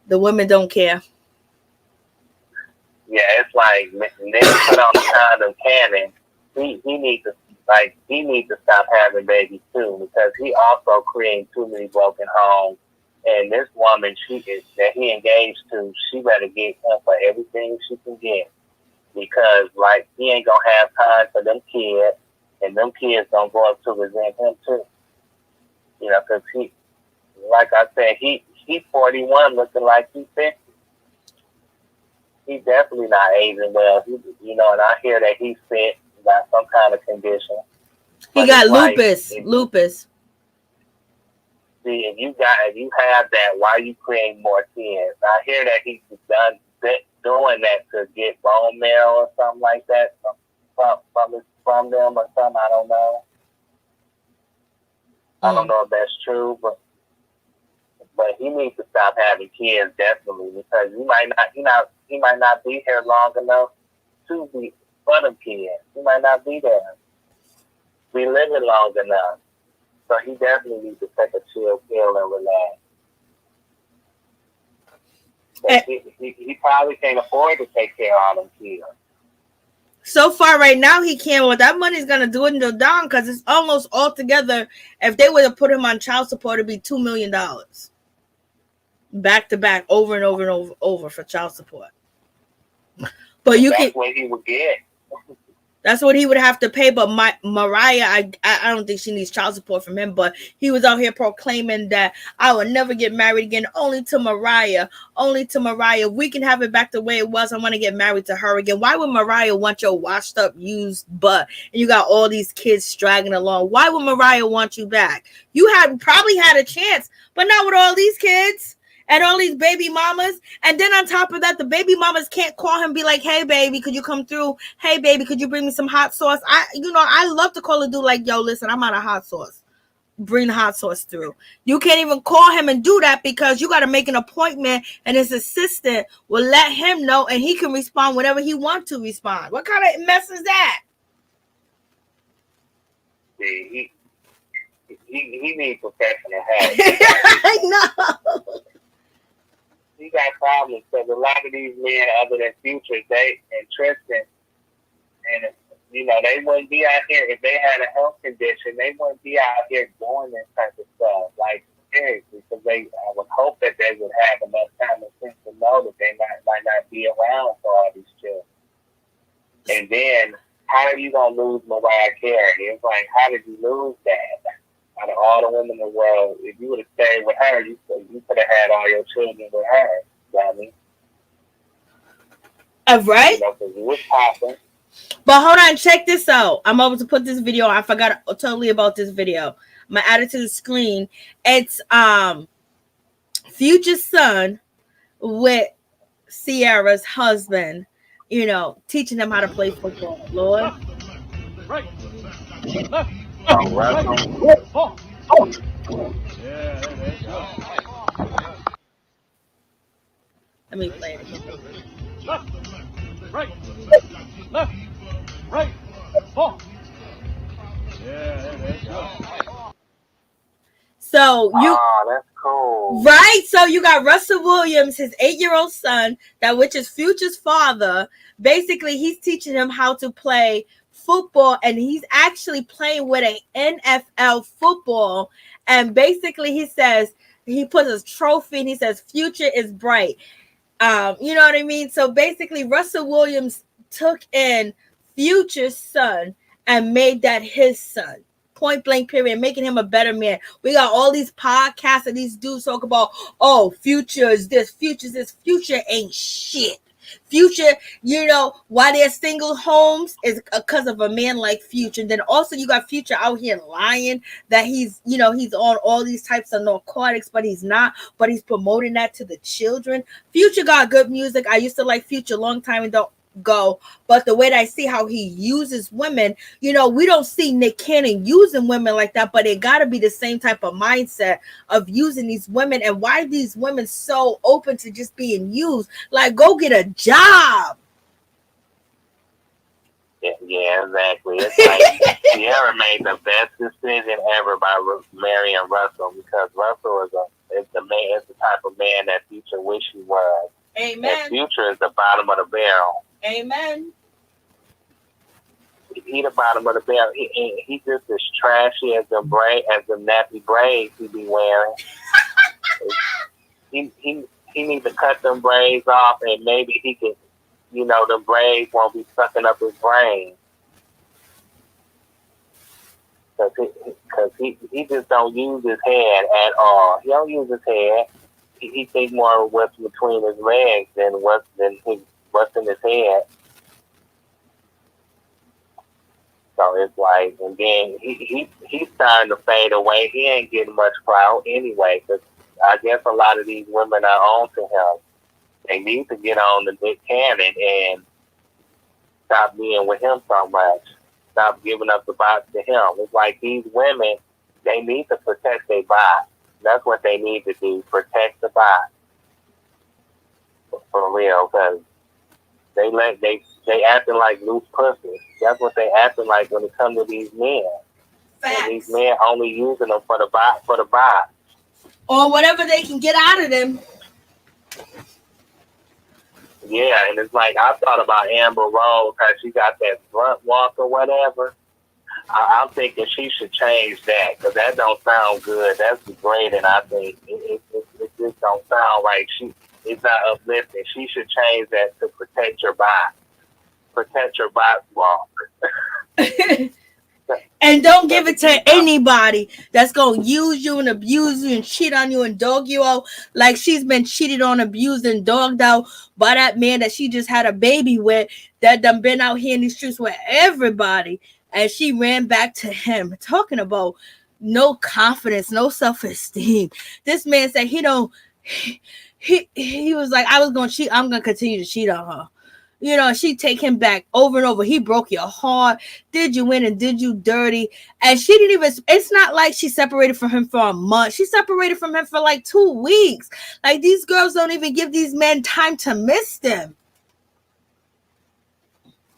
the women don't care. Yeah, it's like Nick put on the condom Cannon. He needs to stop having babies too because he also creating too many broken homes. And this woman that he engaged to, she better get him for everything she can get because like he ain't gonna have time for them kids, and them kids gonna go up to resent him too. You know, because he, like I said, he's 41, looking like he's 50. He's definitely not aging well. You know, and I hear that he's sick, got some kind of condition. He got lupus. See, if you have that, why are you creating more kids? I hear that he's done doing that to get bone marrow or something like that from them or something. I don't know. I don't know if that's true, but he needs to stop having kids definitely because he might not be here long enough to be for them kids. He might not be there. Be living long enough. So he definitely needs to take a chill pill and relax. He probably can't afford to take care of all them kids. So far, right now, he can't. Well, that money's gonna dwindle down because it's almost all together. If they were to put him on child support, it'd be $2 million back to back, over and over and over for child support. But you That's what he would get. That's what he would have to pay. But Mariah, I don't think she needs child support from him. But he was out here proclaiming that I will never get married again. Only to Mariah. Only to Mariah. We can have it back the way it was. I want to get married to her again. Why would Mariah want your washed up, used butt? And you got all these kids straggling along. Why would Mariah want you back? You probably had a chance, but not with all these kids and all these baby mamas. And then on top of that, the baby mamas can't call him, be like, hey, baby, could you come through? Hey, baby, could you bring me some hot sauce? I love to call a dude like, yo, listen, I'm out of hot sauce. Bring the hot sauce through. You can't even call him and do that because you got to make an appointment and his assistant will let him know and he can respond whenever he wants to respond. What kind of mess is that? See, he needs professional help. I know. He got problems because a lot of these men, other than Future, they and Tristan, and they wouldn't be out here if they had a health condition. They wouldn't be out here doing this type of stuff. Like seriously, because I would hope that they would have enough time and sense to know that they might not be around for all these children. And then, how are you gonna lose Mariah Carey? It's like, how did you lose that? Out of all the women in the world, if you would have stayed with her, you could have had all your children with her. You know what I mean? Right? Because it was popping. But hold on, check this out. I'm able to put this video. I forgot totally about this video. I'm gonna add it to the screen. It's Future's son with Sierra's husband, teaching them how to play football. Lord. Right. Oh, right. Yeah, there you go. Let me play it. Left, right, left, right, ball. Yeah, there you go. So that's cool. Right? So you got Russell Williams, his 8-year-old son, which is Future's father. Basically, he's teaching him how to play football, and he's actually playing with an NFL football. And basically, he says he puts his trophy and he says, "Future is bright." You know what I mean? So basically, Russell Williams took in Future's son and made that his son. Point blank, period, making him a better man. We got all these podcasts and these dudes talk about, oh, Future is this, Future's this. Future ain't shit. Future, why they're single homes is because of a man like Future. And then also you got Future out here lying that he's on all these types of narcotics, but he's not. But he's promoting that to the children. Future got good music. I used to like Future a long time ago. But the way that I see how he uses women, we don't see Nick Cannon using women like that, but it got to be the same type of mindset of using these women. And why these women so open to just being used? Like, go get a job. Yeah, exactly. It's like Sierra made the best decision ever by marrying Russell, because Russell is the type of man that Future wish he was. Amen. And Future is the bottom of the barrel. Amen. He the bottom of the barrel. He just as trashy as the nappy braids he be wearing. he needs to cut them braids off, and maybe he can, the braids won't be sucking up his brain. Because he just don't use his head at all. He don't use his head. He thinks more of what's between his legs than what's in his head. So it's like, and then he's starting to fade away. He ain't getting much clout anyway, because I guess a lot of these women are on to him. They need to get on to Nick Cannon and stop being with him so much. Stop giving up the box to him. It's like these women, they need to protect their box. That's what they need to do, protect the box. For real, because they acting like loose pussies. That's what they acting like when it comes to these men. Facts. And these men only using them for the box. Or whatever they can get out of them. Yeah, and it's like I thought about Amber Rose, how she got that front walk or whatever. I'm thinking she should change that because that don't sound good. That's degrading. I think it just don't sound right. It's not uplifting. She should change that to protect your body, protect your body walk. And don't give it to anybody that's gonna use you and abuse you and cheat on you and dog you out like she's been cheated on, abused, and dogged out by that man that she just had a baby with, that done been out here in these streets with everybody, and she ran back to him. Talking about no confidence, no self-esteem. This man said he don't. He was like, I was gonna cheat. I'm gonna continue to cheat on her. You know, she take him back over and over. He broke your heart. Did you win and did you dirty? And she didn't even, it's not like she separated from him for a month. She separated from him for like 2 weeks. Like, these girls don't even give these men time to miss them.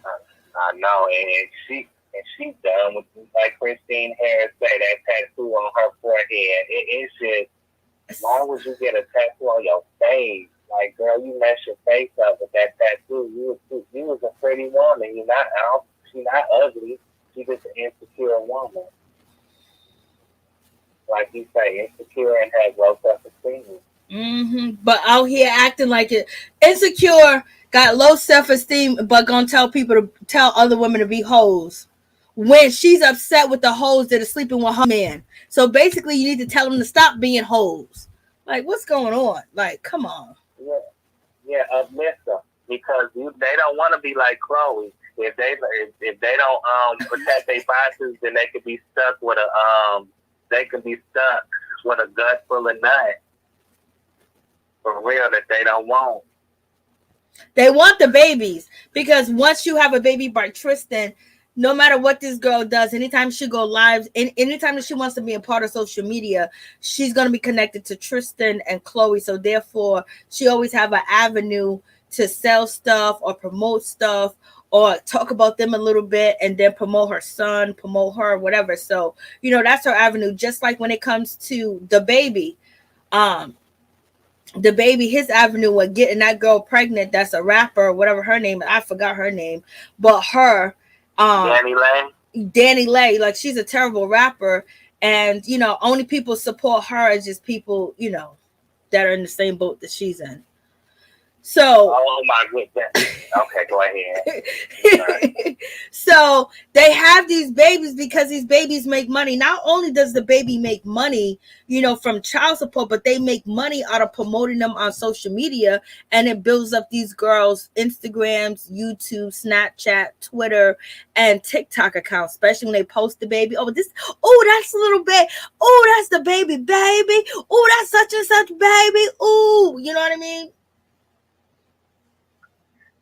I know, and she's done with, like Christine Harris say, that tattoo on her forehead. It's just, as long as you get a tattoo on your face, like, girl, you mess your face up with that tattoo. You was a pretty woman. You're not out. She's not ugly. She's just an insecure woman. Like you say, insecure and has low self-esteem. But out here acting like it. Insecure, got low self-esteem, but gonna tell people to tell other women to be hoes. When she's upset with the hoes that are sleeping with her man. So basically, you need to tell them to stop being hoes. Like, what's going on? Like, come on. Yeah, uplift them because they don't want to be like Khloe. If they don't protect their bodies, then they could be stuck with a gut full of nut. For real, that they don't want. They want the babies because once you have a baby by Tristan, no matter what this girl does, anytime she go live, anytime that she wants to be a part of social media, she's going to be connected to Tristan and Khloe. So therefore, she always have an avenue to sell stuff or promote stuff or talk about them a little bit and then promote her son, promote her, whatever. So, you know, that's her avenue. Just like when it comes to the baby, his avenue of getting that girl pregnant, that's a rapper, whatever her name, I forgot her name, but her, Danny Lay, like, she's a terrible rapper, and you know, only people support her is just people, you know, that are in the same boat that she's in. So, oh my goodness. Okay, go ahead. So they have these babies because these babies make money. Not only does the baby make money, you know, from child support, but they make money out of promoting them on social media, and it builds up these girls' Instagrams, YouTube, Snapchat, Twitter, and TikTok accounts, especially when they post the baby. Oh, that's a little bit. Oh, that's the baby. Oh, that's such and such baby. Oh, you know what I mean?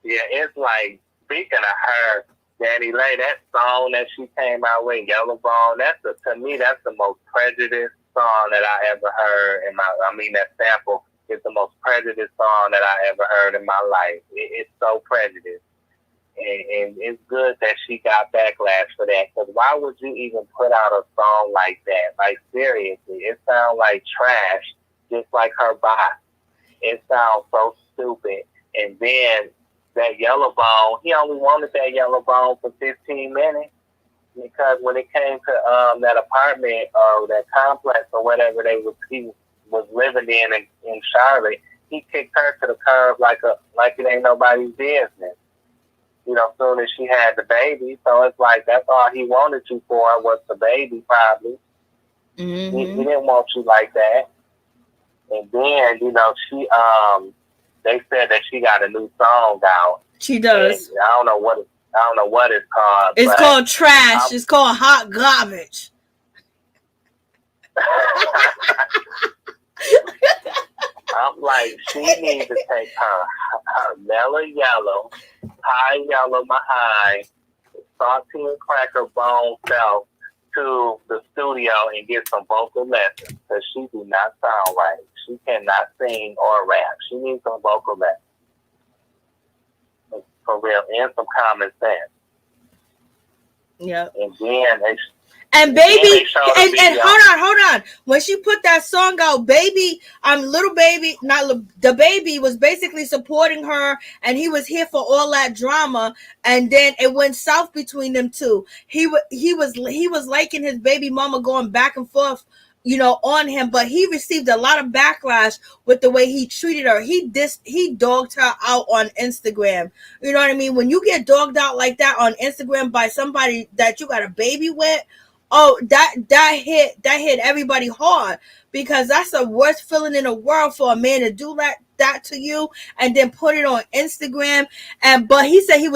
Yeah, it's like, speaking of her, Danny Lay, that song that she came out with, Yellow Bone, to me, that's the most prejudiced song that I ever heard in that sample is the most prejudiced song that I ever heard in my life. It's so prejudiced. And it's good that she got backlash for that, because why would you even put out a song like that? Like, seriously, it sounds like trash, just like her body. It sounds so stupid. And then that Yellow Bone, he only wanted that Yellow Bone for 15 minutes, because when it came to that apartment or that complex or whatever he was living in Charlotte, he kicked her to the curb like it ain't nobody's business. You know, as soon as she had the baby. So it's like, that's all he wanted you for was the baby, probably. Mm-hmm. He didn't want you like that. And then, you know, they said that she got a new song out. She does. And I don't know what it's called. It's called Trash. It's called Hot Garbage. I'm like, she needs to take her mellow yellow, high yellow Mahai, salty and cracker bone self to the studio and get some vocal lessons, because she do not sound right. She cannot sing or rap. She needs some vocal lessons. For real, and some common sense. Yeah. And then And baby, and hold on. When she put that song out, baby, little baby, the baby was basically supporting her, and he was here for all that drama. And then it went south between them two. He was liking his baby mama going back and forth, on him, but he received a lot of backlash with the way he treated her. He dogged her out on Instagram. You know what I mean? When you get dogged out like that on Instagram by somebody that you got a baby with, oh, that hit everybody hard, because that's the worst feeling in the world for a man to do that to you and then put it on Instagram. But he said he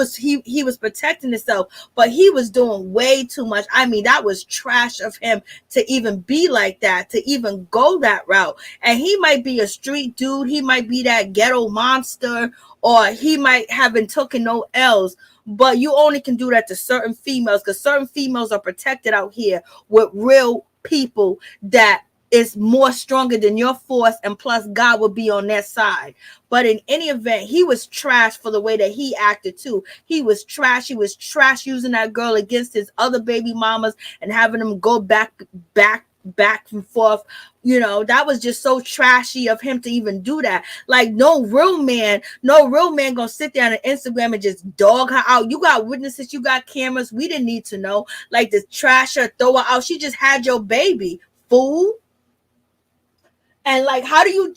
was protecting himself, but he was doing way too much. I mean, that was trash of him to even be like that, to even go that route. And he might be a street dude, he might be that ghetto monster, or he might have been taking no L's. But you only can do that to certain females, because certain females are protected out here with real people that is more stronger than your force, and plus God will be on their side. But in any event, he was trash for the way that he acted too. He was trash using that girl against his other baby mamas and having them go back and forth. That was just so trashy of him to even do that. Like, no real man gonna sit there on Instagram and just dog her out. You got witnesses, you got cameras. We didn't need to know. Like, the trash her, throw her out. She just had your baby, fool. And like, how do you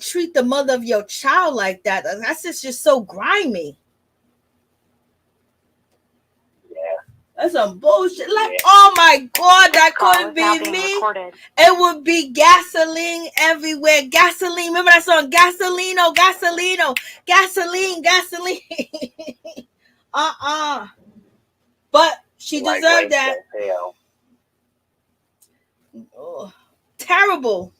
treat the mother of your child like that? That's just so grimy. That's some bullshit. Like, oh my God, that couldn't be me. Recorded. It would be gasoline everywhere. Gasoline. Remember that song? Gasolino, gasolino, gasoline. But she deserved that. Oh, terrible.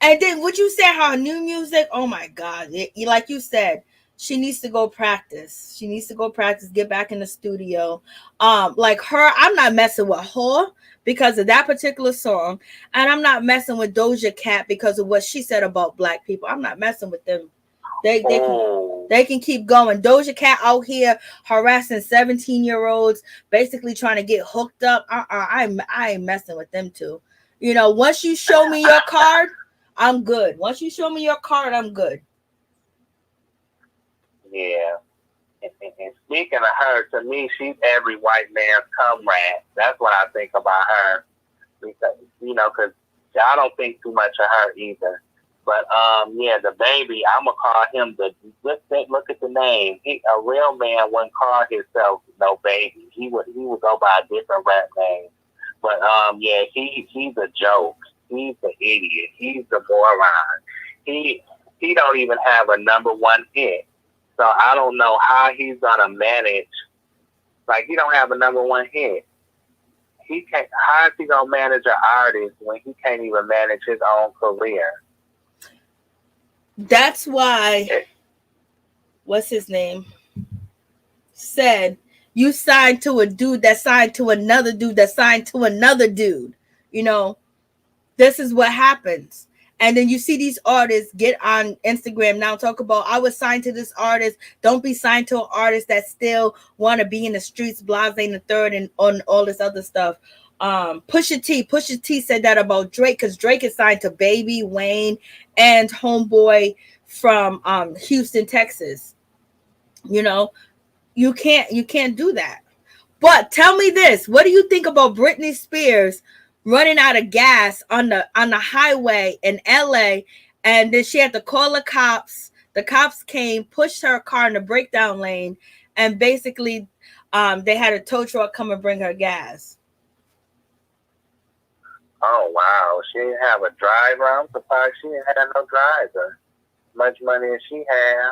And then what you said, her new music, oh my God. Like you said, she needs to go practice. Get back in the studio. Like her, I'm not messing with her because of that particular song. And I'm not messing with Doja Cat because of what she said about black people. I'm not messing with them. They can keep going. Doja Cat out here harassing 17-year-olds, basically trying to get hooked up. I ain't messing with them too. Once you show me your card, I'm good. Yeah. And speaking of her, to me, she's every white man's comrade. That's what I think about her. Because, because I don't think too much of her either. But, the baby, I'm going to call him look at the name. A real man wouldn't call himself no baby. He would go by a different rap name. But, he's a joke. He's the idiot. He's the moron. He don't even have a #1 hit. So I don't know how he's gonna manage. Like, he don't have a #1 hit. He can't. How is he gonna manage an artist when he can't even manage his own career? That's why. What's his name? Said you signed to a dude that signed to another dude that signed to another dude. This is what happens. And then you see these artists get on Instagram now, talk about, I was signed to this artist. Don't be signed to an artist that still want to be in the streets, blase and the third, and on all this other stuff. Pusha T said that about Drake, because Drake is signed to Baby, Wayne, and Homeboy from Houston, Texas. You can't do that. But tell me this, what do you think about Britney Spears running out of gas on the highway in LA, and then she had to call the cops. The cops came, pushed her car in the breakdown lane, and basically they had a tow truck come and bring her gas. Oh wow, she didn't have a driver. I'm surprised she didn't have no driver. Much money as she had.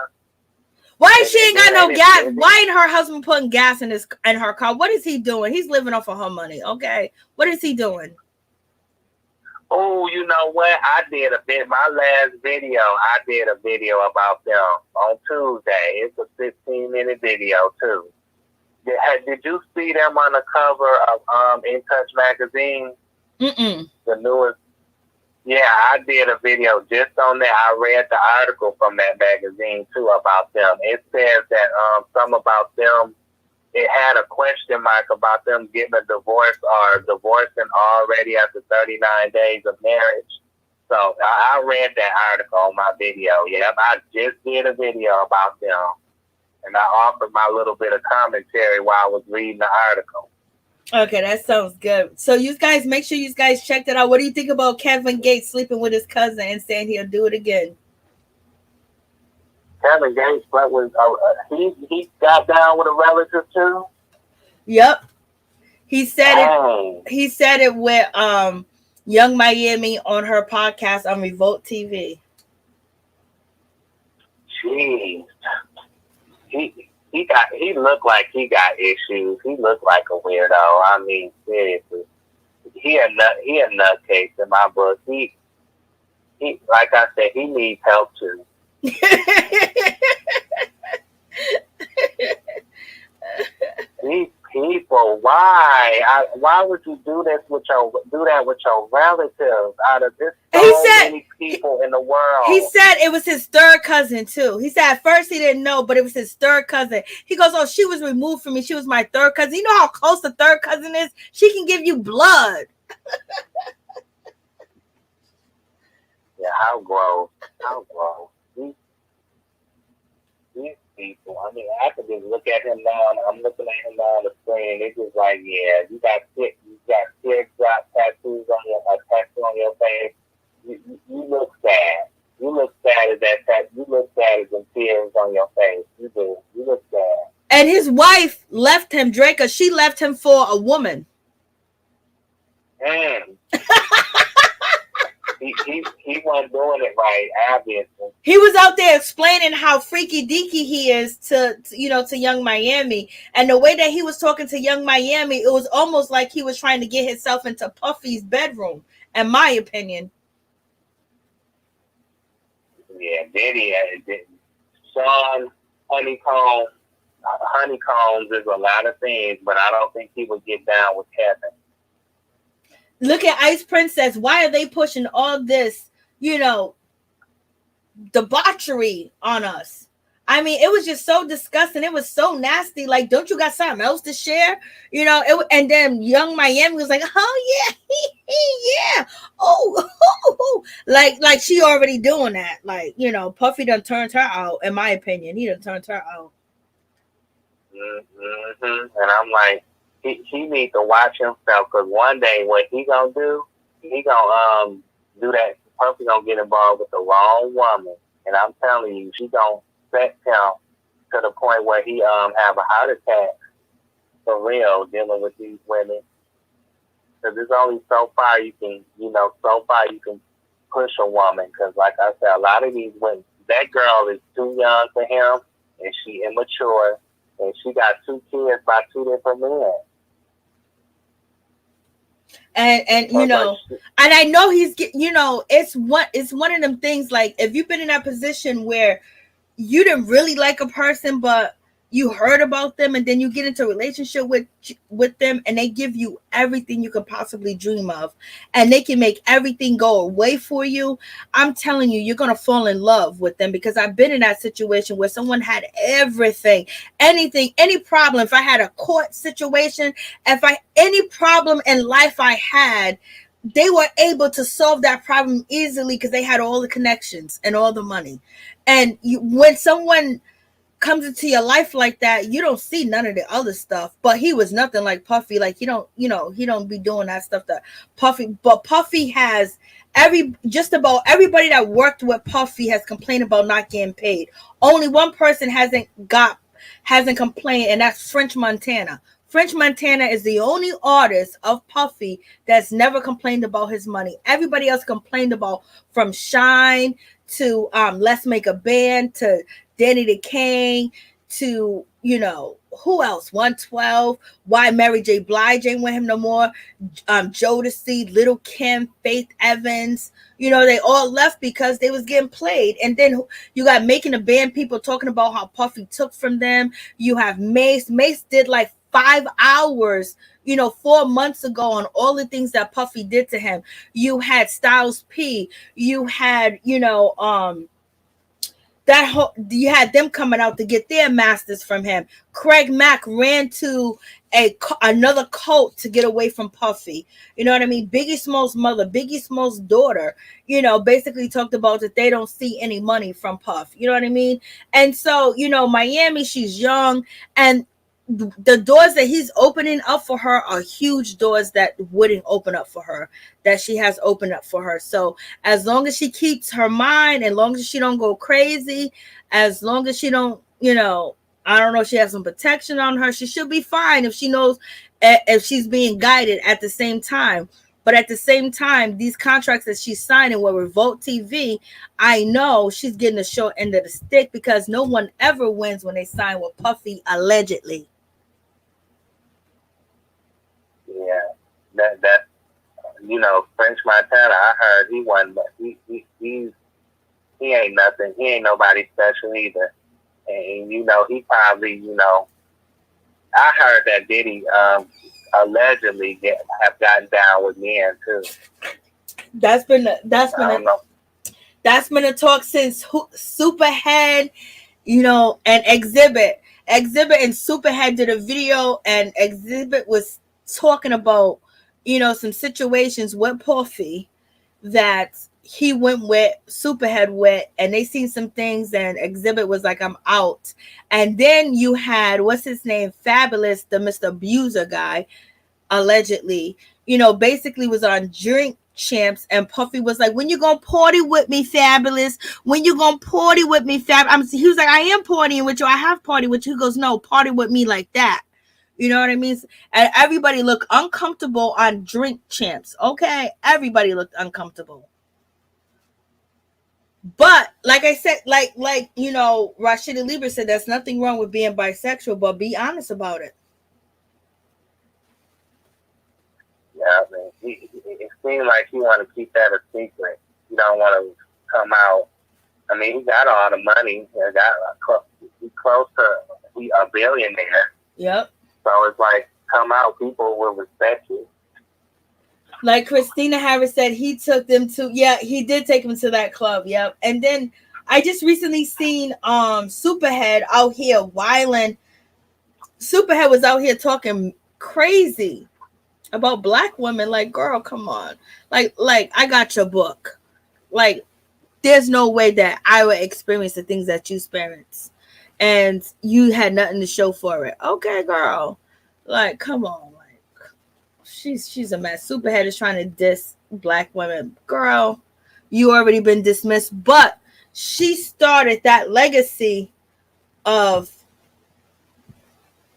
Why she ain't got no gas? Why ain't her husband putting gas in her car? What is he doing? He's living off of her money. Okay, what is he doing? Oh, you know what? My last video, I did a video about them on Tuesday. It's a 15-minute video too. Did you see them on the cover of In Touch magazine? The newest. Yeah, I did a video just on that. I read the article from that magazine too about them. It says that some about them it had a question mark about them getting a divorce or divorcing already after 39 days of marriage. So I read that article on my video. Yep, I just did a video about them. And I offered my little bit of commentary while I was reading the article. Okay, that sounds good. So you guys, make sure you guys check that out. What do you think about Kevin Gates sleeping with his cousin and saying he'll do it again? Kevin Gates, but was he got down with a relative too? Yep. He said it. He said it with Yung Miami on her podcast on Revolt TV. Jeez. He looked like he got issues. He looked like a weirdo. I mean, seriously. He a nutcase in my book. He like I said, he needs help too. These people, why would you do that with your relatives? Out of this many people in the world, he said it was his third cousin too. He said at first he didn't know, but it was his third cousin. He goes, "Oh, she was removed from me. She was my third cousin." You know how close the third cousin is? She can give you blood. Yeah, how gross. These people. I mean, I could just look at him now, and I'm looking at him now on the screen. It's just like, yeah, you got teardrop tattoos on your face. You look sad. You look sad as that. You look sad as the tears on your face. You do. You look sad. And his wife left him, Draca. She left him for a woman. He wasn't doing it right, obviously. He was out there explaining how freaky deaky he is to Yung Miami, and the way that he was talking to Yung Miami, it was almost like he was trying to get himself into Puffy's bedroom, in my opinion. Yeah, Diddy, Sean Honeycombs is a lot of things, but I don't think he would get down with Kevin. Look at Ice Princess. Why are they pushing all this, debauchery on us? I mean, it was just so disgusting. It was so nasty. Like, don't you got something else to share? And then Yung Miami was like, oh, yeah, yeah. Oh. Like she already doing that. Like, Puffy done turned her out, in my opinion. He done turned her out. Mm-hmm. And I'm like, he needs to watch himself, because one day what he gonna do, he gonna do that. Puffy gonna get involved with the wrong woman, and I'm telling you, she gonna set him to the point where he have a heart attack for real, dealing with these women. Because there's only so far you can push a woman. Because like I said, a lot of these women, that girl is too young for him, and she immature, and she got 2 kids by 2 different men. And and I know it's one of them things, like, if you've been in that position where you didn't really like a person, but you heard about them, and then you get into a relationship with them, and they give you everything you could possibly dream of, and they can make everything go away for you. I'm telling you, you're gonna fall in love with them, because I've been in that situation where someone had everything, anything, any problem. If I had a court situation, any problem in life I had, they were able to solve that problem easily because they had all the connections and all the money. And when someone comes into your life like that, you don't see none of the other stuff. But he was nothing like Puffy. Like, he don't be doing that stuff that Puffy. But Puffy has just about everybody that worked with Puffy has complained about not getting paid. Only one person hasn't complained, and that's French Montana. French Montana is the only artist of Puffy that's never complained about his money. Everybody else complained about, from Shine to Let's Make a Band to Danny the King to, who else? 112. Why Mary J. Blige ain't with him no more. Jodeci, Little Kim, Faith Evans. They all left because they was getting played. And then you got Making a Band people talking about how Puffy took from them. You have Mace. Mace did like 5 hours, 4 months ago on all the things that Puffy did to him. You had Styles P. You had, that whole, you had them coming out to get their masters from him. Craig Mack ran to another cult to get away from Puffy. You know what I mean? Biggie Smalls' mother, Biggie Smalls' daughter, you know, basically talked about that they don't see any money from Puff. You know what I mean? And so, you know, Miami, she's young, and the doors that he's opening up for her are huge doors that wouldn't open up for her, that she has opened up for her. So as long as she keeps her mind, as long as she don't go crazy, as long as she don't, you know, I don't know, she has some protection on her, she should be fine if she knows, if she's being guided at the same time. But at the same time, these contracts that she's signing with Revolt TV, I know she's getting the short end of the stick, because no one ever wins when they sign with Puffy, allegedly. Yeah, that you know, French Montana, I heard he wasn't, he ain't nothing. He ain't nobody special either. And you know, he probably, you know, I heard that Diddy allegedly have gotten down with men too. That's been a talk since Superhead, you know, and Exhibit and Superhead did a video, and Exhibit was talking about, you know, some situations with Puffy that he went with Superhead with, and they seen some things, and Exhibit was like, I'm out. And then you had, what's his name, Fabulous, the Mr. Abuser guy, allegedly, you know, basically was on Drink Champs, and Puffy was like, when you gonna party with me, Fabulous? When you gonna party with me, he was like, I am partying with you, I have party with you. He goes, no, party with me like that. You know what I mean? And everybody looked uncomfortable on Drink Champs. Okay, everybody looked uncomfortable. But like I said, like you know, Rashida Lieber said, there's nothing wrong with being bisexual, but be honest about it. Yeah, I mean, it seemed like he want to keep that a secret. He don't want to come out. I mean, he got all the money. He's close to a billionaire. Yep. So it's like, come out, people will respect you. Like Christina Harris said, he took them to, yeah, he did take them to that club. Yep. And then I just recently seen Superhead out here wilding. Superhead was out here talking crazy about black women. Like, girl, come on. Like I got your book. Like, there's no way that I would experience the things that you experience, and you had nothing to show for it. Okay, girl. Like, come on. Like, she's a mess. Superhead is trying to diss black women. Girl, you already been dismissed. But she started that legacy of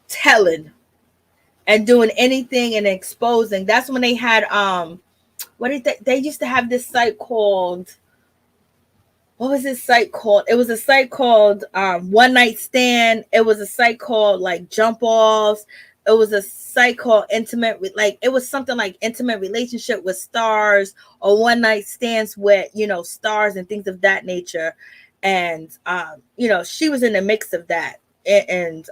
telling and doing anything and exposing. That's when they had what did they used to have this site called, what was this site called? It was a site called One Night Stand. It was a site called like Jump Offs. It was a site called it was something like Intimate Relationship with Stars, or One Night Stands with, you know, stars and things of that nature. And you know, she was in the mix of that. And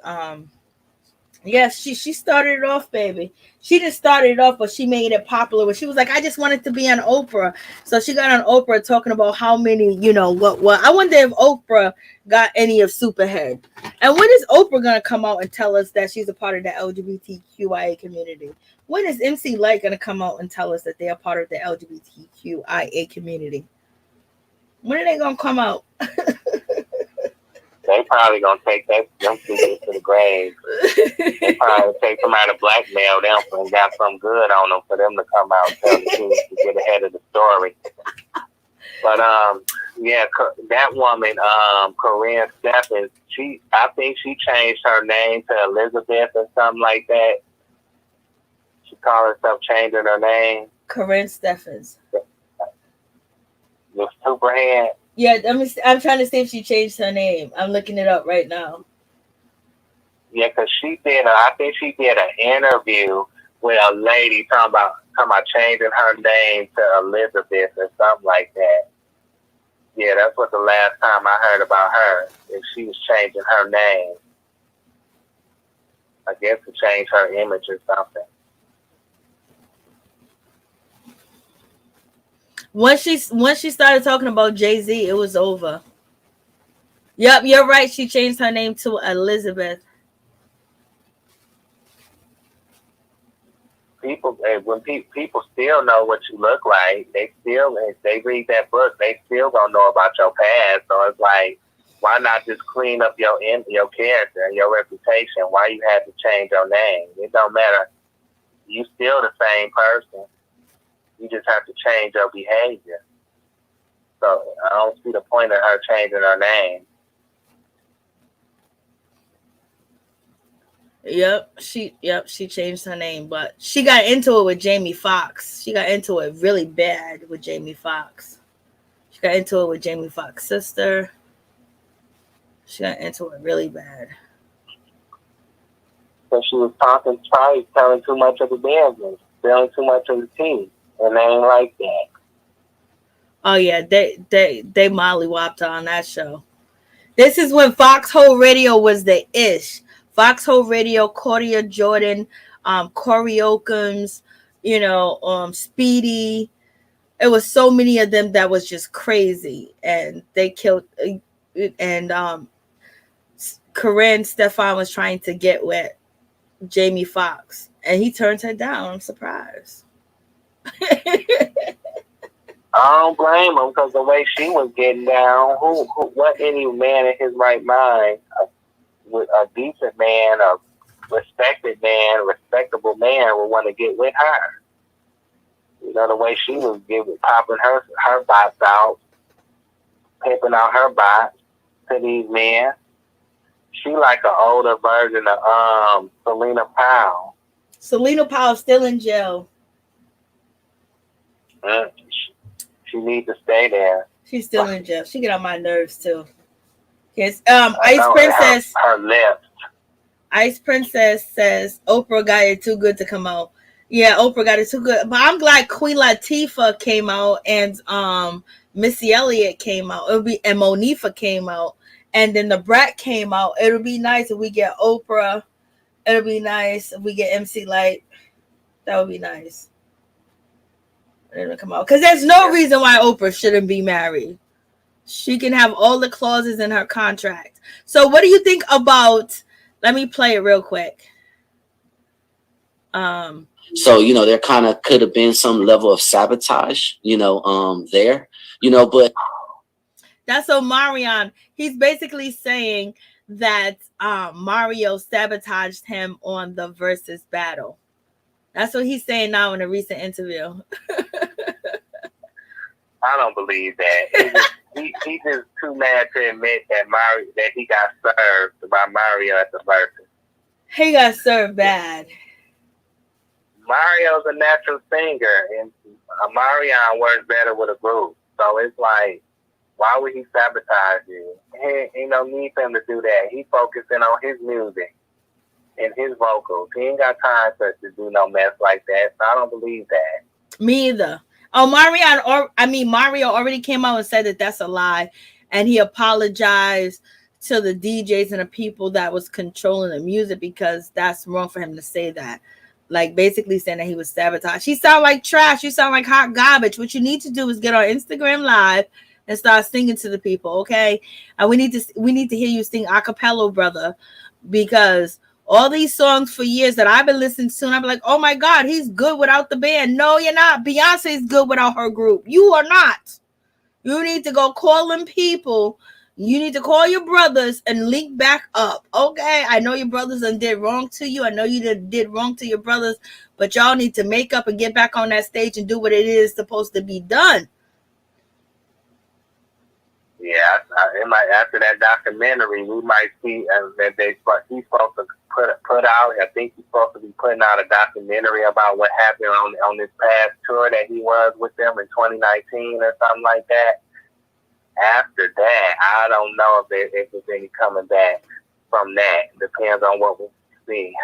yes, she started it off, baby. She just started it off, but she made it popular. Where she was like, I just wanted to be on Oprah. So she got on Oprah talking about how many, you know, what. I wonder if Oprah got any of Superhead. And when is Oprah going to come out and tell us that she's a part of the LGBTQIA community? When is MC Lyte going to come out and tell us that they are part of the LGBTQIA community? When are they going to come out? They probably gonna take them people to the grave. They probably take somebody to blackmail them and got some good on them for them to come out and tell the truth to get ahead of the story. But yeah, that woman, Corinne Stephens, I think she changed her name to Elizabeth or something like that. She called herself changing her name. Corinne Stephens. The Superhead. Yeah, I'm trying to see if she changed her name. I'm looking it up right now. Yeah, because I think she did an interview with a lady talking about changing her name to Elizabeth or something like that. Yeah, that's what the last time I heard about her, is she was changing her name. I guess to change her image or something. Once she started talking about Jay-Z, it was over. Yep, you're right. She changed her name to Elizabeth. People, when people still know what you look like, they still, if they read that book, they still gonna know about your past. So it's like, why not just clean up your character and your reputation? Why you had to change your name? It don't matter. You still the same person. You just have to change your behavior. So I don't see the point of her changing her name. Yep, she changed her name, but she got into it with Jamie Foxx. She got into it really bad with Jamie Foxx. She got into it with Jamie Foxx's sister. She got into it really bad. So she was probably telling too much of the business, telling too much of the tea, and they ain't like that. Oh yeah, they mollywopped her on that show. This is when Foxhole Radio was the ish. Foxhole Radio, Cordia Jordan, Corey Oakums, Speedy. It was so many of them that was just crazy, and they killed. And Corinne Stefan was trying to get with Jamie Foxx, and he turned her down. I'm surprised. I don't blame him, because the way she was getting down, what any man in his right mind, a decent man, a respected man, respectable man would want to get with her. You know, the way she was popping her bots out, pimping out her bots to these men. She like an older version of Selena Powell. Selena Powell's still in jail. She needs to stay there. She's still in jail. She get on my nerves too. Yes. Ice Princess. Her lips. Ice Princess says Oprah got it too good to come out. Yeah, Oprah got it too good. But I'm glad Queen Latifah came out and Missy Elliott came out. And Monifa came out. And then the Brat came out. It'll be nice if we get Oprah. It'll be nice if we get MC Light. That would be nice. It'll come out. Because there's no reason why Oprah shouldn't be married. She can have all the clauses in her contract. So what do you think about, let me play it real quick. So, there kind of could have been some level of sabotage, there, but. That's Omarion. He's basically saying that Mario sabotaged him on the versus battle. That's what he's saying now in a recent interview. I don't believe that. He just too mad to admit that he got served by Mario at the versus. He got served bad. Mario's a natural singer, and Omarion works better with a group. So it's like, why would he sabotage you? Ain't no need for him to do that. He focusing on his music and his vocals. He ain't got time to do no mess like that. So I don't believe that. Me either. Oh, Mario already came out and said that that's a lie, and he apologized to the DJs and the people that was controlling the music, because that's wrong for him to say that. Like, basically saying that he was sabotaged. He sound like trash. You sound like hot garbage. What you need to do is get on Instagram Live and start singing to the people, okay? And we need to hear you sing a cappella, brother, because all these songs for years that I've been listening to, and I'm like, oh my God, he's good without the band. No, you're not. Beyonce's good without her group. You are not. You need to go call them people. You need to call your brothers and link back up, okay? I know your brothers did wrong to you. I know you did wrong to your brothers, but y'all need to make up and get back on that stage and do what it is supposed to be done. Yeah, after that documentary, we might see that he's supposed to put out. I think he's supposed to be putting out a documentary about what happened on this past tour that he was with them in 2019 or something like that. After that, I don't know if there's any coming back from that. Depends on what we see.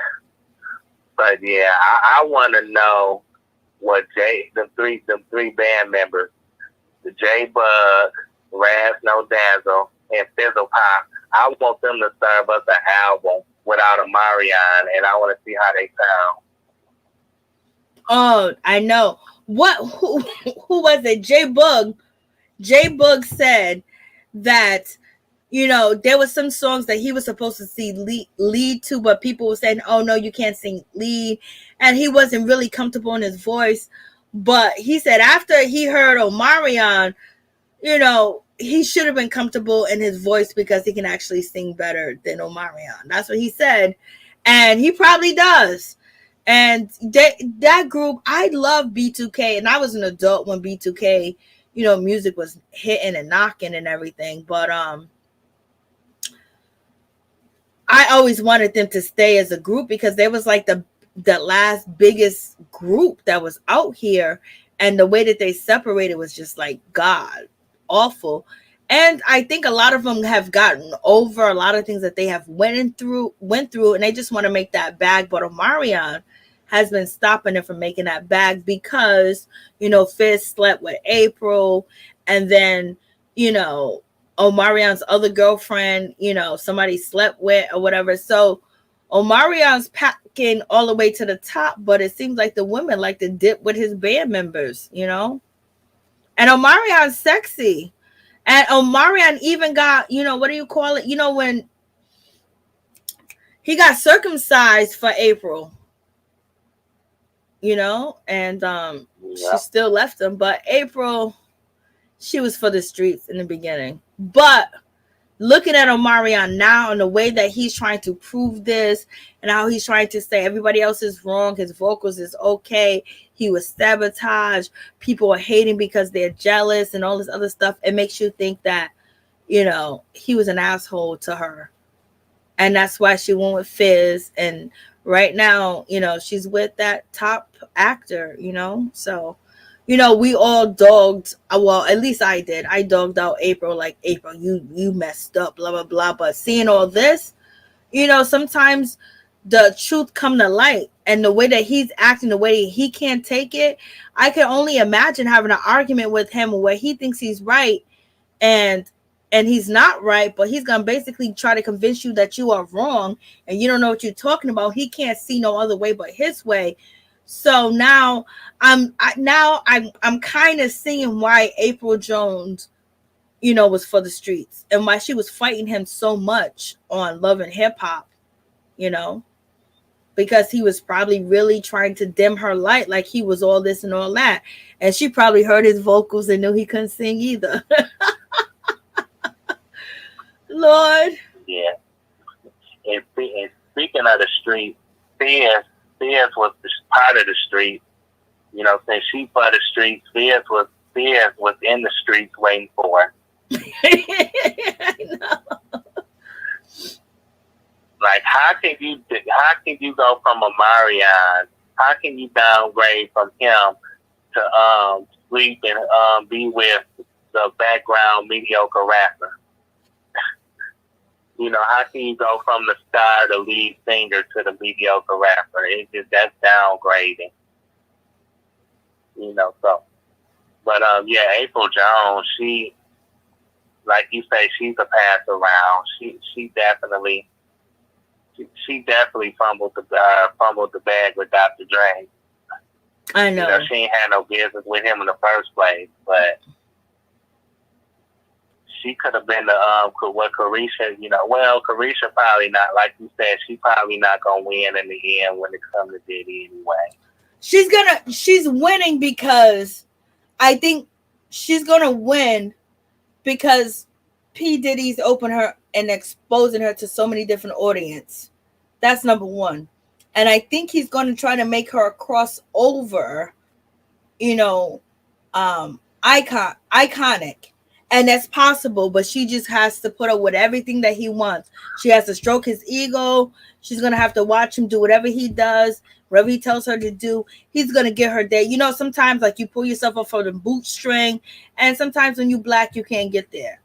But yeah, I want to know what the three band members, the J Bug, Raz No Dazzle, and Fizzle Pop, I want them to serve us an album without Omarion, and I want to see how they sound. Oh, I know. Who was it? J Bug said that you know, there was some songs that he was supposed to see lead to, but people were saying, oh no, you can't sing lead. And he wasn't really comfortable in his voice. But he said after he heard Omarion, you know, he should have been comfortable in his voice because he can actually sing better than Omarion. That's what he said. And he probably does. And that group, I love B2K. And I was an adult when B2K, you know, music was hitting and knocking and everything. But I always wanted them to stay as a group because they was like the last biggest group that was out here, and the way that they separated was just like god awful. And I think a lot of them have gotten over a lot of things that they have went through, and they just want to make that bag. But Omarion has been stopping them from making that bag because, you know, Fizz slept with April, and then, you know, Omarion's other girlfriend, you know, somebody slept with or whatever. So Omarion's packing all the way to the top, but it seems like the women like to dip with his band members, you know. And Omarion's sexy. And Omarion even got, you know, what do you call it? You know, when he got circumcised for April, you know, and she still left him. But April, she was for the streets in the beginning. But looking at Omarion now and the way that he's trying to prove this and how he's trying to say everybody else is wrong, his vocals is okay, he was sabotaged, people are hating because they're jealous and all this other stuff, it makes you think that, you know, he was an asshole to her. And that's why she went with Fizz. And right now, you know, she's with that top actor, you know. So, you know, we all dogged, well, at least I did. I dogged out April, like, April, you messed up, blah, blah, blah. But seeing all this, you know, sometimes the truth come to light. And the way that he's acting, the way he can't take it, I can only imagine having an argument with him where he thinks he's right and he's not right, but he's going to basically try to convince you that you are wrong and you don't know what you're talking about. He can't see no other way but his way. So now I'm kind of seeing why April Jones, you know, was for the streets and why she was fighting him so much on Love and Hip Hop, you know, because he was probably really trying to dim her light, like he was all this and all that. And she probably heard his vocals and knew he couldn't sing either. Lord. Yeah. And speaking of the street, Fizz was part of the street. You know, since she for the streets, Fizz was in the streets waiting for her. I know. Like, how can you go from Omarion? How can you downgrade from him to sleep and be with the background mediocre rapper? You know, how can you go from the star, the lead singer, to the mediocre rapper? That's downgrading. You know, so. But yeah, April Jones, she, like you say, she's a pass around. She definitely fumbled the bag with Dr. Dre. I know. You know, she ain't had no business with him in the first place, but she could have been what Carisha, you know, well, Carisha probably not, like you said, she probably not going to win in the end when it comes to Diddy anyway. She's winning because I think she's going to win because P. Diddy's opened her and exposing her to so many different audience. That's number one. And I think he's going to try to make her a crossover, you know, iconic. And that's possible, but she just has to put up with everything that he wants. She has to stroke his ego. She's going to have to watch him do whatever he does, whatever he tells her to do. He's going to get her there. You know, sometimes like you pull yourself up for the bootstring, and sometimes when you black, you can't get there.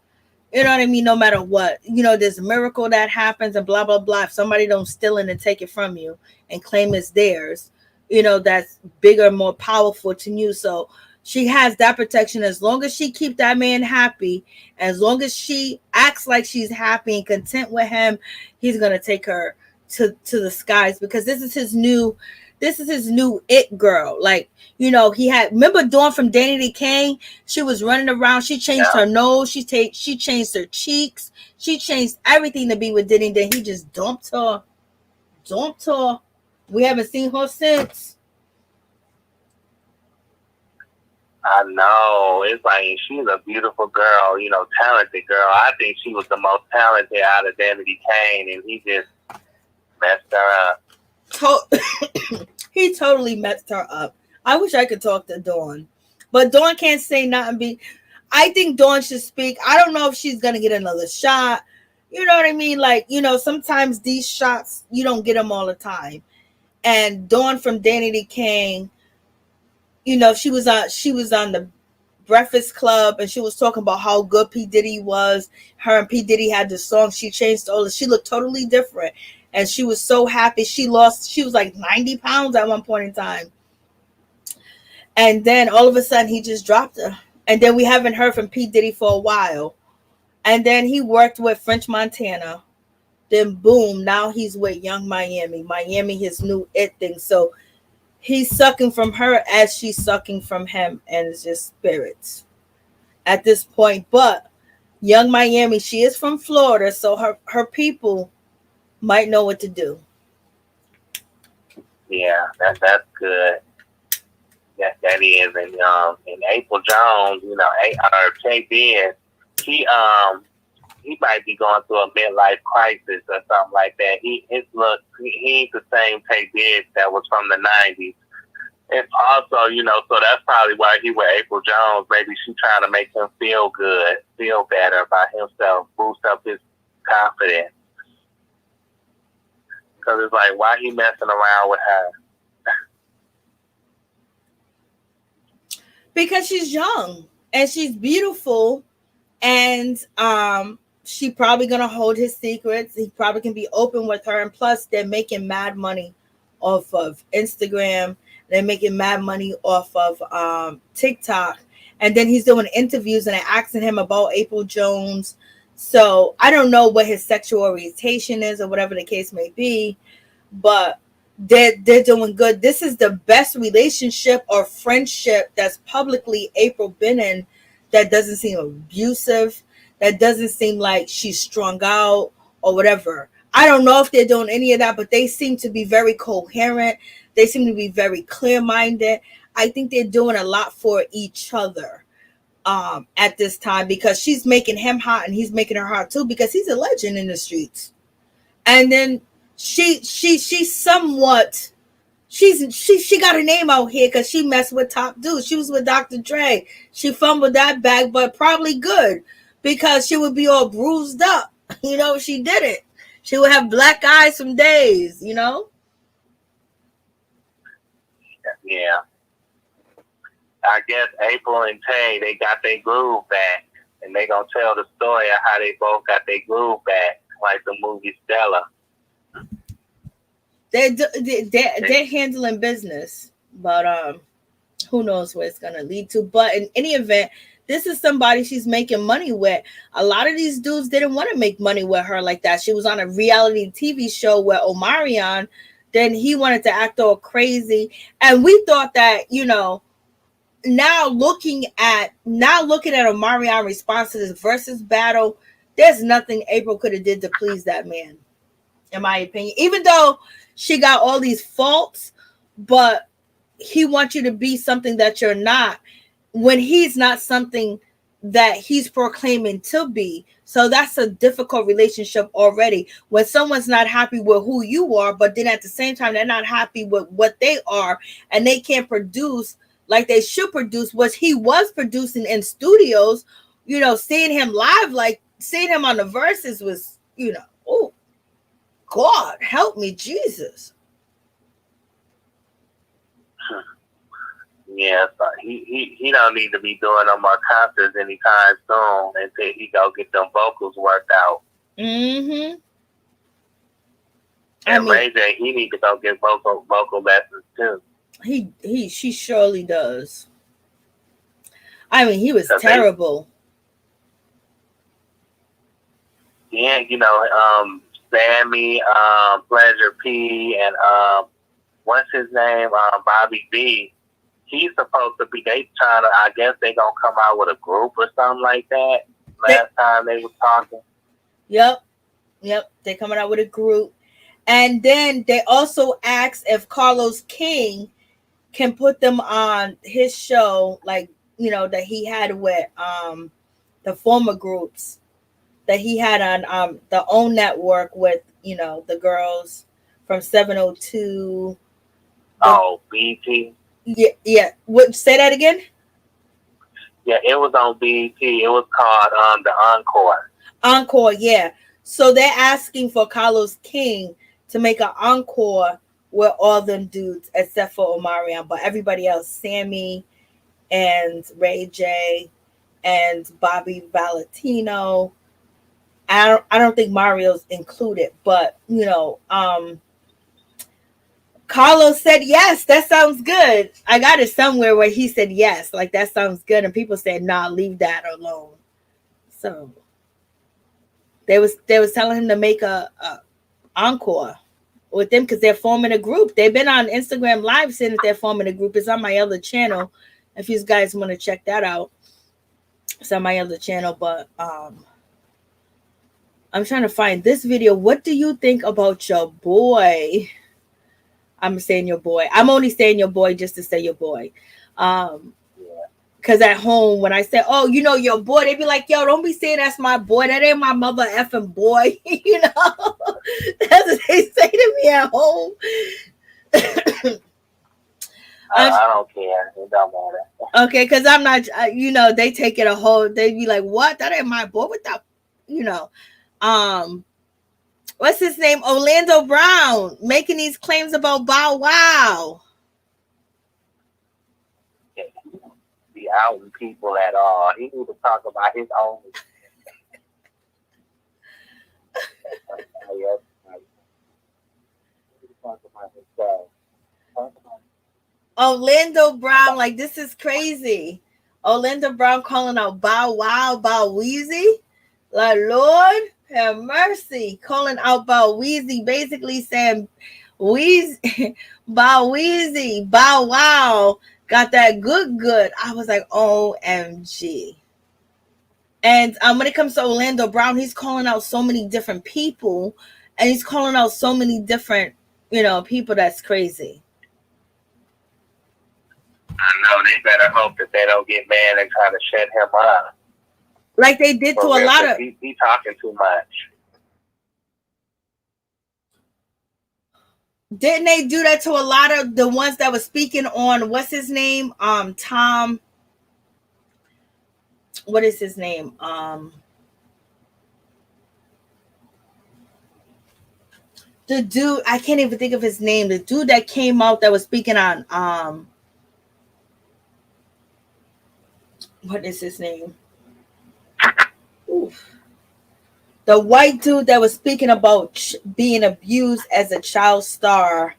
You know what I mean? No matter what, you know, there's a miracle that happens and blah, blah, blah. If somebody don't steal it and take it from you and claim it's theirs, you know, that's bigger, more powerful to you. So she has that protection. As long as she keep that man happy, as long as she acts like she's happy and content with him, he's going to take her to the skies, because this is his new this is his new it girl. Like, you know, he had, remember Dawn from Danity Kane? She was running around. She changed her nose. She changed her cheeks. She changed everything to be with Diddy. Then he just dumped her. We haven't seen her since. I know. It's like, she's a beautiful girl, you know, talented girl. I think she was the most talented out of Danity Kane, and he just messed her up. He totally messed her up. I wish I could talk to Dawn, but Dawn can't say nothing. I think Dawn should speak. I don't know if she's gonna get another shot. You know what I mean? Like, you know, sometimes these shots you don't get them all the time. And Dawn from Danity Kane, you know, she was on the Breakfast Club, and she was talking about how good P. Diddy was. Her and P. Diddy had the song. She changed all this. She looked totally different. And she was so happy. She was like 90 pounds at one point in time. And then all of a sudden he just dropped her. And then we haven't heard from P. Diddy for a while. And then he worked with French Montana. Then boom, now he's with Yung Miami. Miami, his new it thing. So he's sucking from her as she's sucking from him. And it's just spirits at this point. But Yung Miami, she is from Florida. So her people might know what to do. Yeah, that's good. That is, and April Jones, you know, Tay Biz, he might be going through a midlife crisis or something like that. He ain't the same Tay Biz that was from the 90s. And also, you know, so that's probably why he with April Jones. Maybe she's trying to make him feel good, feel better about himself, boost up his confidence. Because it's like, why he messing around with her? Because she's young and she's beautiful, and she probably gonna hold his secrets. He probably can be open with her, and plus they're making mad money off of Instagram. They're making mad money off of TikTok, and then he's doing interviews and they're asking him about April Jones. So I don't know what his sexual orientation is or whatever the case may be, but they're doing good. This is the best relationship or friendship that's publicly April been in that doesn't seem abusive, that doesn't seem like she's strung out or whatever. I don't know if they're doing any of that, but they seem to be very coherent. They seem to be very clear-minded. I think they're doing a lot for each other at this time, because she's making him hot and he's making her hot too, because he's a legend in the streets. And then she somewhat she got a name out here because she messed with top dudes. She was with Dr. Dre. She fumbled that bag, but probably good, because she would be all bruised up. You know, she did it. She would have black eyes some days, you know? Yeah. I guess April and Tay, they got their groove back, and they gonna tell the story of how they both got their groove back, like the movie Stella. They're handling business, but who knows where it's gonna lead to. But in any event, this is somebody she's making money with. A lot of these dudes didn't want to make money with her like that. She was on a reality TV show with Omarion. Then he wanted to act all crazy, and we thought that, you know, now looking at Omarion's response to this versus battle, there's nothing April could have did to please that man, in my opinion. Even though she got all these faults, but he wants you to be something that you're not, when he's not something that he's proclaiming to be. So that's a difficult relationship already. When someone's not happy with who you are, but then at the same time they're not happy with what they are, and they can't produce like they should produce, what he was producing in studios. You know, seeing him live, like seeing him on the verses was, you know, oh God, help me, Jesus. Yeah, so he don't need to be doing no more concerts anytime soon until he go get them vocals worked out. Mm-hmm. And Ray J, he need to go get vocal lessons too. She surely does. I mean, he was terrible. Yeah, you know, Sammy, Pleasure P, and what's his name? Bobby B. He's supposed to be. They trying to. I guess they gonna come out with a group or something like that. Last time they were talking. Yep. They're coming out with a group, and then they also asked if Carlos King can put them on his show, like that he had with the former groups that he had on the OWN network with the girls from 702. Oh, BT. Yeah. What? Say that again. Yeah, it was on BT. It was called the Encore. Encore, yeah. So they're asking for Carlos King to make an encore with all them dudes except for Omarion, but everybody else, Sammy and Ray J and Bobby Valentino. I don't think Mario's included, but Carlos said yes. That sounds good. I got it somewhere where he said yes, like that sounds good, and people said nah, leave that alone. So they was telling him to make a encore with them because they're forming a group. They've been on Instagram Live saying that they're forming a group. It's on my other channel. If you guys want to check that out, it's on my other channel. But I'm trying to find this video. What do you think about your boy? I'm saying your boy. I'm only saying your boy just to say your boy. Because at home, when I say, oh, your boy, they be like, yo, don't be saying that's my boy. That ain't my mother effing boy. That's what they say to me at home. I don't care. It don't matter. Okay, because I'm not, they take it a whole, they be like, what? That ain't my boy. What the, what's his name? Orlando Brown making these claims about Bow Wow. Be outing people at all. He need to talk about his own. Orlando Brown, like this is crazy. Orlando Brown calling out Bow Wow, Bow Weezy. Like, Lord have mercy. Calling out Bow Weezy, basically saying Bow Weezy, Bow Wow got that good. I was like, OMG. And when it comes to Orlando Brown, he's calling out so many different people, and he's calling out so many different, people that's crazy. I know they better hope that they don't get mad and try to shut him up. Like they did to a lot of. He talking too much. Didn't they do that to a lot of the ones that were speaking on what's his name? Tom. What is his name? The dude, I can't even think of his name. The dude that came out that was speaking on what is his name? Oof. The white dude that was speaking about being abused as a child star,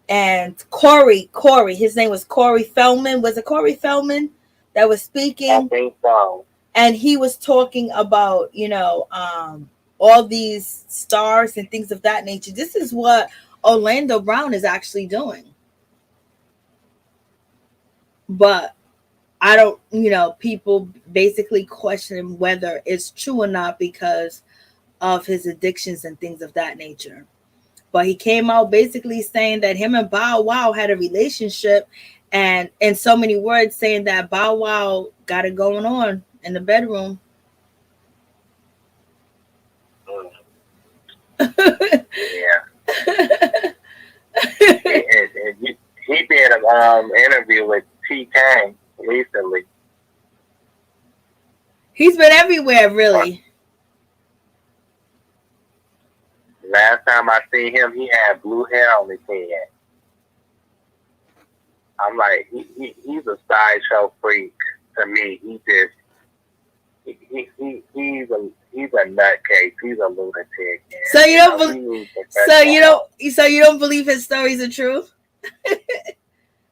and Corey, his name was Corey Feldman. Was it Corey Feldman that was speaking? I think so. And he was talking about, all these stars and things of that nature. This is what Orlando Brown is actually doing. But I don't, people basically question whether it's true or not because of his addictions and things of that nature. But he came out basically saying that him and Bow Wow had a relationship, and in so many words saying that Bow Wow got it going on in the bedroom. Yeah. He did an interview with T. Kang recently. He's been everywhere, really. Last time I seen him, he had blue hair on his head. I'm like, he's a sideshow freak to me. He's a nutcase. He's a lunatic. So you don't believe his stories are true?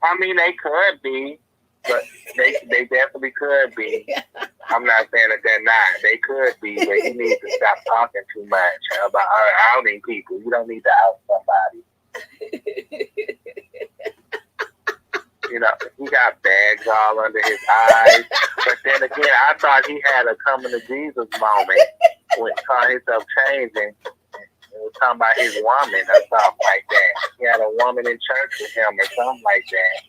I mean, they could be, but they definitely could be. I'm not saying that they're not. They could be, but he needs to stop talking too much about outing people. You don't need to out somebody. You know, he got bags all under his eyes. But then again, I thought he had a coming to Jesus moment when he saw himself changing. He was talking about his woman or something like that. He had a woman in church with him or something like that.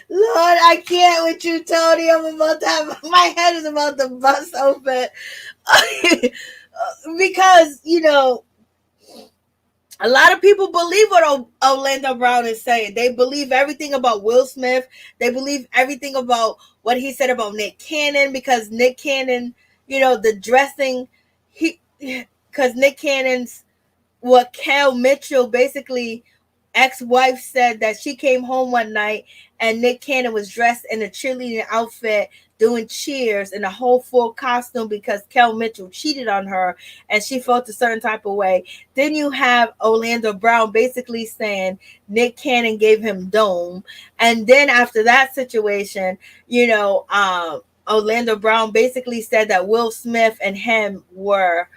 Lord, I can't with you, Tony. I'm about to have my head is about to bust open. Because, you know, a lot of people believe what Orlando Brown is saying. They believe everything about Will Smith. They believe everything about what he said about Nick Cannon, because Nick Cannon, you know, the dressing, because Nick Cannon's, what Kel Mitchell, basically ex-wife, said that she came home one night and Nick Cannon was dressed in a cheerleading outfit doing cheers in a whole full costume because Kel Mitchell cheated on her and she felt a certain type of way. Then you have Orlando Brown basically saying Nick Cannon gave him dome. And then after that situation, you know, Orlando Brown basically said that Will Smith and him were,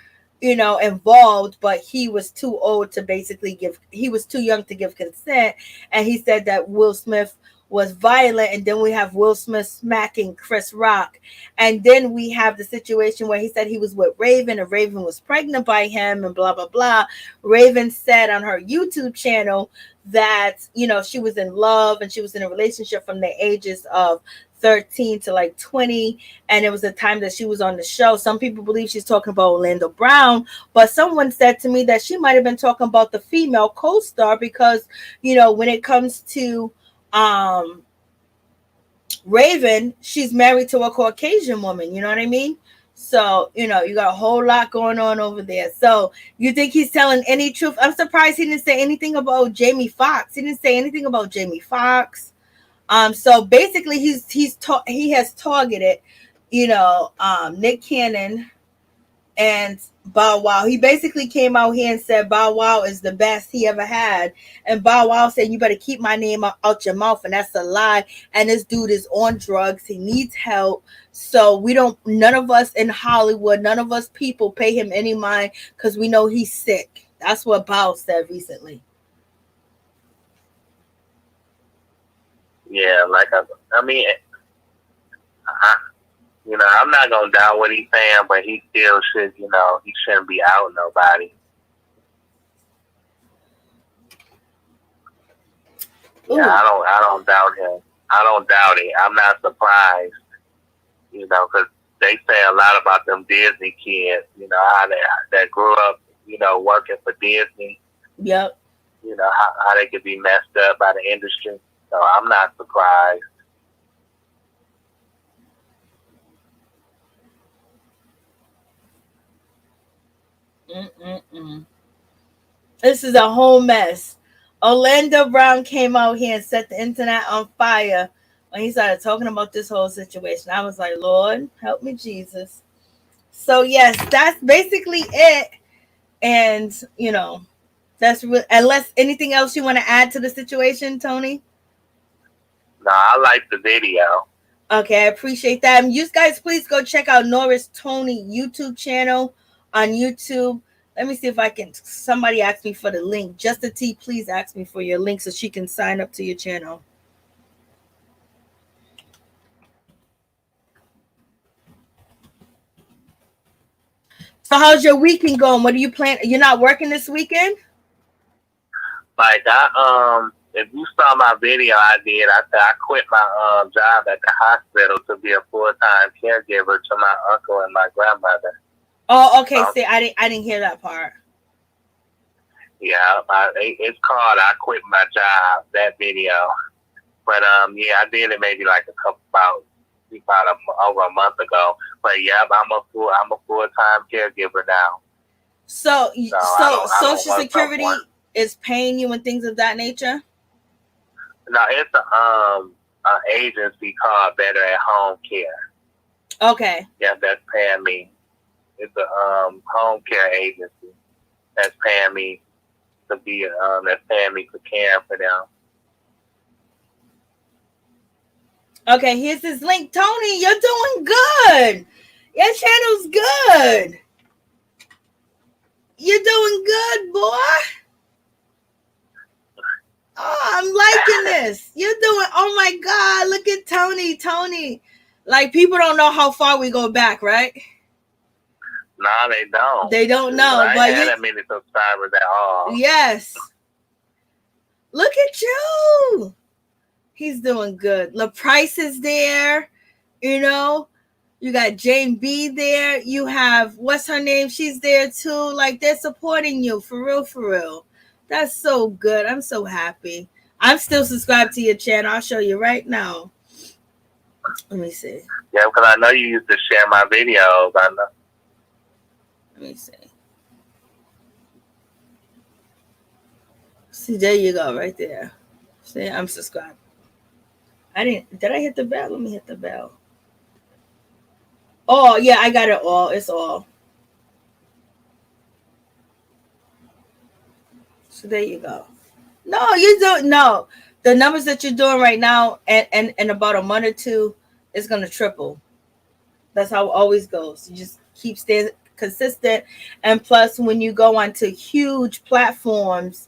you know, involved, but he was too old to basically he was too young to give consent. And he said that Will Smith was violent. And then we have Will Smith smacking Chris Rock. And then we have the situation where he said he was with Raven and Raven was pregnant by him and blah, blah, blah. Raven said on her YouTube channel that, you know, she was in love and she was in a relationship from the ages of 13 to like 20, and it was the time that she was on the show. Some people believe she's talking about Orlando Brown, but someone said to me that she might have been talking about the female co-star, because, you know, when it comes to Raven, she's married to a Caucasian woman, you know what I mean? So, you know, you got a whole lot going on over there. So you think he's telling any truth? I'm surprised he didn't say anything about Jamie Foxx. He didn't say anything about Jamie Foxx. So basically he has targeted, you know, Nick Cannon and Bow Wow. He basically came out here and said Bow Wow is the best he ever had. And Bow Wow said, you better keep my name out your mouth. And that's a lie. And this dude is on drugs. He needs help. So none of us in Hollywood, none of us people pay him any mind because we know he's sick. That's what Bow said recently. Yeah, like I mean, you know, I'm not gonna doubt what he's saying, but he still should, you know, he shouldn't be out nobody. Yeah, I don't doubt him. I don't doubt it. I'm not surprised, you know, because they say a lot about them Disney kids, you know, how that grew up, you know, working for Disney. Yep. You know, how they could be messed up by the industry. So I'm not surprised. This is a whole mess. Orlando Brown came out here and set the internet on fire when he started talking about this whole situation. I was like, Lord, help me, Jesus. So yes, that's basically it. And, you know, that's unless anything else you want to add to the situation, Tony? No, I like the video. Okay, I appreciate that. And you guys, please go check out Norris Tony YouTube channel on YouTube. Let me see if I can. Somebody asked me for the link. Just a T, please ask me for your link so she can sign up to your channel. So how's your weekend going? What do you plan? You're not working this weekend? Like if you saw my video I did, I quit my job at the hospital to be a full-time caregiver to my uncle and my grandmother. Oh, okay. See, I didn't hear that part. Yeah, it's called "I Quit My Job." That video, but yeah, I did it maybe like about over a month ago. But yeah, I'm a full-time caregiver now. So Social Security is paying you and things of that nature? No, it's an agency called Better at Home Care. Okay. Yeah, that's paying me. It's a home care agency that's paying me to be that's paying me for caring for them. Okay, here's his link. Tony, you're doing good. Your channel's good. You're doing good, boy. Oh, I'm liking this. You're doing, oh my God, look at Tony. Tony. Like, people don't know how far we go back, right? Nah, they don't. They don't know. I But ain't had that many subscribers at all. yes. Look at you. He's doing good. LaPrice is there. You know, you got Jane B there. You have, what's her name? She's there too. Like, they're supporting you for real, for real. That's so good. I'm so happy. I'm still subscribed to your channel. I'll show you right now. Let me see. Yeah, because I know you used to share my videos. I know. Let me see. See, there you go, right there. See, I'm subscribed. Did I hit the bell? Let me hit the bell. Oh, yeah, I got it all. It's all. So there you go. No, you don't know. The numbers that you're doing right now and in about a month or two is going to triple. That's how it always goes. You just keep staying consistent. And plus, when you go onto huge platforms,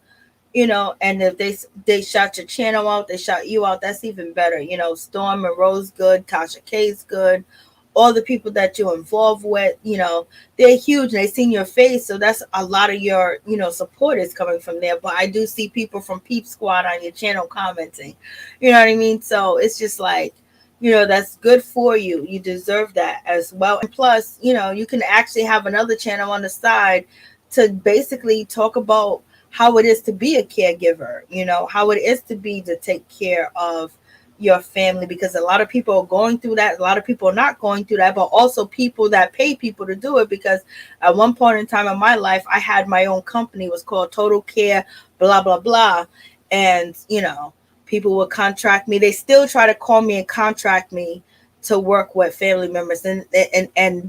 you know, and if they shout your channel out, they shout you out, that's even better. You know, Storm and Rose good, Tasha K's good. All the people that you're involved with, you know, they're huge and they seen your face. So that's a lot of your, you know, support is coming from there. But I do see people from Peep Squad on your channel commenting. You know what I mean? So it's just like, you know, that's good for you. You deserve that as well. And plus, you know, you can actually have another channel on the side to basically talk about how it is to be a caregiver, you know, how it is to take care of your family, because a lot of people are going through that. A lot of people are not going through that, but also people that pay people to do it, because at one point in time in my life, I had my own company. It was called Total Care, blah, blah, blah. And, you know, people would contract me. They still try to call me and contract me to work with family members. And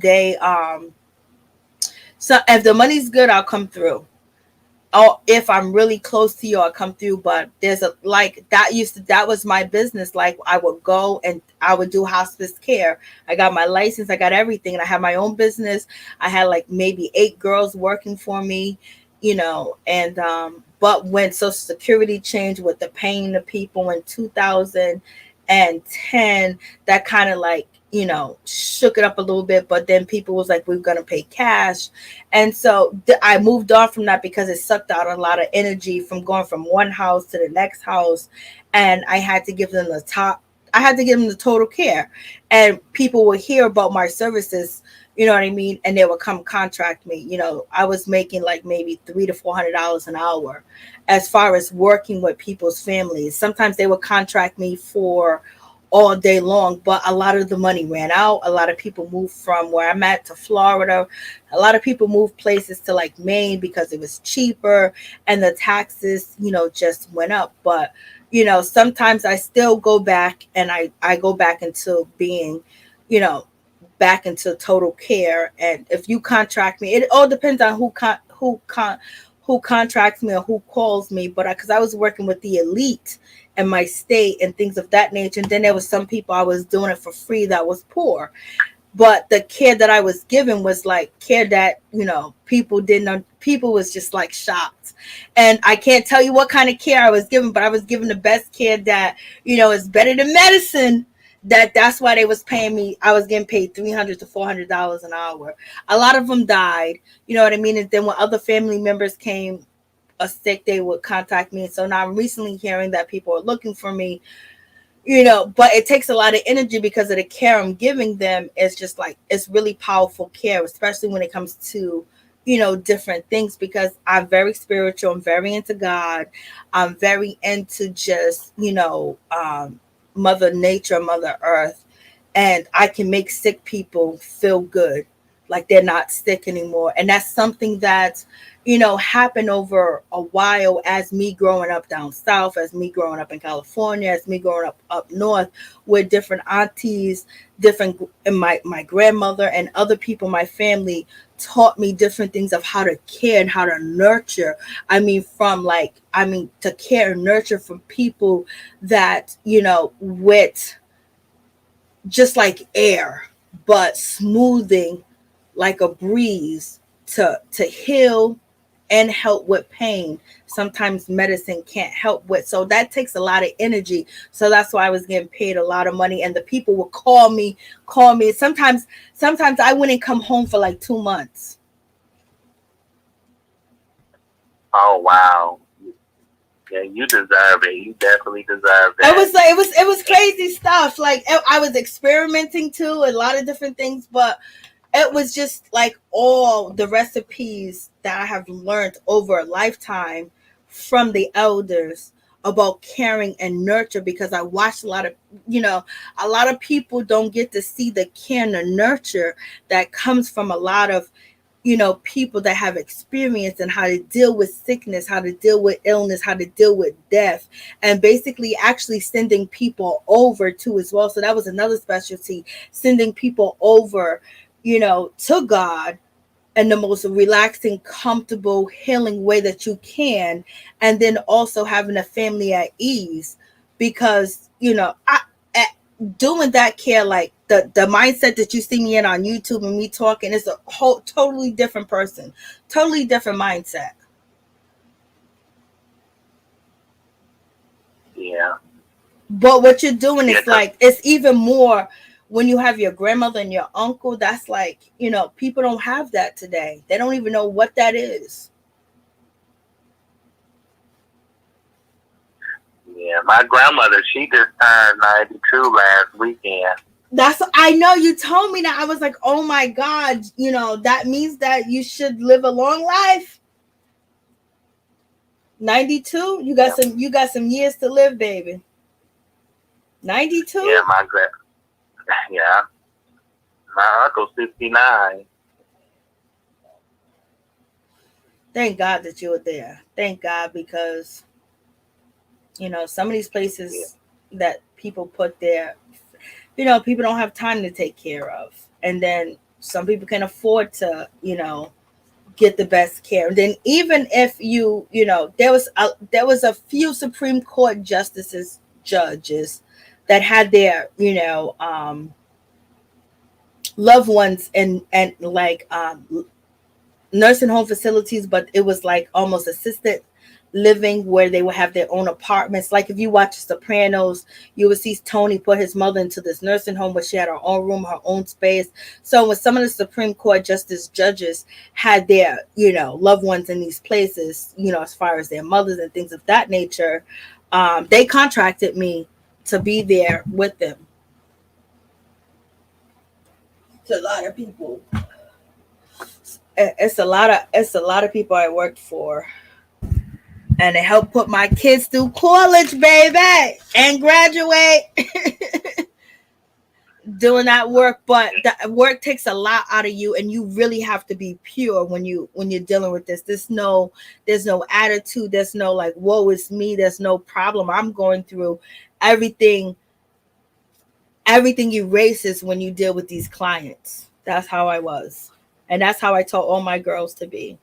they, so if the money's good, I'll come through. Oh, if I'm really close to you, I'll come through. But there's that was my business. Like, I would go and I would do hospice care. I got my license, I got everything, and I had my own business. I had like maybe 8 girls working for me, you know, and but when Social Security changed with the paying the people in 2010, that kind of like, you know, shook it up a little bit. But then people was like, we're going to pay cash. And so I moved on from that because it sucked out a lot of energy from going from one house to the next house. And I had to give them the total care. And people would hear about my services, you know what I mean? And they would come contract me. You know, I was making like maybe $300 to $400 an hour as far as working with people's families. Sometimes they would contract me for all day long, but a lot of the money ran out. A lot of people moved from where I'm at to Florida. A lot of people moved places to like Maine because it was cheaper and the taxes, you know, just went up. But, you know, sometimes I still go back and I go back into being, you know, back into total care. And if you contract me, it all depends on who contracts me or who calls me. But because I was working with the elite in my state and things of that nature, and then there was some people I was doing it for free that was poor, but the care that I was given was like care that, you know, people was just like shocked. And I can't tell you what kind of care I was given, but I was given the best care that, you know, is better than medicine. That's why they was paying me. I was getting paid $300 to $400 an hour. A lot of them died, you know what I mean? And then when other family members came sick, they would contact me. So now I'm recently hearing that people are looking for me, you know, but it takes a lot of energy because of the care I'm giving them. It's just like, it's really powerful care, especially when it comes to, you know, different things, because I'm very spiritual. I'm very into God. I'm very into just, you know, Mother Nature, Mother Earth, and I can make sick people feel good, like they're not sick anymore. And that's something that, you know, happened over a while as me growing up down south, as me growing up in California, as me growing up north with different aunties, and my grandmother and other people, my family taught me different things of how to care and how to nurture. To care and nurture from people that, you know, with just like air, but smoothing like a breeze to heal, and help with pain. Sometimes medicine can't help with. So that takes a lot of energy. So that's why I was getting paid a lot of money. And the people would call me. Sometimes I wouldn't come home for like 2 months. Oh wow. Yeah, you deserve it. You definitely deserve it. It was crazy stuff. Like I was experimenting too, a lot of different things, but it was just like all the recipes that I have learned over a lifetime from the elders about caring and nurture, because I watched a lot of people don't get to see the care and the nurture that comes from a lot of people that have experience and how to deal with sickness, how to deal with illness, how to deal with death, and basically actually sending people over to as well. So that was another specialty, sending people over, to God in the most relaxing, comfortable, healing way that you can. And then also having a family at ease, because, doing that care, like the mindset that you see me in on YouTube and me talking, is a whole totally different person, totally different mindset. Yeah. But what you're doing is like, it's even more when you have your grandmother and your uncle. That's like, people don't have that today. They don't even know what that is. Yeah, my grandmother, she just turned 92 last weekend. I know you told me that. I was like, oh my God, that means that you should live a long life. 92, you got some years to live, baby. 92? Yeah, my uncle's 69. Thank God that you were there. Thank God, because some of these places that people put there, people don't have time to take care of. And then some people can afford to, get the best care. And then even if there was a few Supreme Court judges that had their, loved ones and like nursing home facilities, but it was like almost assisted living, where they would have their own apartments. Like if you watch Sopranos, you would see Tony put his mother into this nursing home where she had her own room, her own space. So when some of the Supreme Court judges had their, loved ones in these places, as far as their mothers and things of that nature, they contracted me to be there with them. It's a lot of people. It's a lot of people I worked for. And it helped put my kids through college, baby, and graduate. Doing that work, but that work takes a lot out of you, and you really have to be pure when you're dealing with this. There's no attitude. There's no like, woe is me. There's no problem. I'm going through everything. Everything erases when you deal with these clients. That's how I was, and that's how I taught all my girls to be.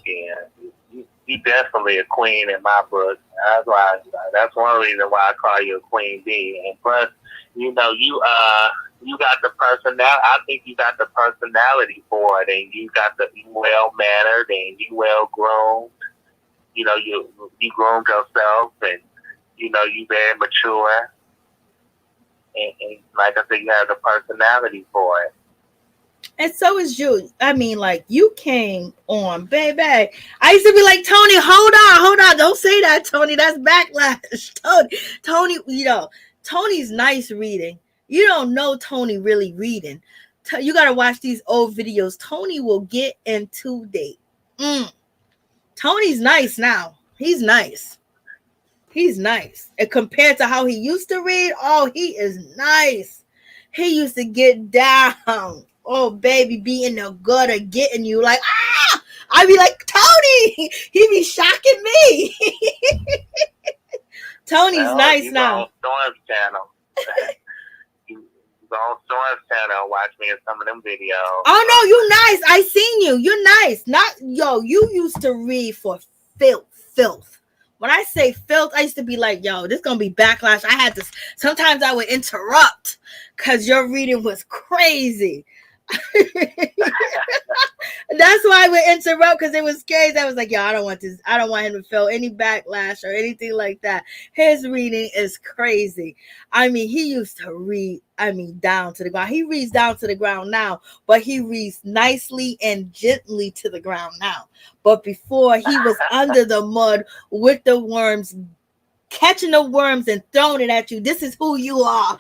Yeah, you definitely a queen in my book. That's one reason why I call you a queen bee. And plus, you got the personality. I think you got the personality for it, and you well mannered and you well groomed. You groomed yourself, and you very mature. And like I said, you have the personality for it. And so is you. I mean, like, you came on, baby. I used to be like, Tony, hold on. Don't say that, Tony. That's backlash. Tony, Tony's nice reading. You don't know Tony really reading. You got to watch these old videos. Tony will get into date. Tony's nice now. He's nice. And compared to how he used to read, he is nice. He used to get down. Oh, baby, be in the gutter getting you like, I'd be like, Tony, he be shocking me. Tony's nice now. Storm's channel. You go on Storm's channel, watch me in some of them videos. Oh, no, you nice. I seen you. You're nice. You used to read for filth. When I say filth, I used to be like, this going to be backlash. Sometimes I would interrupt because your reading was crazy. That's why I would interrupt, because it was crazy. I was like, yo, I don't want this. I don't want him to feel any backlash or anything like that. His reading is crazy. I mean, he used to read, down to the ground. He reads down to the ground now, but he reads nicely and gently to the ground now. But before, he was under the mud with the worms, catching the worms and throwing it at you. This is who you are.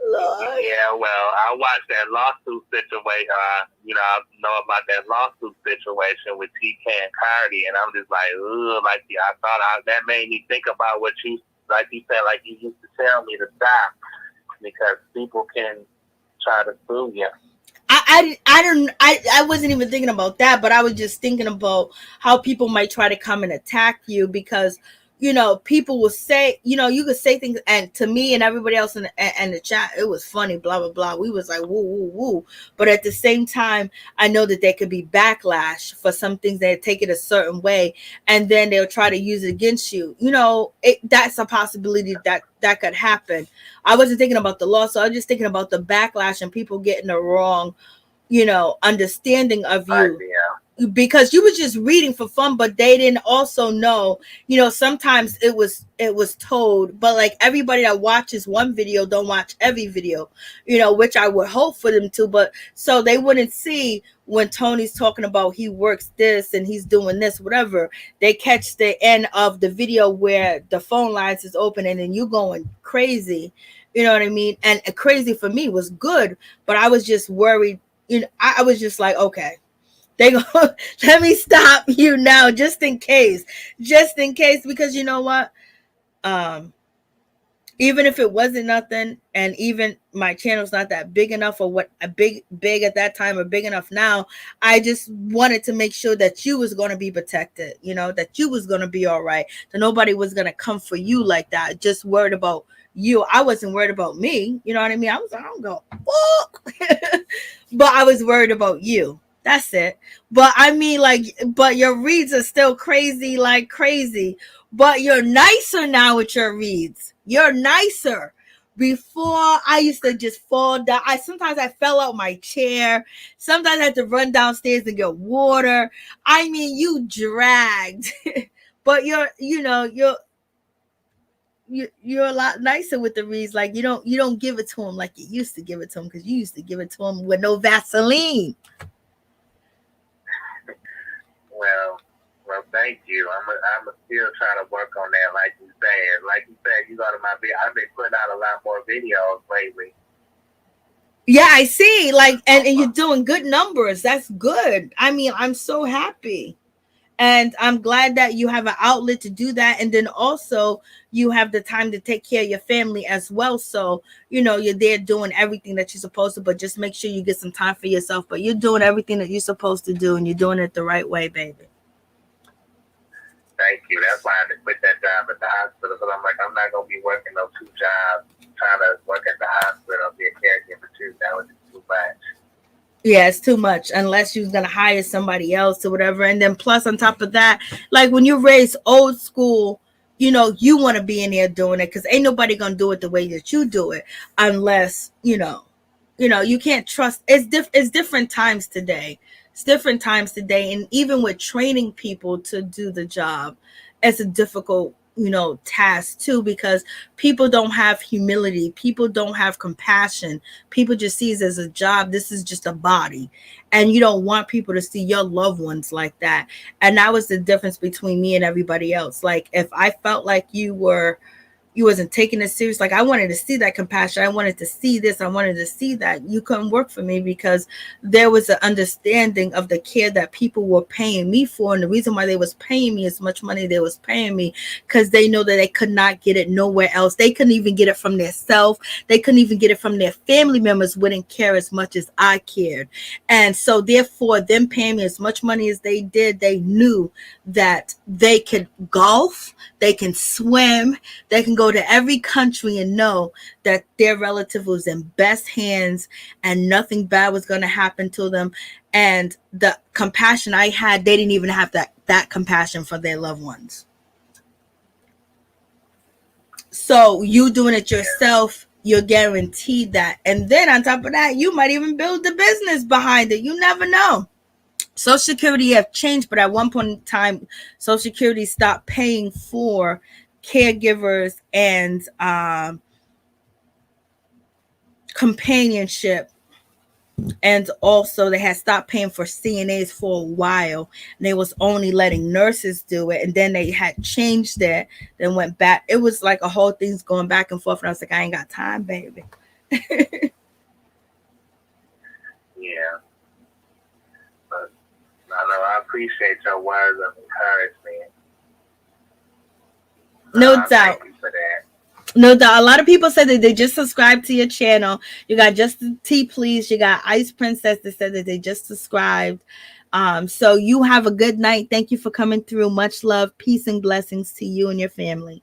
Lord. Yeah, well, I watched that lawsuit situation. I know about that lawsuit situation with TK and Cardi, and I'm just like, ugh, that made me think about what you, like you said, like you used to tell me to stop, because people can try to sue you. I wasn't even thinking about that, but I was just thinking about how people might try to come and attack you, because people will say, you could say things, and to me and everybody else in the chat, it was funny, blah, blah, blah. We was like, woo, woo, woo. But at the same time, I know that there could be backlash for some things that take it a certain way, and then they'll try to use it against you. That's a possibility that could happen. I wasn't thinking about the law, so I was just thinking about the backlash and people getting the wrong, understanding of you. Because you were just reading for fun, but they didn't also know, sometimes it was told, but like everybody that watches one video don't watch every video, which I would hope for them to, but so they wouldn't see when Tony's talking about he works this and he's doing this, whatever. They catch the end of the video where the phone lines is open and then you going crazy, you know what I mean? And crazy for me was good, but I was just worried, I was just like, okay, they go, let me stop you now, just in case, because you know what? Even if it wasn't nothing, and even my channel's not that big enough, or what a big at that time or big enough now, I just wanted to make sure that you was going to be protected, that you was going to be all right, that nobody was going to come for you like that, just worried about you. I wasn't worried about me, you know what I mean? I was like, I don't go, but I was worried about you. That's it. But I mean, but your reads are still crazy, like crazy. But you're nicer now with your reads. You're nicer. Before, I used to just fall down. Sometimes I fell out my chair. Sometimes I had to run downstairs and get water. I mean, you dragged. But you're a lot nicer with the reads. Like you don't give it to him like you used to give it to him, because you used to give it to him with no Vaseline. Well, thank you. I'm still trying to work on that, like you said. You go to my video. I've been putting out a lot more videos lately. Yeah, I see. And you're doing good numbers. That's good. I mean, I'm so happy. And I'm glad that you have an outlet to do that. And then also you have the time to take care of your family as well. So, you're there doing everything that you're supposed to, but just make sure you get some time for yourself. But you're doing everything that you're supposed to do, and you're doing it the right way, baby. Thank you. That's why I had to quit that job at the hospital. Because I'm like, I'm not going to be working those two jobs, trying to work at the hospital, be a caregiver too. That was just too much. Yeah, it's too much, unless you're going to hire somebody else or whatever. And then plus on top of that, like when you raise old school, you want to be in there doing it, because ain't nobody going to do it the way that you do it, unless, you can't trust. It's different times today. It's different times today. And even with training people to do the job, it's a difficult, task too, because people don't have humility. People don't have compassion. People just see it as a job. This is just a body. And you don't want people to see your loved ones like that. And that was the difference between me and everybody else. Like if I felt like you wasn't taking it serious, like I wanted to see that compassion, I wanted to see this, I wanted to see that, you couldn't work for me, because there was an understanding of the care that people were paying me for. And the reason why they was paying me as much money they was paying me, because they know that they could not get it nowhere else. They couldn't even get it from their self. They couldn't even get it from their family members, wouldn't care as much as I cared. And so therefore, them paying me as much money as they did, they knew that they could golf, they can swim, they can go to every country and know that their relative was in best hands and nothing bad was going to happen to them. And the compassion I had, they didn't even have that compassion for their loved ones. So you doing it yourself, you're guaranteed that. And then on top of that, you might even build the business behind it. You never know. Social Security have changed, but at one point in time, Social Security stopped paying for caregivers and companionship. And also they had stopped paying for CNAs for a while, and they was only letting nurses do it. And then they had changed that, then went back. It was like a whole thing's going back and forth. And I was like, I ain't got time, baby. Yeah. But I know I appreciate your words of encouragement. No doubt. Thank you for that. No doubt. A lot of people said that they just subscribed to your channel. You got Justin T, please. You got Ice Princess that said that they just subscribed. So you have a good night. Thank you for coming through. Much love, peace, and blessings to you and your family.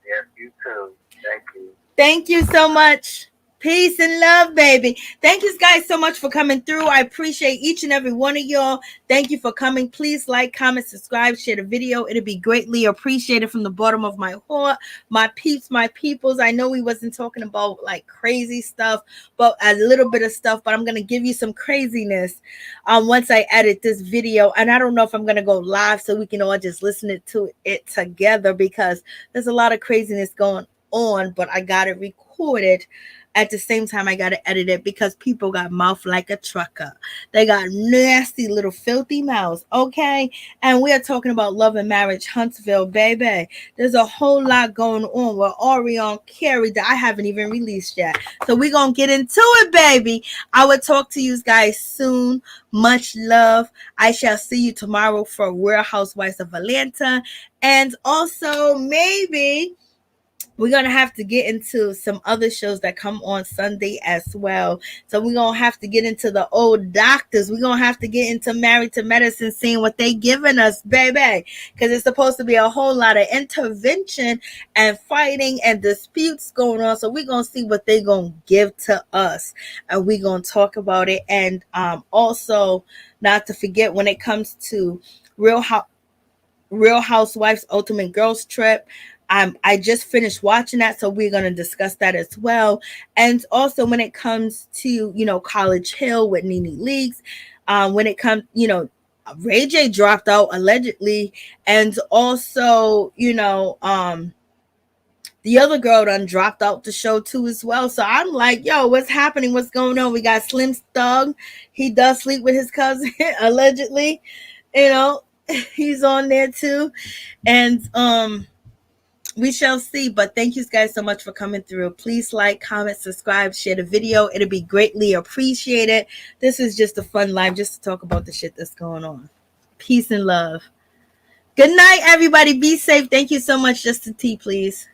Yes, you too. Thank you. Thank you so much. Peace and love, baby. Thank you guys so much for coming through. I appreciate each and every one of y'all. Thank you for coming. Please like, comment, subscribe, share the video. It'll be greatly appreciated from the bottom of my heart. My peeps, my peoples. I know we wasn't talking about like crazy stuff, but a little bit of stuff, but I'm going to give you some craziness once I edit this video. And I don't know if I'm going to go live so we can all just listen to it together, because there's a lot of craziness going on, but I got it recorded. At the same time, I got to edit it because people got mouth like a trucker. They got nasty little filthy mouths, okay? And we are talking about Love and Marriage Huntsville, baby. There's a whole lot going on with Orion Carey that I haven't even released yet. So we're going to get into it, baby. I will talk to you guys soon. Much love. I shall see you tomorrow for Real Housewives of Atlanta. And also, maybe we're going to have to get into some other shows that come on Sunday as well. So we're going to have to get into the old doctors. We're going to have to get into Married to Medicine, seeing what they giving us, baby. Because it's supposed to be a whole lot of intervention and fighting and disputes going on. So we're going to see what they're going to give to us. And we're going to talk about it. And also, not to forget, when it comes to Real Housewives Ultimate Girls Trip, I just finished watching that, so we're going to discuss that as well. And also when it comes to, College Hill with Nene Leakes, when it comes, Ray J dropped out allegedly. And also, the other girl done dropped out the show too as well. So I'm like, yo, what's happening? What's going on? We got Slim Thug. He does sleep with his cousin, allegedly. He's on there too. And, we shall see, but thank you guys so much for coming through. Please like, comment, subscribe, share the video. It'll be greatly appreciated. This is just a fun live just to talk about the shit that's going on. Peace and love. Good night, everybody. Be safe. Thank you so much. Justin T, please.